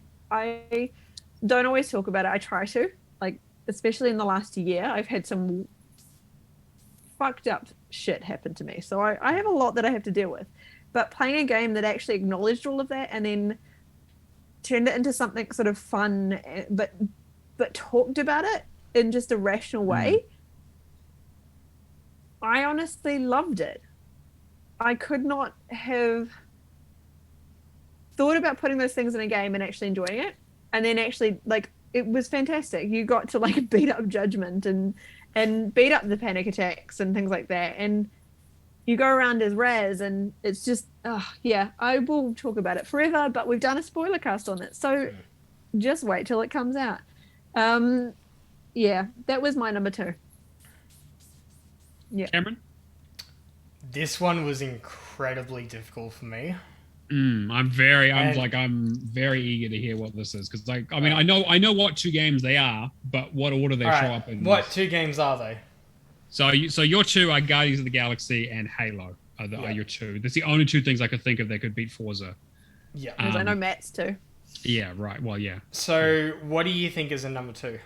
don't always talk about it. I try to, like, especially in the last year, I've had some fucked up shit happen to me. So I have a lot that I have to deal with. But playing a game that actually acknowledged all of that and then turned it into something sort of fun, but talked about it in just a rational way, I honestly loved it. I could not have thought about putting those things in a game and actually enjoying it. And then actually, like, it was fantastic. You got to, like, beat up judgment and beat up the panic attacks and things like that. And you go around as Raz, and it's just, yeah, I will talk about it forever, but we've done a spoiler cast on it. So just wait till it comes out. Yeah, that was my number 2. Yeah. Cameron? This one was incredibly difficult for me. I'm very eager to hear what this is, because, like, I mean, I know what 2 games they are, but what order they show up in. What 2 games are they? So your 2 are Guardians of the Galaxy and Halo. Are your 2? That's the only 2 things I could think of that could beat Forza. Yeah, because I know Matt's too. Yeah, right. Well, yeah. So what do you think is in number 2?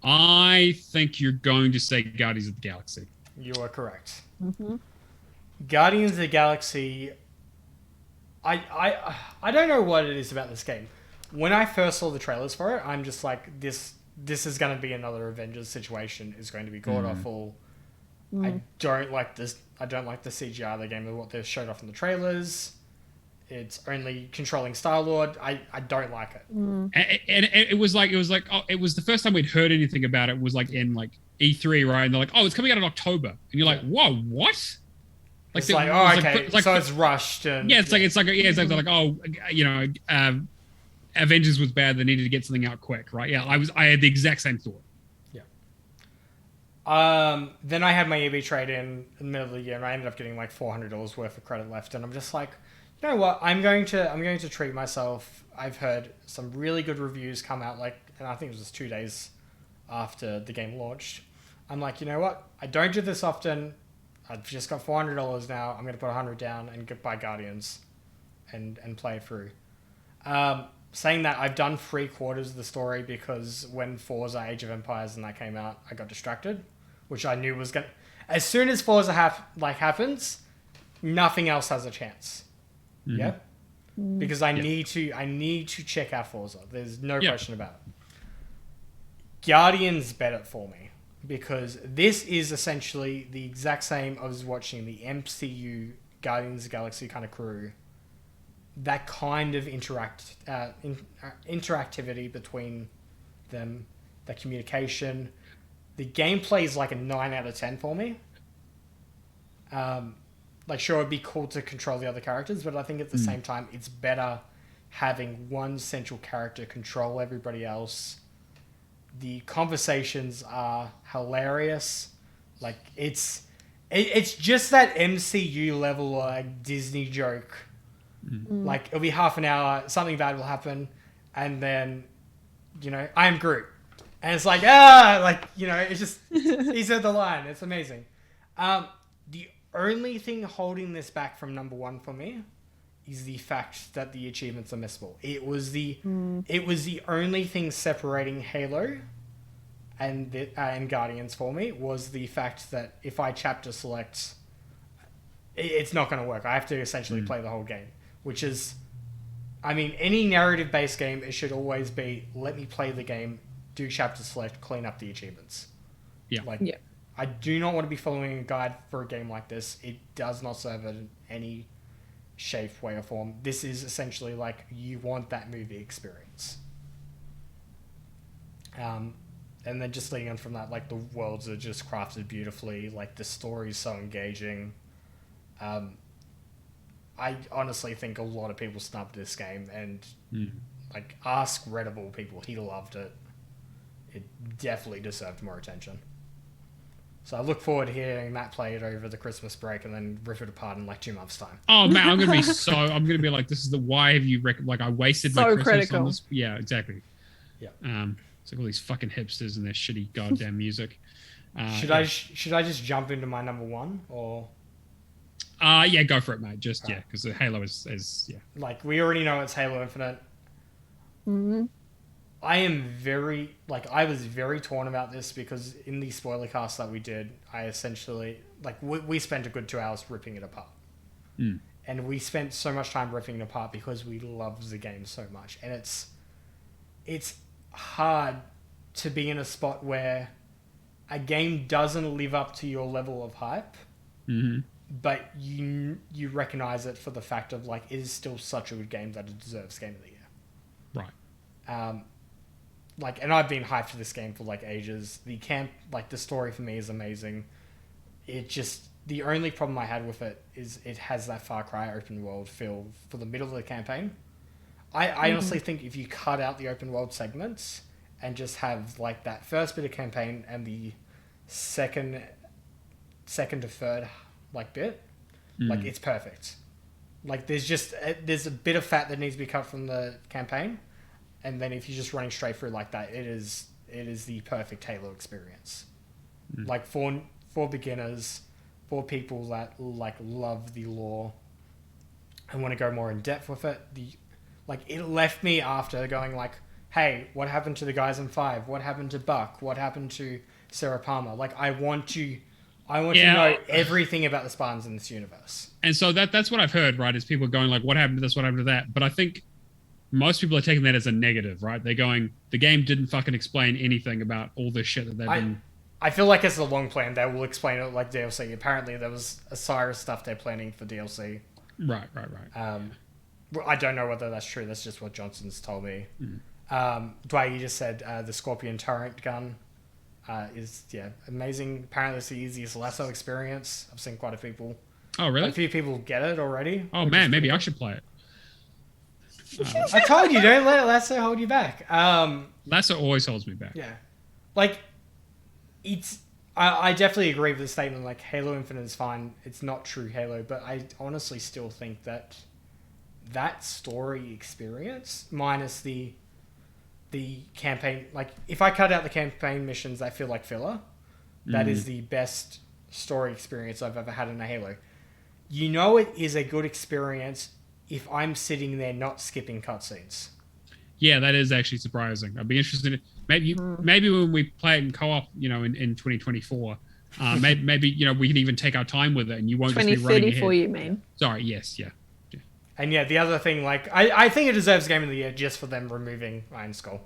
I think you're going to say Guardians of the Galaxy. You are correct. Mm-hmm. Guardians of the Galaxy. I don't know what it is about this game. When I first saw the trailers for it, I'm just like, this is going to be another Avengers situation. It's going to be god awful. I don't like this. I don't like the CGI of the game and what they showed off in the trailers. It's only controlling Star-Lord. I don't like it. And it was the first time we'd heard anything about it was like in like E3, right? And they're like, oh, it's coming out in October, and you're like, whoa, what? Like, okay, so it's rushed. And it's like oh, you know, Avengers was bad. They needed to get something out quick, right? Yeah, I had the exact same thought. Then I had my EB trade in the middle of the year, and I ended up getting like $400 worth of credit left, and I'm just like, you know what? I'm going to treat myself. I've heard some really good reviews come out, like, and I think it was just 2 days after the game launched. I'm like, you know what? I don't do this often. I've just got $400 now. I'm going to put $100 down and buy Guardians and play it through. Saying that, I've done 3/4 of the story because when Forza Age of Empires and that came out, I got distracted, which I knew was going to... As soon as Forza happens, nothing else has a chance. Mm-hmm. Yeah? Because I need to check out Forza. There's no question about it. Guardians better for me, because this is essentially the exact same. I was watching the MCU Guardians of the Galaxy kind of crew. That kind of interactivity between them, the communication, the gameplay is like a 9 out of 10 for me. Like, sure, it'd be cool to control the other characters, but I think at the same time, it's better having one central character control everybody else. The conversations are hilarious. Like, it's just that MCU level, like, Disney joke. Like, it'll be half an hour, something bad will happen, and then, you know, I am Groot. And it's like, it's just, he said the line. It's amazing. The only thing holding this back from number 1 for me is the fact that the achievements are missable. It was the only thing separating Halo and Guardians for me, was the fact that if I chapter select, it's not going to work. I have to essentially play the whole game, which is, I mean, any narrative-based game, it should always be, let me play the game, do chapter select, clean up the achievements. Yeah. I do not want to be following a guide for a game like this. It does not serve in any shape, way, or form. This is essentially like, you want that movie experience. And then just leading on from that, like, the worlds are just crafted beautifully. Like, the story is so engaging. I honestly think a lot of people snubbed this game, and like, ask Reddable people, he loved it. It definitely deserved more attention. So I look forward to hearing Matt play it over the Christmas break and then rip it apart in like 2 months' time. Oh man, I'm gonna be like, this is the, why have you I wasted my Christmas critical on this? Yeah, exactly. Yeah. It's like all these fucking hipsters and their shitty goddamn music. Should I just jump into my number 1 or? Yeah, go for it, mate. Just because Halo is like, we already know it's Halo Infinite. Mm-hmm. I was very torn about this because in the spoiler cast that we did, I essentially, like, we spent a good 2 hours ripping it apart. And we spent so much time ripping it apart because we love the game so much. And it's hard to be in a spot where a game doesn't live up to your level of hype, but you recognize it for the fact of, like, it is still such a good game that it deserves Game of the Year. Right. And I've been hyped for this game for like ages. The story for me is amazing. The only problem I had with it is it has that Far Cry open world feel for the middle of the campaign. I honestly think if you cut out the open world segments and just have like that first bit of campaign and the second to third like bit, like, it's perfect. Like, there's a bit of fat that needs to be cut from the campaign. And then if you're just running straight through like that, it is the perfect Halo experience. Like, for beginners, for people that like love the lore and want to go more in depth with it, it left me after going like, hey, what happened to the guys in 5? What happened to Buck? What happened to Sarah Palmer? Like, I want to know everything about the Spartans in this universe. And so that's what I've heard, right? Is people going like, what happened to this? What happened to that? But I think most people are taking that as a negative, right? They're going, the game didn't fucking explain anything about all this shit that they've been... I feel like it's a long plan. They will explain it like DLC. Apparently there was Osiris stuff they're planning for DLC. Right. I don't know whether that's true. That's just what Johnson's told me. Dwight, you just said the Scorpion turret gun is amazing. Apparently it's the easiest lasso experience. I've seen quite a few people. Oh, really? A few people get it already. Oh, man, maybe I should play it. I told you, don't let Lasso hold you back. Lasso always holds me back. Yeah. Like, I definitely agree with the statement, like, Halo Infinite is fine. It's not true Halo, but I honestly still think that story experience, minus the campaign, like, if I cut out the campaign missions that feel like filler, that is the best story experience I've ever had in a Halo. You know it is a good experience if I'm sitting there not skipping cutscenes. Yeah, that is actually surprising. I'd be interested in maybe when we play it in co-op, in 2024, maybe we can even take our time with it and you won't just be running ahead. 2034, you mean? Sorry, yes, yeah. And the other thing, like, I think it deserves Game of the Year just for them removing Iron Skull.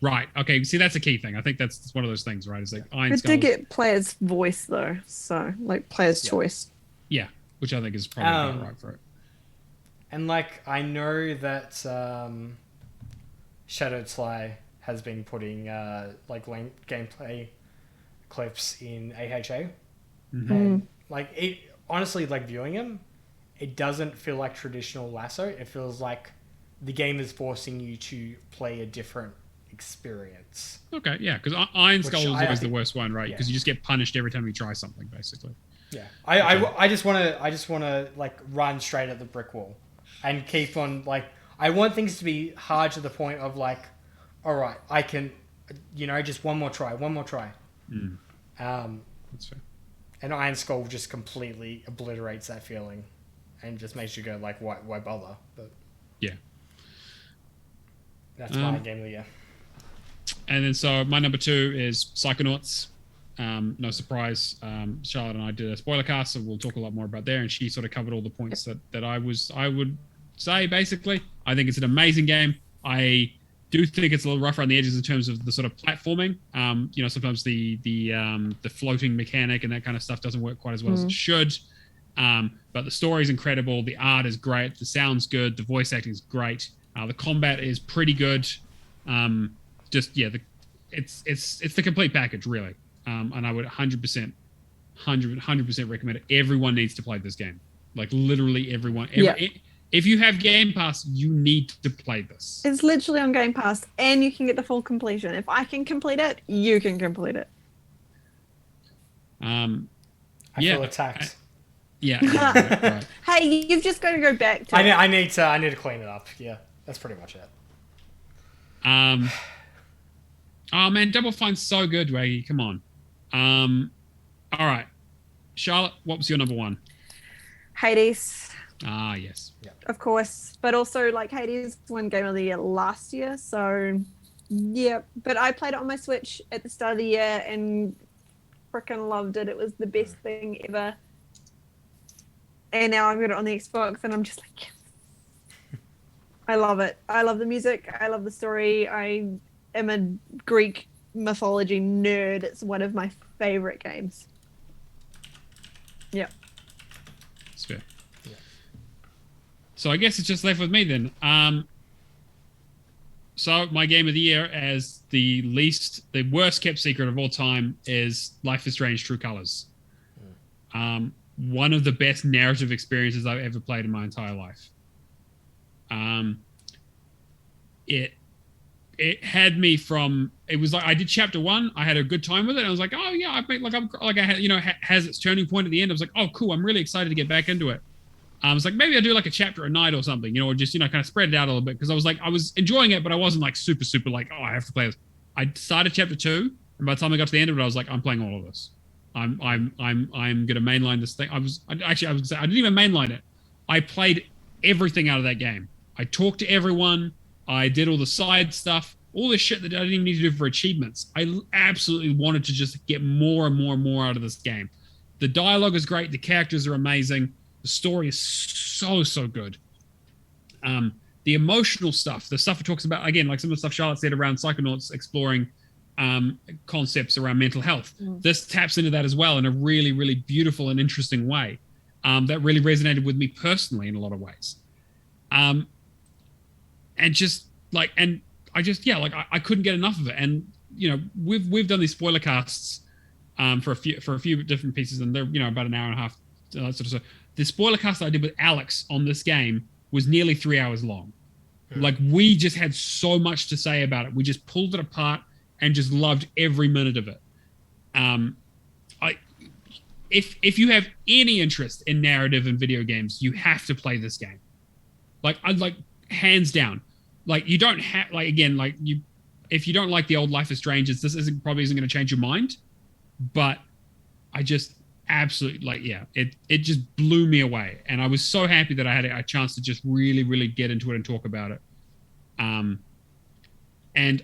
Right. Okay. See, that's a key thing. I think that's one of those things, right? It's like Iron Skull. It did get player's voice though, so like player's choice. Yeah, which I think is probably about right for it. And like, I know that Shadowed Sly has been putting gameplay clips in AHA, and like, it honestly, like, viewing them, it doesn't feel like traditional Lasso. It feels like the game is forcing you to play a different experience. Okay, yeah, because Iron Skull is always the worst one, right? Because you just get punished every time you try something, basically. Yeah, I just want to like run straight at the brick wall, and keep on, like, I want things to be hard to the point of like, all right, I can just one more try. That's fair. And Iron Skull just completely obliterates that feeling and just makes you go like, why bother? But yeah, that's my game of the year. And then so my number 2 is Psychonauts. No surprise. Charlotte and I did a spoiler cast, so we'll talk a lot more about there. And she sort of covered all the points that I would say. Basically, I think it's an amazing game. I do think it's a little rough around the edges in terms of the sort of platforming. Sometimes the floating mechanic and that kind of stuff doesn't work quite as well as it should. But the story is incredible. The art is great. The sound's good. The voice acting is great. The combat is pretty good. It's the complete package, really. And I would 100% recommend it. Everyone needs to play this game. Like literally everyone. If you have Game Pass, you need to play this. It's literally on Game Pass, and you can get the full completion. If I can complete it, you can complete it. I feel attacked. Right. Hey, you've just got to go back to. I need to clean it up. Yeah, that's pretty much it. Oh man, Double Fine's so good, Waggy. Come on. All right, Charlotte, what was your number 1? Hades. Ah, yes. Of course, but also like Hades won Game of the Year last year, so yeah. But I played it on my Switch at the start of the year and freaking loved it. It was the best thing ever. And now I've got it on the Xbox, and I'm just like, yes. I love it. I love the music. I love the story. I am a Greek mythology nerd. It's one of my favorite games. Yeah. That's fair. So I guess it's just left with me then. So my game of the year, as the worst kept secret of all time, is Life is Strange: True Colors. One of the best narrative experiences I've ever played in my entire life. It had me from. It was like I did chapter 1. I had a good time with it. I was like, oh yeah, has its turning point at the end. I was like, oh cool, I'm really excited to get back into it. I was like, maybe I'll do like a chapter a night or something, or just, kind of spread it out a little bit. Because I was enjoying it, but I wasn't like super like, oh, I have to play this. I started chapter 2, and by the time I got to the end of it, I was like, I'm playing all of this. I'm gonna mainline this thing. I didn't even mainline it. I played everything out of that game. I talked to everyone. I did all the side stuff, all this shit that I didn't even need to do for achievements. I absolutely wanted to just get more and more and more out of this game. The dialogue is great. The characters are amazing. The story is so good. The emotional stuff, the stuff it talks about, again, like some of the stuff Charlotte said around Psychonauts exploring concepts around mental health. This taps into that as well in a really, really beautiful and interesting way. That really resonated with me personally in a lot of ways. I couldn't get enough of it. And we've done these spoiler casts for a few different pieces, and they're about an hour and a half. Sort of. The spoiler cast I did with Alex on this game was nearly 3 hours long. Like, we just had so much to say about it. We just pulled it apart and just loved every minute of it. If you have any interest in narrative and video games, you have to play this game. Hands down. If you don't like the old Life is Strange, this probably isn't going to change your mind. But I just absolutely it just blew me away, and I was so happy that I had a chance to just really, really get into it and talk about it. And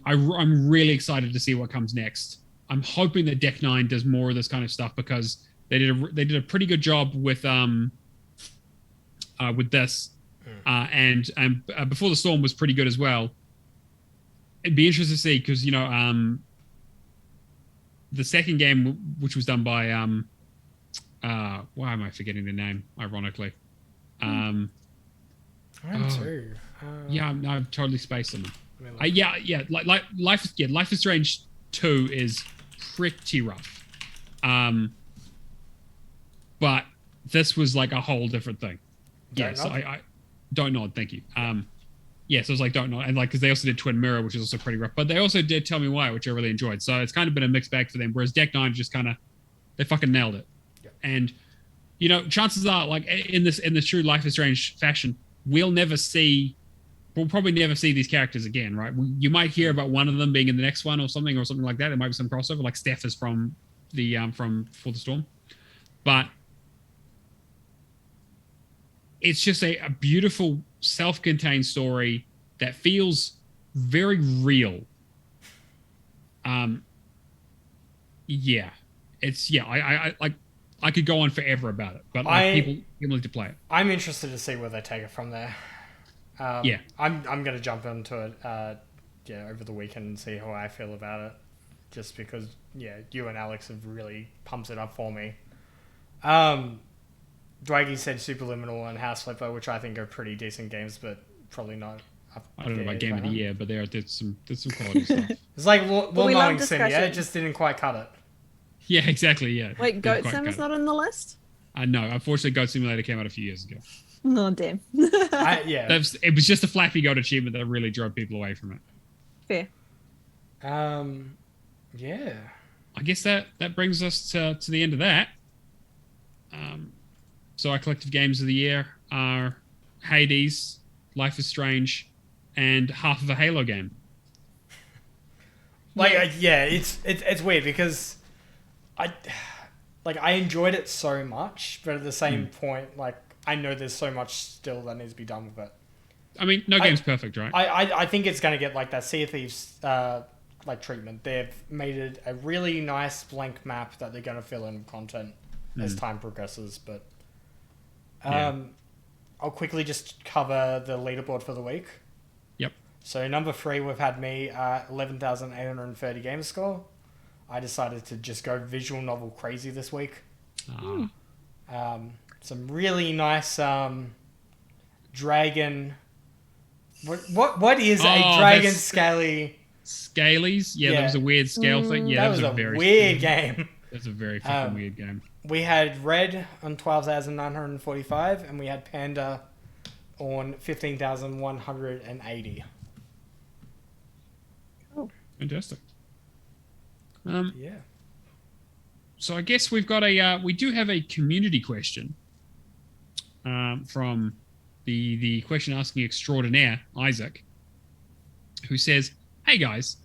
I'm really excited to see what comes next. I'm hoping that Deck 9 does more of this kind of stuff, because they did a pretty good job with this, and Before the Storm was pretty good as well. It'd be interesting to see, because the second game, which was done by why am I forgetting the name? Ironically, I am too. I've totally spaced on them. Life is Strange 2 is pretty rough, but this was like a whole different thing. I don't nod. Thank you. So it was like don't nod, and because they also did Twin Mirror, which is also pretty rough, but they also did Tell Me Why, which I really enjoyed. So it's kind of been a mixed bag for them. Whereas Deck 9 just they fucking nailed it. And chances are, like in this true Life is Strange fashion, we'll never see we'll probably never see these characters again, right? You might hear about one of them being in the next one or something like that. There might be some crossover, like Steph is from from For the Storm, but it's just a beautiful, self-contained story that feels very real. Yeah, I could go on forever about it, but people need to play it. I'm interested to see where they take it from there. Yeah, I'm gonna jump into it. Over the weekend and see how I feel about it. Just because, you and Alex have really pumped it up for me. Dwaggy said Superliminal and House Flipper, which I think are pretty decent games, but probably not. I don't know about Game of the Year, but there's some quality stuff. It's like Mowing Sim, yeah? It just didn't quite cut it. Yeah, exactly, yeah. Wait, Goat Sim is not on the list? No, unfortunately, Goat Simulator came out a few years ago. Oh, damn. It was just a Flappy Goat achievement that really drove people away from it. Fair. Yeah. I guess that brings us to the end of that. So our collective games of the year are Hades, Life is Strange, and half of a Halo game. It's weird because I enjoyed it so much, but at the same point, I know there's so much still that needs to be done with it. I mean, no game's perfect, right? I think it's going to get that Sea of Thieves treatment. They've made it a really nice blank map that they're going to fill in with content as time progresses. But I'll quickly just cover the leaderboard for the week. Yep. So number 3, we've had me 11,830 gamer score. I decided to just go visual novel crazy this week. Some really nice dragon. What is a dragon scaly? Scalies? Yeah, that was a weird scale thing. Yeah, that was a very weird game. That's a very fucking weird game. We had Red on 12,945, and we had Panda on 15,180. Oh, fantastic. Yeah. So I guess we do have a community question from the question asking extraordinaire, Isaac, who says, "Hey guys,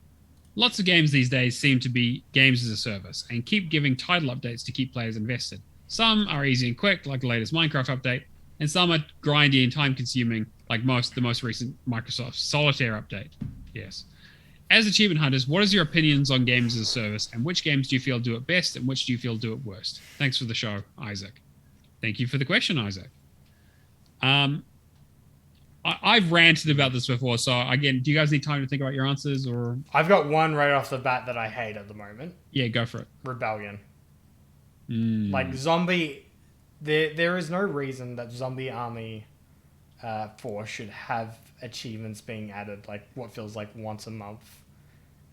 lots of games these days seem to be games as a service and keep giving title updates to keep players invested. Some are easy and quick, like the latest Minecraft update, and some are grindy and time-consuming, like the most recent Microsoft Solitaire update. Yes. As achievement hunters, what is your opinions on games as a service, and which games do you feel do it best, and which do you feel do it worst? Thanks for the show, Isaac." Thank you for the question, Isaac. I've ranted about this before, so again, do you guys need time to think about your answers, or? I've got one right off the bat that I hate at the moment. Yeah, go for it. Rebellion. Zombie. There is no reason that Zombie Army 4 should have achievements being added what feels like once a month,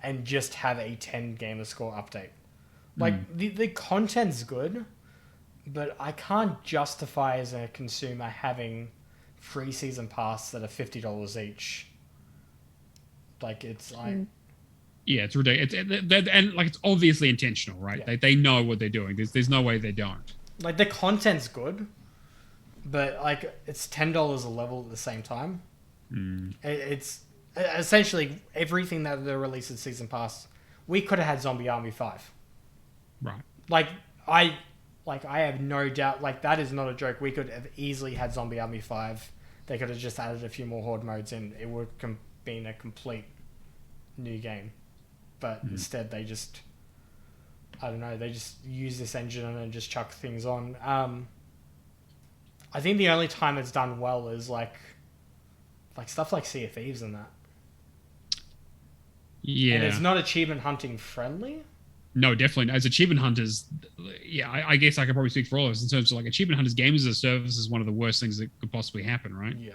and just have a 10 gamer score update. The content's good, but I can't justify as a consumer having free season pass that are $50 each. It's like... Yeah, it's ridiculous. It's obviously intentional, right? Yeah. They know what they're doing. There's no way they don't. The content's good, but it's $10 a level at the same time. It's essentially everything that they released in season pass. We could have had Zombie Army 5. Right. I have no doubt. That is not a joke. We could have easily had Zombie Army 5. They could have just added a few more horde modes in. It would have been a complete new game. But instead, they just... I don't know. They just use this engine and just chuck things on. I think the only time it's done well is stuff like Sea of Thieves and that. Yeah. And it's not achievement hunting friendly. No, definitely. As achievement hunters, I guess I could probably speak for all of us in terms of achievement hunters, games as a service is one of the worst things that could possibly happen, right? Yeah.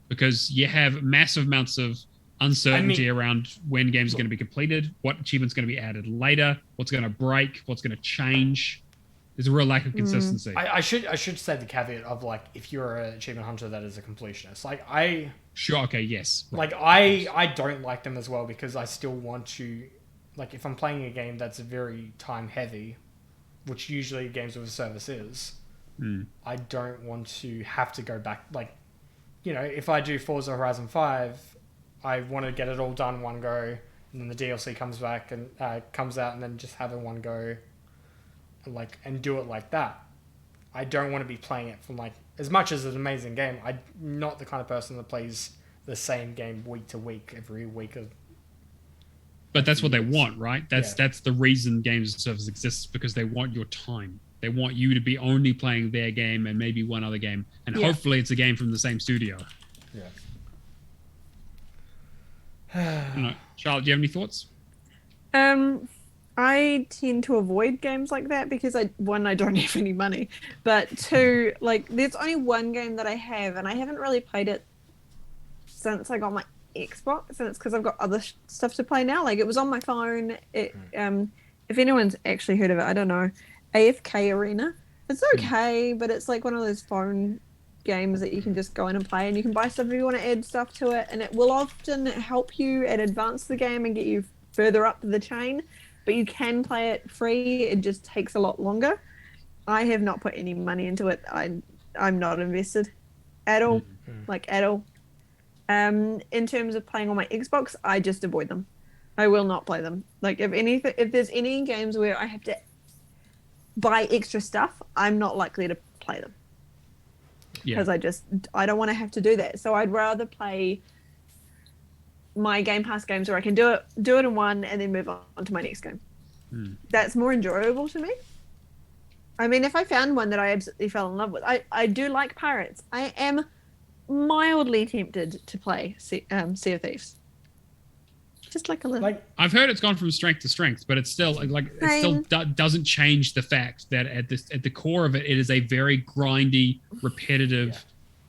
Because you have massive amounts of uncertainty around when games are going to be completed, what achievement's going to be added later, what's going to break, what's going to change. There's a real lack of consistency. I should say the caveat of if you're an achievement hunter that is a completionist. Sure, okay, yes. Right. I don't like them as well because I still want to... if I'm playing a game that's very time heavy, which usually games with a service is, I don't want to have to go back. if I do Forza Horizon 5, I want to get it all done one go, and then the DLC comes back and comes out, and then just have it one go, and do it like that. I don't want to be playing it from as much as it's an amazing game. I'm not the kind of person that plays the same game week to week every week. But that's what they want, right? That's the reason games as a service exists, because they want your time. They want you to be only playing their game and maybe one other game, and hopefully it's a game from the same studio. Yeah. Charlotte, do you have any thoughts? I tend to avoid games like that because I don't have any money, but two, there's only one game that I have, and I haven't really played it since I got my Xbox, and it's because I've got other stuff to play now. It was on my phone. If anyone's actually heard of it, I don't know. AFK Arena. It's okay, but it's one of those phone games that you can just go in and play, and you can buy stuff if you want to add stuff to it, and it will often help you and advance the game and get you further up the chain. But you can play it free. It just takes a lot longer. I have not put any money into it. I'm not invested at all. At all. In terms of playing on my Xbox, I just avoid them. I will not play them. If there's any games where I have to buy extra stuff, I'm not likely to play them. Because I don't want to have to do that. So I'd rather play my Game Pass games where I can do it in one and then move on to my next game. That's more enjoyable to me. I mean, if I found one that I absolutely fell in love with, I do like pirates. I am mildly tempted to play Sea of Thieves. Just a little. I've heard it's gone from strength to strength, but it's still doesn't change the fact that at the core of it is a very grindy, repetitive.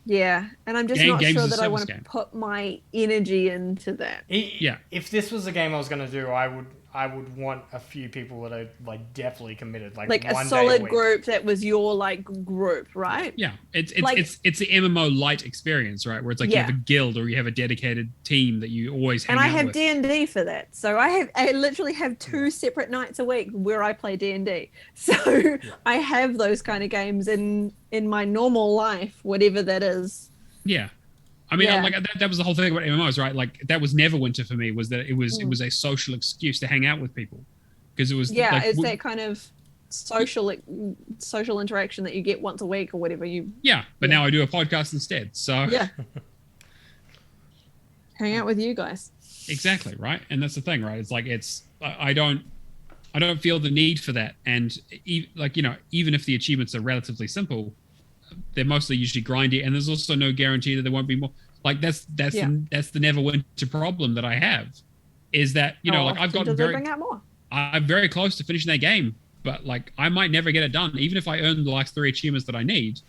Yeah, and I'm just not sure that I want to put my energy into that. If this was a game I was going to do, I would want a few people that are definitely committed, a solid group that was your group, right? Yeah, it's the MMO light experience, right? Where it's you have a guild or you have a dedicated team that you always hang out with. And I have D&D for that, so I literally have 2 separate nights a week where I play D&D. So I have those kind of games in my normal life, whatever that is. Yeah. I mean, that was the whole thing about MMOs, right? That was Neverwinter for me, was that it was a social excuse to hang out with people, because it was it's that kind of social interaction that you get once a week or whatever you. Yeah, but now I do a podcast instead, so hang out with you guys. Exactly, right, and that's the thing, right? It's I don't feel the need for that, and even if the achievements are relatively simple, they're mostly usually grindy, and there's also no guarantee that there won't be more. That's the Neverwinter problem that I have, is that I've gotten I'm very close to finishing that game, but I might never get it done, even if I earn the 3 achievements that I need.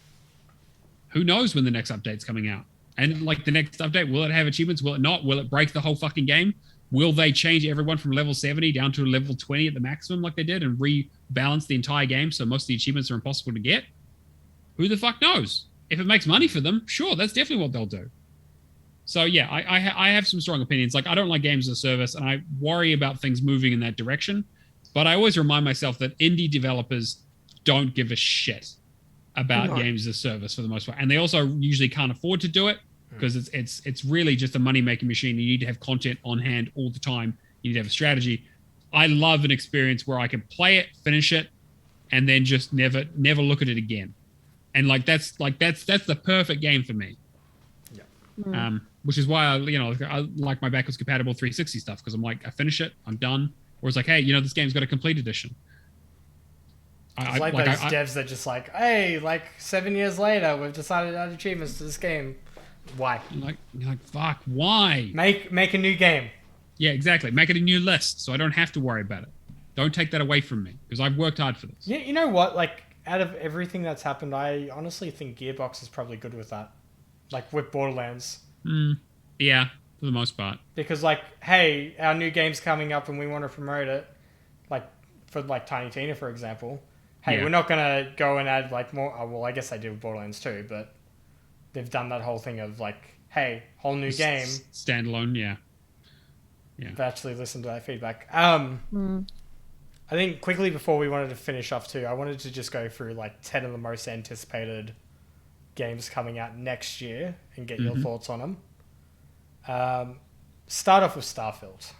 Who knows when the next update's coming out? And the next update, will it have achievements? Will it not? Will it break the whole fucking game? Will they change everyone from level 70 down to level 20 at the maximum like they did, and rebalance the entire game so most of the achievements are impossible to get? Who the fuck knows? If it makes money for them, sure, that's definitely what they'll do. So yeah, I have some strong opinions. I don't like games as a service, and I worry about things moving in that direction. But I always remind myself that indie developers don't give a shit about games as a service for the most part, and they also usually can't afford to do it, because it's really just a money-making machine. You need to have content on hand all the time. You need to have a strategy. I love an experience where I can play it, finish it, and then just never look at it again. And that's the perfect game for me. Yeah. Which is why I like my backwards compatible 360 stuff, because I'm I finish it, I'm done. Or it's hey, this game's got a complete edition. It's those devs that just hey, 7 years later, we've decided to add achievements to this game. Why? You're fuck, why? Make a new game. Yeah, exactly. Make it a new list, so I don't have to worry about it. Don't take that away from me, because I've worked hard for this. You know what? Out of everything that's happened, I honestly think Gearbox is probably good with that. With Borderlands. Yeah, for the most part. Because, hey, our new game's coming up and we want to promote it. For, Tiny Tina, for example. Hey, we're not going to go and add, more... Oh, well, I guess they do with Borderlands too, but they've done that whole thing of, hey, whole new game. Standalone, yeah. I've actually listened to that feedback. I think quickly before we wanted to finish off too, I wanted to just go through 10 of the most anticipated games coming out next year and get your thoughts on them. Start off with Starfield.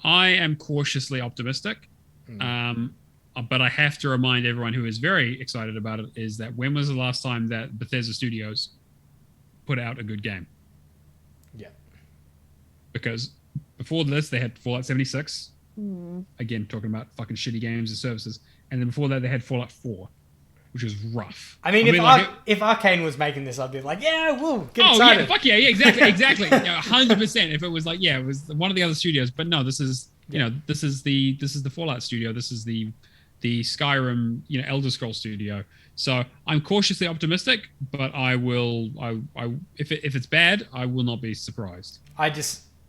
I am cautiously optimistic. But I have to remind everyone who is very excited about it is that when was the last time that Bethesda Studios put out a good game? Yeah. Because before this, they had Fallout 76. Again, talking about fucking shitty games and services. And then before that, they had Fallout 4, which was rough. I mean, if Arcane was making this, I'd be like, yeah, woo, get excited. Yeah, fuck yeah, exactly. 100%. If it was like, yeah, it was one of the other studios. But no, this is, this is the Fallout studio. This is the Skyrim, Elder Scrolls studio. So I'm cautiously optimistic, but I will, if it's bad, I will not be surprised.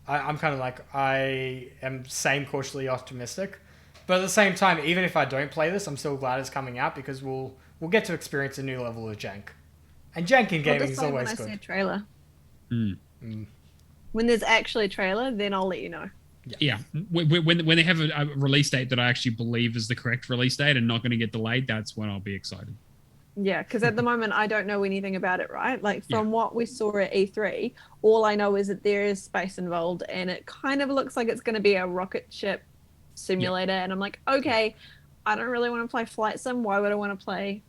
I'm kind of like, I am same cautiously optimistic, but at the same time, even if I don't play this, I'm still glad it's coming out because we'll get to experience a new level of jank, and jank in gaming is always good. When I see a trailer, when there's actually a trailer, then I'll let you know. Yeah. When they have a release date that I actually believe is the correct release date and not going to get delayed, that's when I'll be excited. Yeah, because at the moment I don't know anything about it, right? Like from what we saw at E3, all I know is that there is space involved and it kind of looks like it's going to be a rocket ship simulator. And I'm like, okay, I don't really want to play flight sim. Why would I want to play?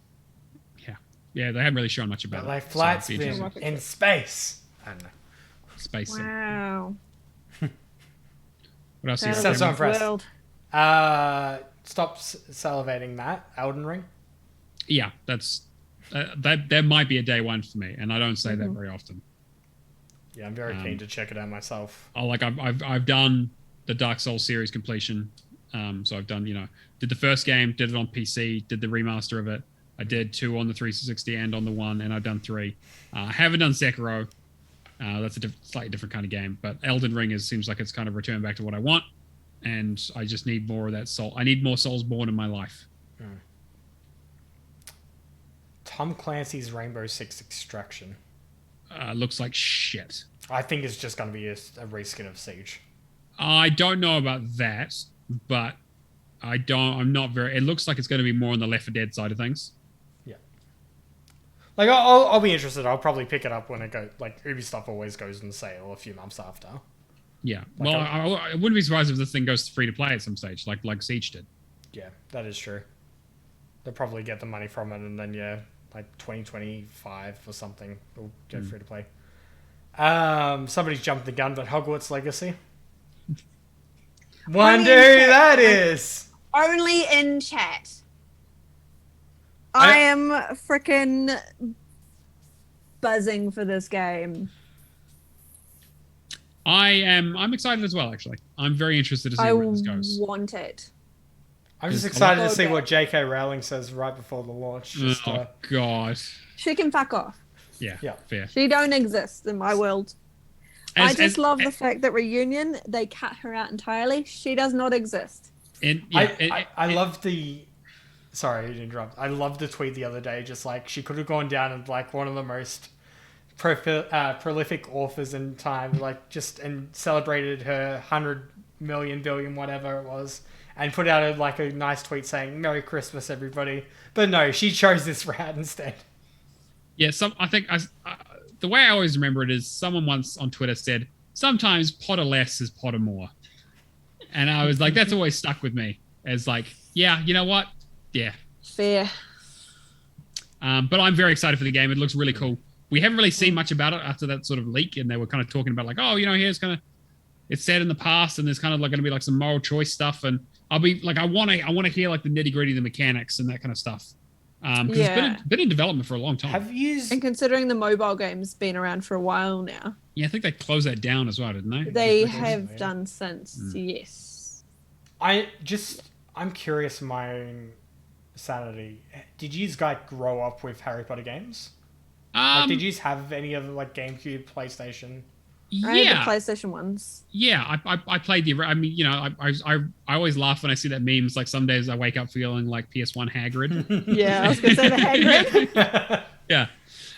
Yeah, they haven't really shown much about it. Like flight sim in space. I don't know. Space sim. Wow. What else? Sounds so impressed. Stop salivating, Matt. Elden Ring. Yeah, that's that might be a day one for me, and I don't say that very often. Yeah, I'm very keen to check it out myself. I've done the Dark Souls series completion, so I've done did the first game, did it on PC, did the remaster of it. I did 2 on the 360 and on the 1, and I've done 3. I haven't done Sekiro. That's a slightly different kind of game, but Elden Ring seems like it's kind of returned back to what I want, and I just need more of that soul. I need more Soulsborne in my life. Tom Clancy's Rainbow Six Extraction. Looks like shit. I think it's just going to be a reskin of Siege. I don't know about that, but I'm not very. It looks like it's going to be more on the Left 4 Dead side of things. Yeah. Like I'll be interested. I'll probably pick it up when it goes. Like Ubisoft always goes on sale a few months after. Yeah. Like I wouldn't be surprised if this thing goes free to play at some stage, like Siege did. Yeah, that is true. They'll probably get the money from it, and then like 2025 or something, they'll go free to play. Somebody's jumped the gun, but Hogwarts Legacy. Wonder who that is. Only in chat. I am freaking buzzing for this game. I'm excited as well, actually. I'm very interested to see where this goes. I want it. I'm just excited to see what J.K. Rowling says right before the launch. Oh, God. She can fuck off. Yeah, fair. She don't exist in my world. I just love the fact that Reunion, they cut her out entirely. She does not exist. I love the... Sorry to interrupt. I loved the tweet the other day, just like she could have gone down as like one of the most prolific authors in time, like and celebrated her 100 million billion whatever it was, and put out a nice tweet saying Merry Christmas everybody. But no, she chose this route instead. Yeah, I think the way I always remember it is someone once on Twitter said sometimes Potter less is Potter more, and I was like, that's always stuck with me as like, yeah, you know what? Yeah. Fair. But I'm very excited for the game. It looks really cool. We haven't really seen much about it after that sort of leak, and they were kind of talking about like, oh, here's kind of, it's set in the past, and there's kind of like going to be like some moral choice stuff, and I'll be like, I want to hear like the nitty gritty, the mechanics, and that kind of stuff. Because it's been in development for a long time. And considering the mobile game's been around for a while now. Yeah, I think they closed that down as well, didn't they? They have done since, yes. I'm curious, my own sanity. Did you guys grow up with Harry Potter games? Did you have any other like GameCube, PlayStation? I had the PlayStation ones. Yeah, I played the. I mean, I always laugh when I see that memes. Like some days I wake up feeling like PS1 Hagrid. Yeah, I was gonna say the Hagrid. Yeah.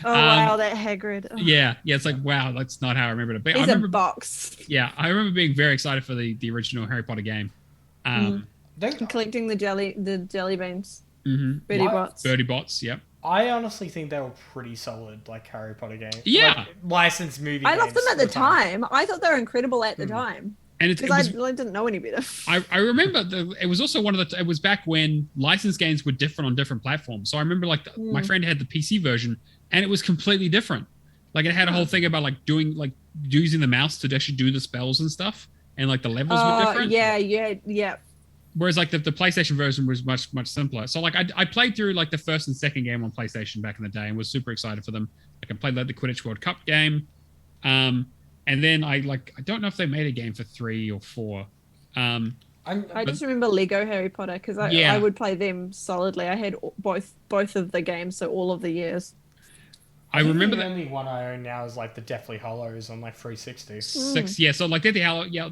Oh wow, that Hagrid. Oh. Yeah, it's like wow, that's not how I remembered it. But He's a box. Yeah, I remember being very excited for the original Harry Potter game. Collecting the jelly beans. Mm-hmm. Birdie bots. Birdie bots. Yep. I honestly think they were pretty solid, like Harry Potter games. Yeah. Like, licensed movie I games. loved them at the time. I thought they were incredible at the time. And because I didn't know any better. I remember it was also it was back when licensed games were different on different platforms. So I remember like my friend had the PC version and it was completely different. Like it had a whole thing about like using the mouse to actually do the spells and stuff, and like the levels were different. Yeah. Whereas like the PlayStation version was much simpler. So like I played through like the first and second game on PlayStation back in the day and was super excited for them. Like I played like the Quidditch World Cup game, and then I don't know if they made a game for 3 or 4. I just remember Lego Harry Potter because I would play them solidly. I had both of the games, so all of the years. I remember the only one I own now is like the Deathly Hallows on like 360. 6, yeah. So like Deathly Hallows, yeah.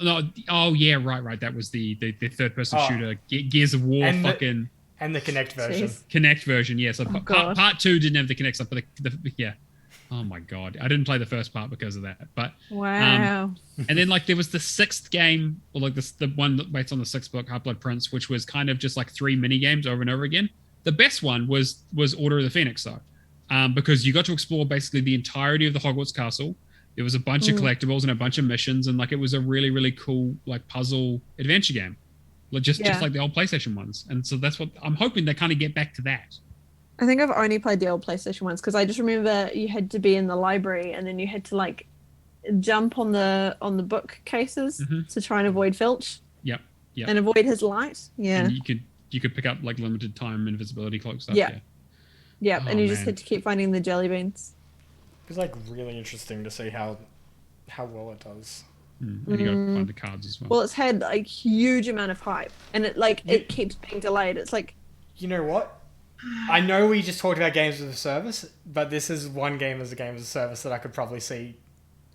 No, oh yeah, right. That was the third person shooter, Gears of War, and the Kinect version. Kinect version, yeah. So part 2 didn't have the Kinect stuff, but yeah. Oh my god, I didn't play the first part because of that. But wow. And then like there was the 6th game, or like the one that based on the 6th book, Half-Blood Prince, which was kind of just like 3 mini games over and over again. The best one was Order of the Phoenix, though. Because you got to explore basically the entirety of the Hogwarts castle. There was a bunch of collectibles and a bunch of missions, and like it was a really, really cool like puzzle adventure game, just like the old PlayStation ones. And so that's what I'm hoping they kind of get back to that. I think I've only played the old PlayStation ones because I just remember you had to be in the library and then you had to like jump on the bookcases to try and avoid Filch. Yep. And avoid his light. Yeah. And you could pick up like limited time invisibility cloak stuff. Yeah, and you just had to keep finding the jelly beans. It's like really interesting to see how well it does. And you got to find the cards as well. Well, it's had like huge amount of hype, and it keeps being delayed. It's like, you know what? I know we just talked about games as a service, but this is one game as a service that I could probably see.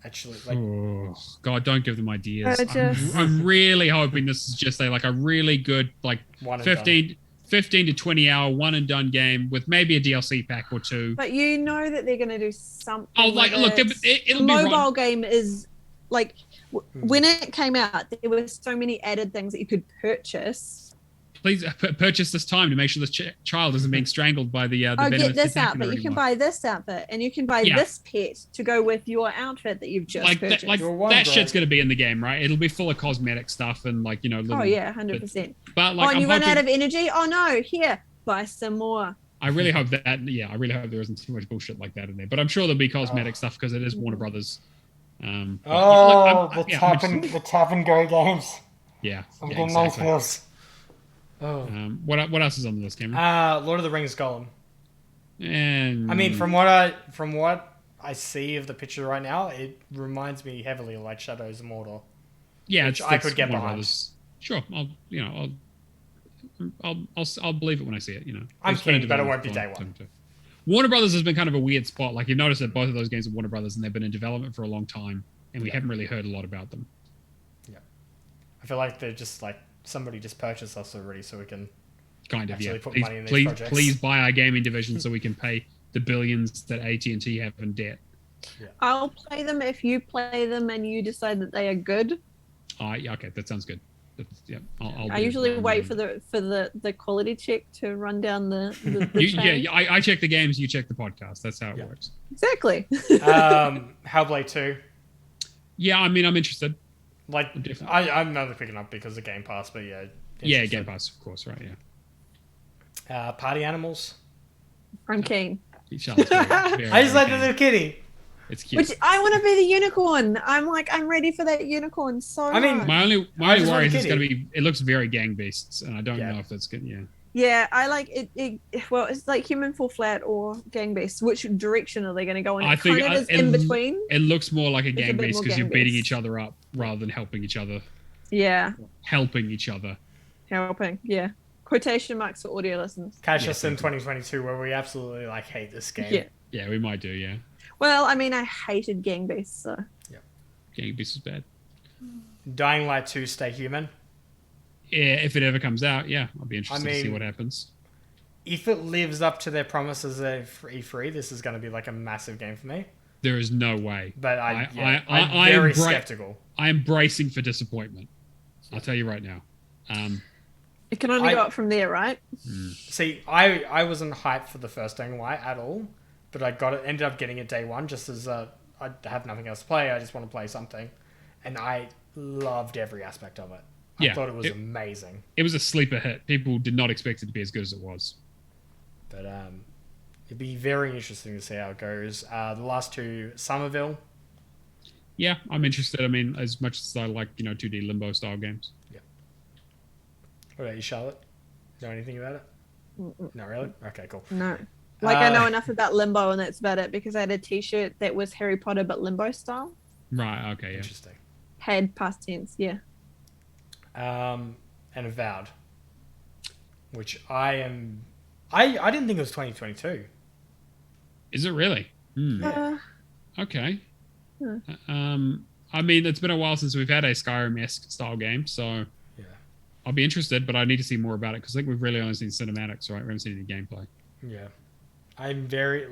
Actually, like, oh god, don't give them ideas. I'm really hoping this is just a really good like 15 to 20 hour one and done game with maybe a DLC pack or 2. But you know that they're going to do something. Oh, like look, it'll be mobile game is like when it came out, there were so many added things that you could purchase. Please purchase this time to make sure the child isn't being strangled by the get this outfit. You can buy this outfit, and you can buy this pet to go with your outfit that you've just purchased. That shit's going to be in the game, right? It'll be full of cosmetic stuff and like little, 100%. But like, and you run out of energy. Oh no! Here, buy some more. I really hope that. Yeah, I really hope there isn't too much bullshit like that in there. But I'm sure there'll be cosmetic stuff because it is Warner Brothers. The tap and go games. Yeah. I'm getting nice feels. Oh. What else is on the list, Cameron? Lord of the Rings Gollum. And I mean, from what I see of the picture right now, it reminds me heavily of like Shadows of Mordor. Yeah, which I could get behind. Sure, I'll believe it when I see it. I'm keen, but it won't be day one. Warner Brothers has been kind of a weird spot. Like you've noticed that both of those games are Warner Brothers, and they've been in development for a long time, and we haven't really heard a lot about them. Yeah, I feel like they're just like. Somebody just purchased us already, so we can put money in these projects. Please buy our gaming division so we can pay the billions that AT&T have in debt. Yeah. I'll play them if you play them and you decide that they are good. Yeah, okay, that sounds good. I usually wait for the quality check to run down the chain. I check the games, you check the podcast. That's how it works. Exactly. Hellblade 2. Yeah, I mean, I'm interested. Like, I'm not picking up because of Game Pass, but yeah. Yeah, Game Pass, of course, right, yeah. Party Animals. I'm keen. I just like the little kitty. It's cute. Which I want to be the unicorn. I'm ready for that unicorn so much. My only worry is it's going to be, it looks very Gang Beasts, and I don't know if that's good, Yeah, I like it. Well, it's like Human Fall Flat or Gang Beasts. Which direction are they going to go in? I think kind of is in between. It looks more like a Gang Beast because you're beating each other up rather than helping each other. Yeah. Helping each other. Yeah. Quotation marks for audio listeners. Catch us in 2022 where we absolutely hate this game. Yeah, we might do, yeah. Well, I mean, I hated Gang Beasts, so. Yeah. Gang Beasts is bad. Dying Light 2 Stay Human. Yeah, if it ever comes out, I'll be interested to see what happens. If it lives up to their promises at E3, this is going to be like a massive game for me. There is no way. But I'm very skeptical. I am bracing for disappointment. I'll tell you right now. It can only go up from there, right? See, I wasn't hyped for the first Dying Light at all, but ended up getting it day one just as I have nothing else to play. I just want to play something, and I loved every aspect of it. I thought it was amazing. It was a sleeper hit. People did not expect it to be as good as it was. But it'd be very interesting to see how it goes. The last two, Somerville. Yeah, I'm interested. I mean, as much as I like, 2D limbo style games. Yeah. What about you, Charlotte? Know anything about it? Not really? Okay, cool. No. I know enough about limbo, and that's about it, because I had a t-shirt that was Harry Potter but limbo style. Right, okay, yeah. Interesting. Had past tense, yeah. And Avowed, which I didn't think it was 2022. Is it really? Okay. I mean, it's been a while since we've had a Skyrim-esque style game, so yeah, I'll be interested, but I need to see more about it, because I think we've really only seen cinematics, right? We haven't seen any gameplay. Yeah. I'm very,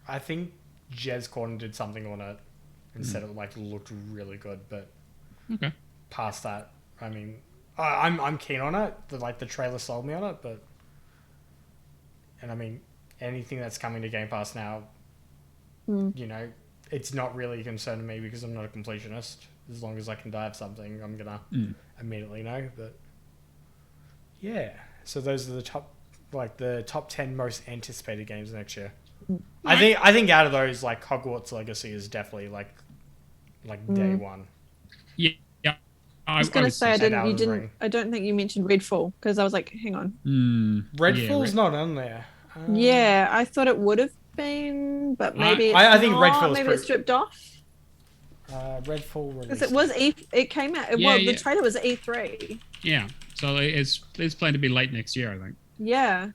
I think Jez Corden did something on it and said it, looked really good, but okay. Past that, I mean, I'm keen on it. The trailer sold me on it, and I mean, anything that's coming to Game Pass now, it's not really a concern to me because I'm not a completionist. As long as I can dive something, I'm gonna immediately know. But yeah, so those are the top 10 most anticipated games next year. I think out of those, Hogwarts Legacy is definitely day one. Yeah. I was going to say I don't think you mentioned Redfall, because I was like, hang on. Redfall's not on there. Yeah, I thought it would have been, but maybe I think Redfall's maybe it's stripped off. Redfall because it was it came out. The trailer was at E3. Yeah, so it's planned to be late next year, I think. Yeah.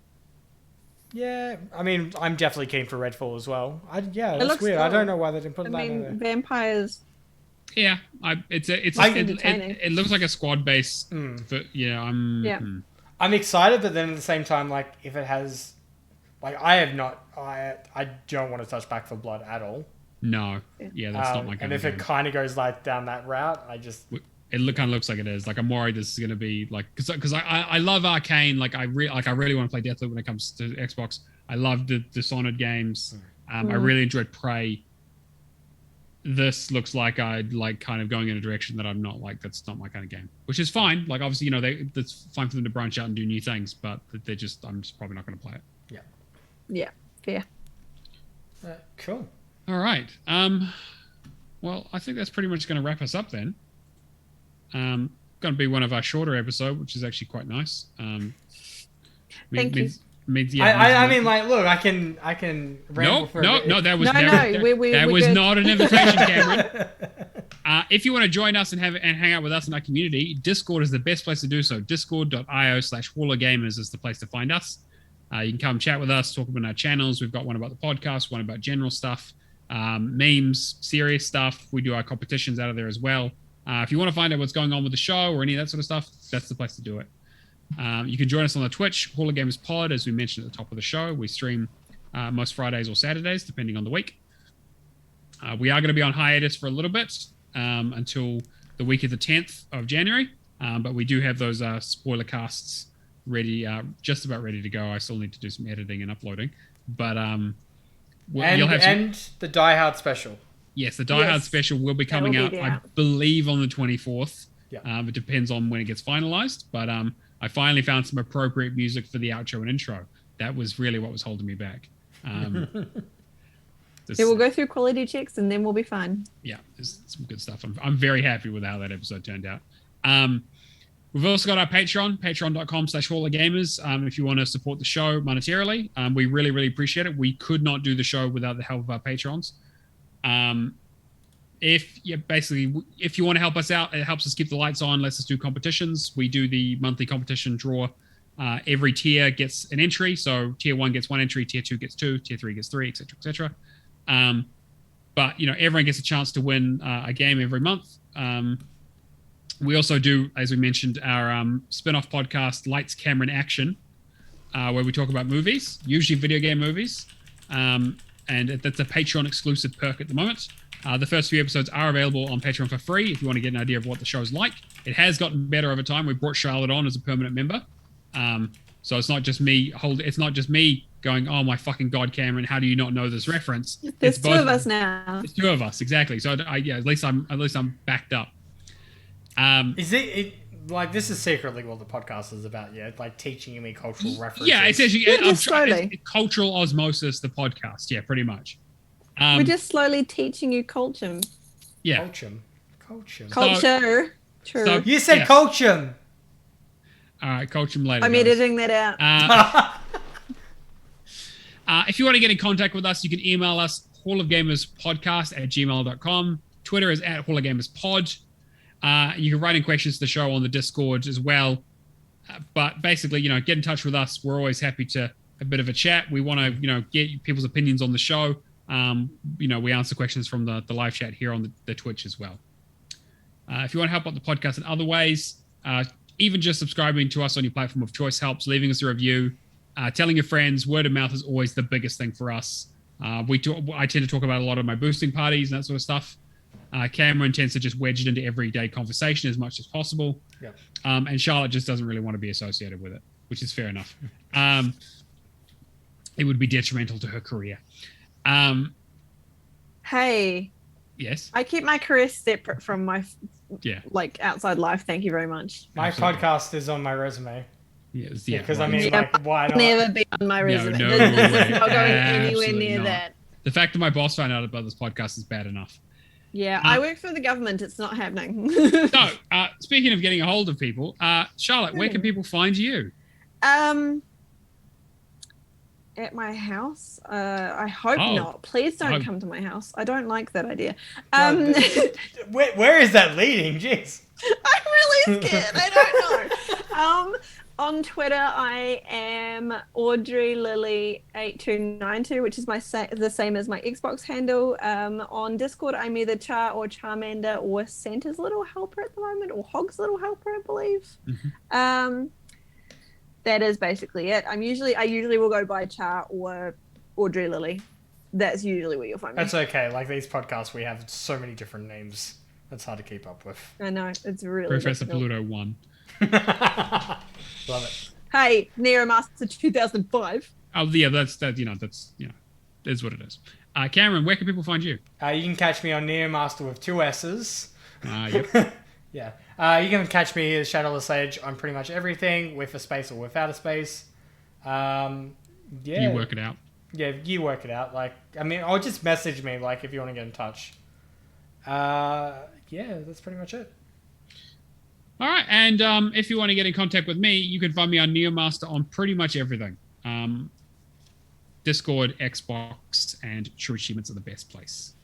Yeah, I mean, I'm definitely keen for Redfall as well. It looks weird. Cool. I don't know why they didn't put that in there. Vampires. Yeah, it looks like a squad base. I'm excited, but then at the same time, if it has, I don't want to touch Back 4 Blood at all. No, yeah, that's not my kind of game. And if it kind of goes down that route, it kind of looks like it is. I'm worried this is going to be because I love Arcane. I really want to play Deathloop when it comes to Xbox. I love the Dishonored games. I really enjoyed Prey. This looks like I'd kind of going in a direction that I'm not that's not my kind of game, which is fine. Obviously, that's fine for them to branch out and do new things, but I'm just probably not going to play it. Yeah, fair. Cool. All right. Well, I think that's pretty much going to wrap us up then. Going to be one of our shorter episodes, which is actually quite nice. Thank you. I mean, look, I can ramble for a bit. No, that was not an invitation, Cameron. If you want to join us and hang out with us in our community, Discord is the best place to do so. Discord.io/HallOfGamers is the place to find us. You can come chat with us, talk about our channels. We've got one about the podcast, one about general stuff, memes, serious stuff. We do our competitions out of there as well. If you want to find out what's going on with the show or any of that sort of stuff, that's the place to do it. You can join us on the Twitch, Hall of Gamers Pod, as we mentioned at the top of the show. We stream most Fridays or Saturdays, depending on the week. We are going to be on hiatus for a little bit until the week of the 10th of January, but we do have those spoiler casts ready, just about ready to go. I still need to do some editing and uploading, but you'll have the Die Hard special. Yes, the Die Hard special will be coming out, I believe, on the 24th. Yeah. It depends on when it gets finalized, but I finally found some appropriate music for the outro and intro. That was really what was holding me back. We'll go through quality checks and then we'll be fine. Yeah, there's some good stuff. I'm very happy with how that episode turned out. We've also got our Patreon, patreon.com/HallOfGamers. If you want to support the show monetarily, we really, really appreciate it. We could not do the show without the help of our patrons. If you want to help us out, it helps us keep the lights on, lets us do competitions. We do the monthly competition draw. Every tier gets an entry. So tier 1 gets 1 entry, tier 2 gets 2, tier 3 gets 3, etc., etc. But everyone gets a chance to win a game every month. We also do, as we mentioned, our spin-off podcast, Lights, Camera, and Action, where we talk about movies, usually video game movies. And that's a Patreon exclusive perk at the moment. The first few episodes are available on Patreon for free if you want to get an idea of what the show's like. It has gotten better over time. We brought Charlotte on as a permanent member. So it's not just me It's not just me going, "Oh my fucking god, Cameron, how do you not know this reference?" There's two of us now. It's two of us, exactly. So at least I'm backed up. Is it like this is secretly what the podcast is about? Yeah, like teaching me cultural references. Yeah, it's actually slowly. it's cultural osmosis. The podcast, yeah, pretty much. We're just slowly teaching you culture. Yeah, Culture. True. So, you said culture. All right, culture later. I'm guys. editing that out. If you want to get in contact with us, you can email us hallofgamerspodcast@gmail.com. Twitter is @hallofgamerspod. You can write in questions to the show on the Discord as well. But basically, get in touch with us. We're always happy to have a bit of a chat. We want to, get people's opinions on the show. We answer questions from the live chat here on the Twitch as well. If you want to help out the podcast in other ways, even just subscribing to us on your platform of choice helps. Leaving us a review, telling your friends. Word of mouth is always the biggest thing for us. I tend to talk about a lot of my boosting parties and that sort of stuff. Cameron tends to just wedge it into everyday conversation as much as possible. Yeah. And Charlotte just doesn't really want to be associated with it, which is fair enough. It would be detrimental to her career. Hey. Yes. I keep my career separate from my outside life. Thank you very much. My podcast is on my resume. Yes, because why not? Never be on my resume. No This is not going anywhere near not. that. The fact that my boss found out about this podcast is bad enough. Yeah, I work for the government. It's not happening. So, speaking of getting a hold of people, Charlotte, where can people find you? At my house? I hope not. Please don't come to my house. I don't like that idea. Where is that leading? Jeez. I'm really scared. I don't know. On Twitter, I am AudreyLily8292, which is the same as my Xbox handle. On Discord, I'm either Char or Charmander or Santa's Little Helper at the moment, or Hog's Little Helper, I believe. Mm-hmm. That is basically it. I usually will go by Char or Audrey Lily. That's usually where you'll find me. That's okay. Like these podcasts, we have so many different names. That's hard to keep up with. I know. It's really Professor difficult. Pluto 1. Love it. Hey, Neomaster 2005. Oh yeah, that's is what it is. Cameron, where can people find you? You can catch me on Neomaster with 2 S's. Yep. Yeah. You can catch me as Shadowless Edge on pretty much everything, with a space or without a space. Yeah. You work it out. Yeah, you work it out. Or just message me, if you want to get in touch. Yeah, that's pretty much it. All right, and if you want to get in contact with me, you can find me on Neomaster on pretty much everything. Discord, Xbox, and True Achievements are the best place.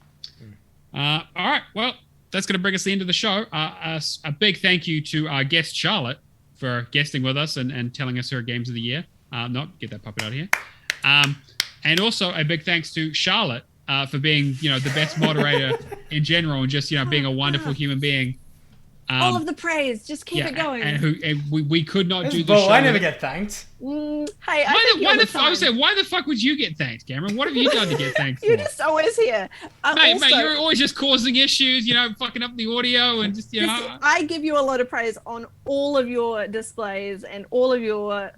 All right, well, that's going to bring us to the end of the show. A big thank you to our guest, Charlotte, for guesting with us and telling us her games of the year. Get that puppet out of here. And also a big thanks to Charlotte for being, the best moderator in general, and just, being a wonderful human being. All of the praise. Just keep it going. And we could not do the show. I never get thanked. Why the fuck would you get thanked, Cameron? What have you done to get thanked? You're just always here. Mate, you're always just causing issues, fucking up the audio and just, I give you a lot of praise on all of your displays and all of your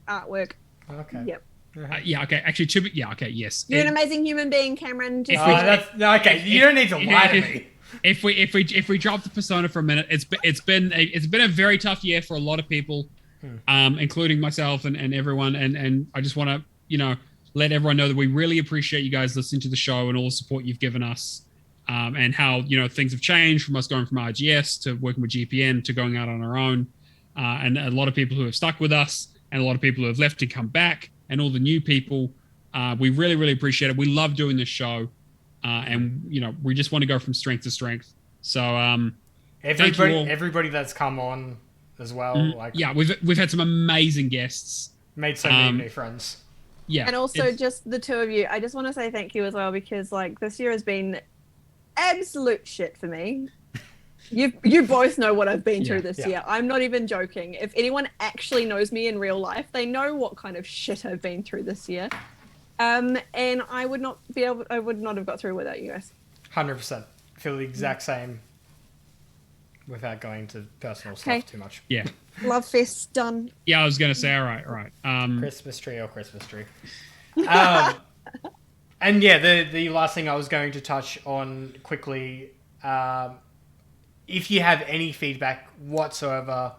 artwork. Okay. Yep. Okay. Actually, yes. You're an amazing human being, Cameron. Okay. You don't need to lie to me. If we drop the persona for a minute, it's been a very tough year for a lot of people, including myself and everyone. And I just want to let everyone know that we really appreciate you guys listening to the show and all the support you've given us, and how things have changed from us going from RGS to working with GPN to going out on our own, and a lot of people who have stuck with us and a lot of people who have left to come back, and all the new people. We really, really appreciate it. We love doing this show. And we just want to go from strength to strength. So everybody that's come on as well. We've had some amazing guests. Made so many new friends. Yeah, and also just the two of you. I just want to say thank you as well, because this year has been absolute shit for me. You both know what I've been through this year. I'm not even joking. If anyone actually knows me in real life, they know what kind of shit I've been through this year. And I would not have got through without you guys. 100%. Feel the exact same. without going to personal Okay. stuff too much. Yeah. Love Fest done. Yeah, I was going to say, all right. Christmas tree or Christmas tree. And yeah, the last thing I was going to touch on quickly, if you have any feedback whatsoever,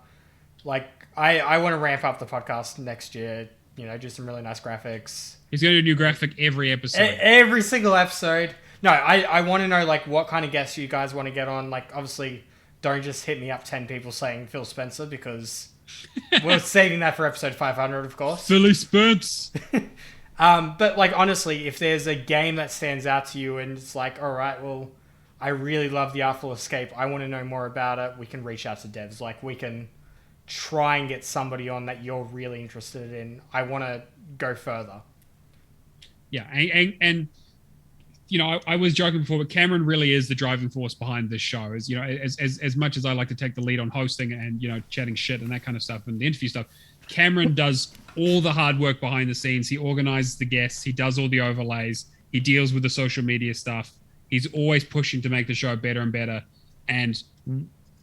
like I want to ramp up the podcast next year, do some really nice graphics. He's going to do a new graphic every episode. Every single episode. No, I want to know like what kind of guests you guys want to get on. Like obviously don't just hit me up 10 people saying Phil Spencer, because we're saving that for episode 500, of course. Philly Spence. But like honestly, if there's a game that stands out to you and it's like, all right, well, I really love the Artful Escape, I want to know more about it, we can reach out to devs. Like we can try and get somebody on that you're really interested in. I want to go further. Yeah, and I was joking before, but Cameron really is the driving force behind this show. As much as I like to take the lead on hosting and chatting shit and that kind of stuff and the interview stuff, Cameron does all the hard work behind the scenes. He organizes the guests, he does all the overlays, he deals with the social media stuff. He's always pushing to make the show better and better, and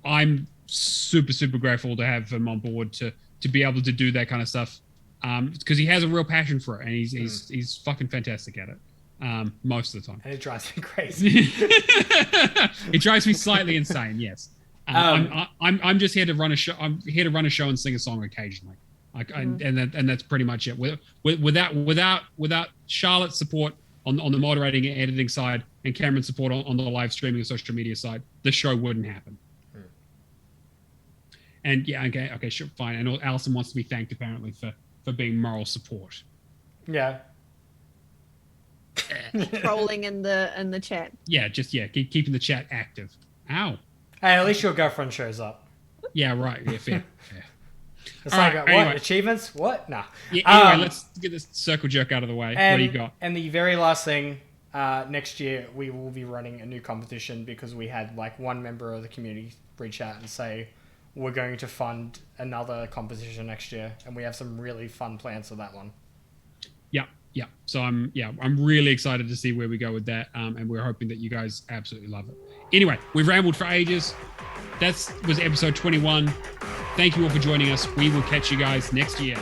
I'm super, super grateful to have him on board to be able to do that kind of stuff, because he has a real passion for it, and he's fucking fantastic at it. Most of the time. And it drives me crazy. It drives me slightly insane, yes. I'm just here to run a show. I'm here to run a show and sing a song occasionally. And that's pretty much it. Without Charlotte's support on the moderating and editing side, and Cameron's support on the live streaming and social media side, the show wouldn't happen. And yeah, okay, sure, fine. And Alison wants to be thanked apparently for being moral support. Yeah. Trolling in the chat. Yeah, keeping the chat active. Ow. Hey, at least your girlfriend shows up. Yeah, right. Yeah, fair. It's all like, right, what? anyway. Achievements? What? Nah. Yeah, anyway, let's get this circle jerk out of the way. What do you got? And the very last thing, next year we will be running a new competition, because we had like one member of the community reach out and say we're going to fund another competition next year, and we have some really fun plans for that one. Yeah. So I'm really excited to see where we go with that, and we're hoping that you guys absolutely love it. Anyway, we've rambled for ages. That was episode 21. Thank you all for joining us. We will catch you guys next year.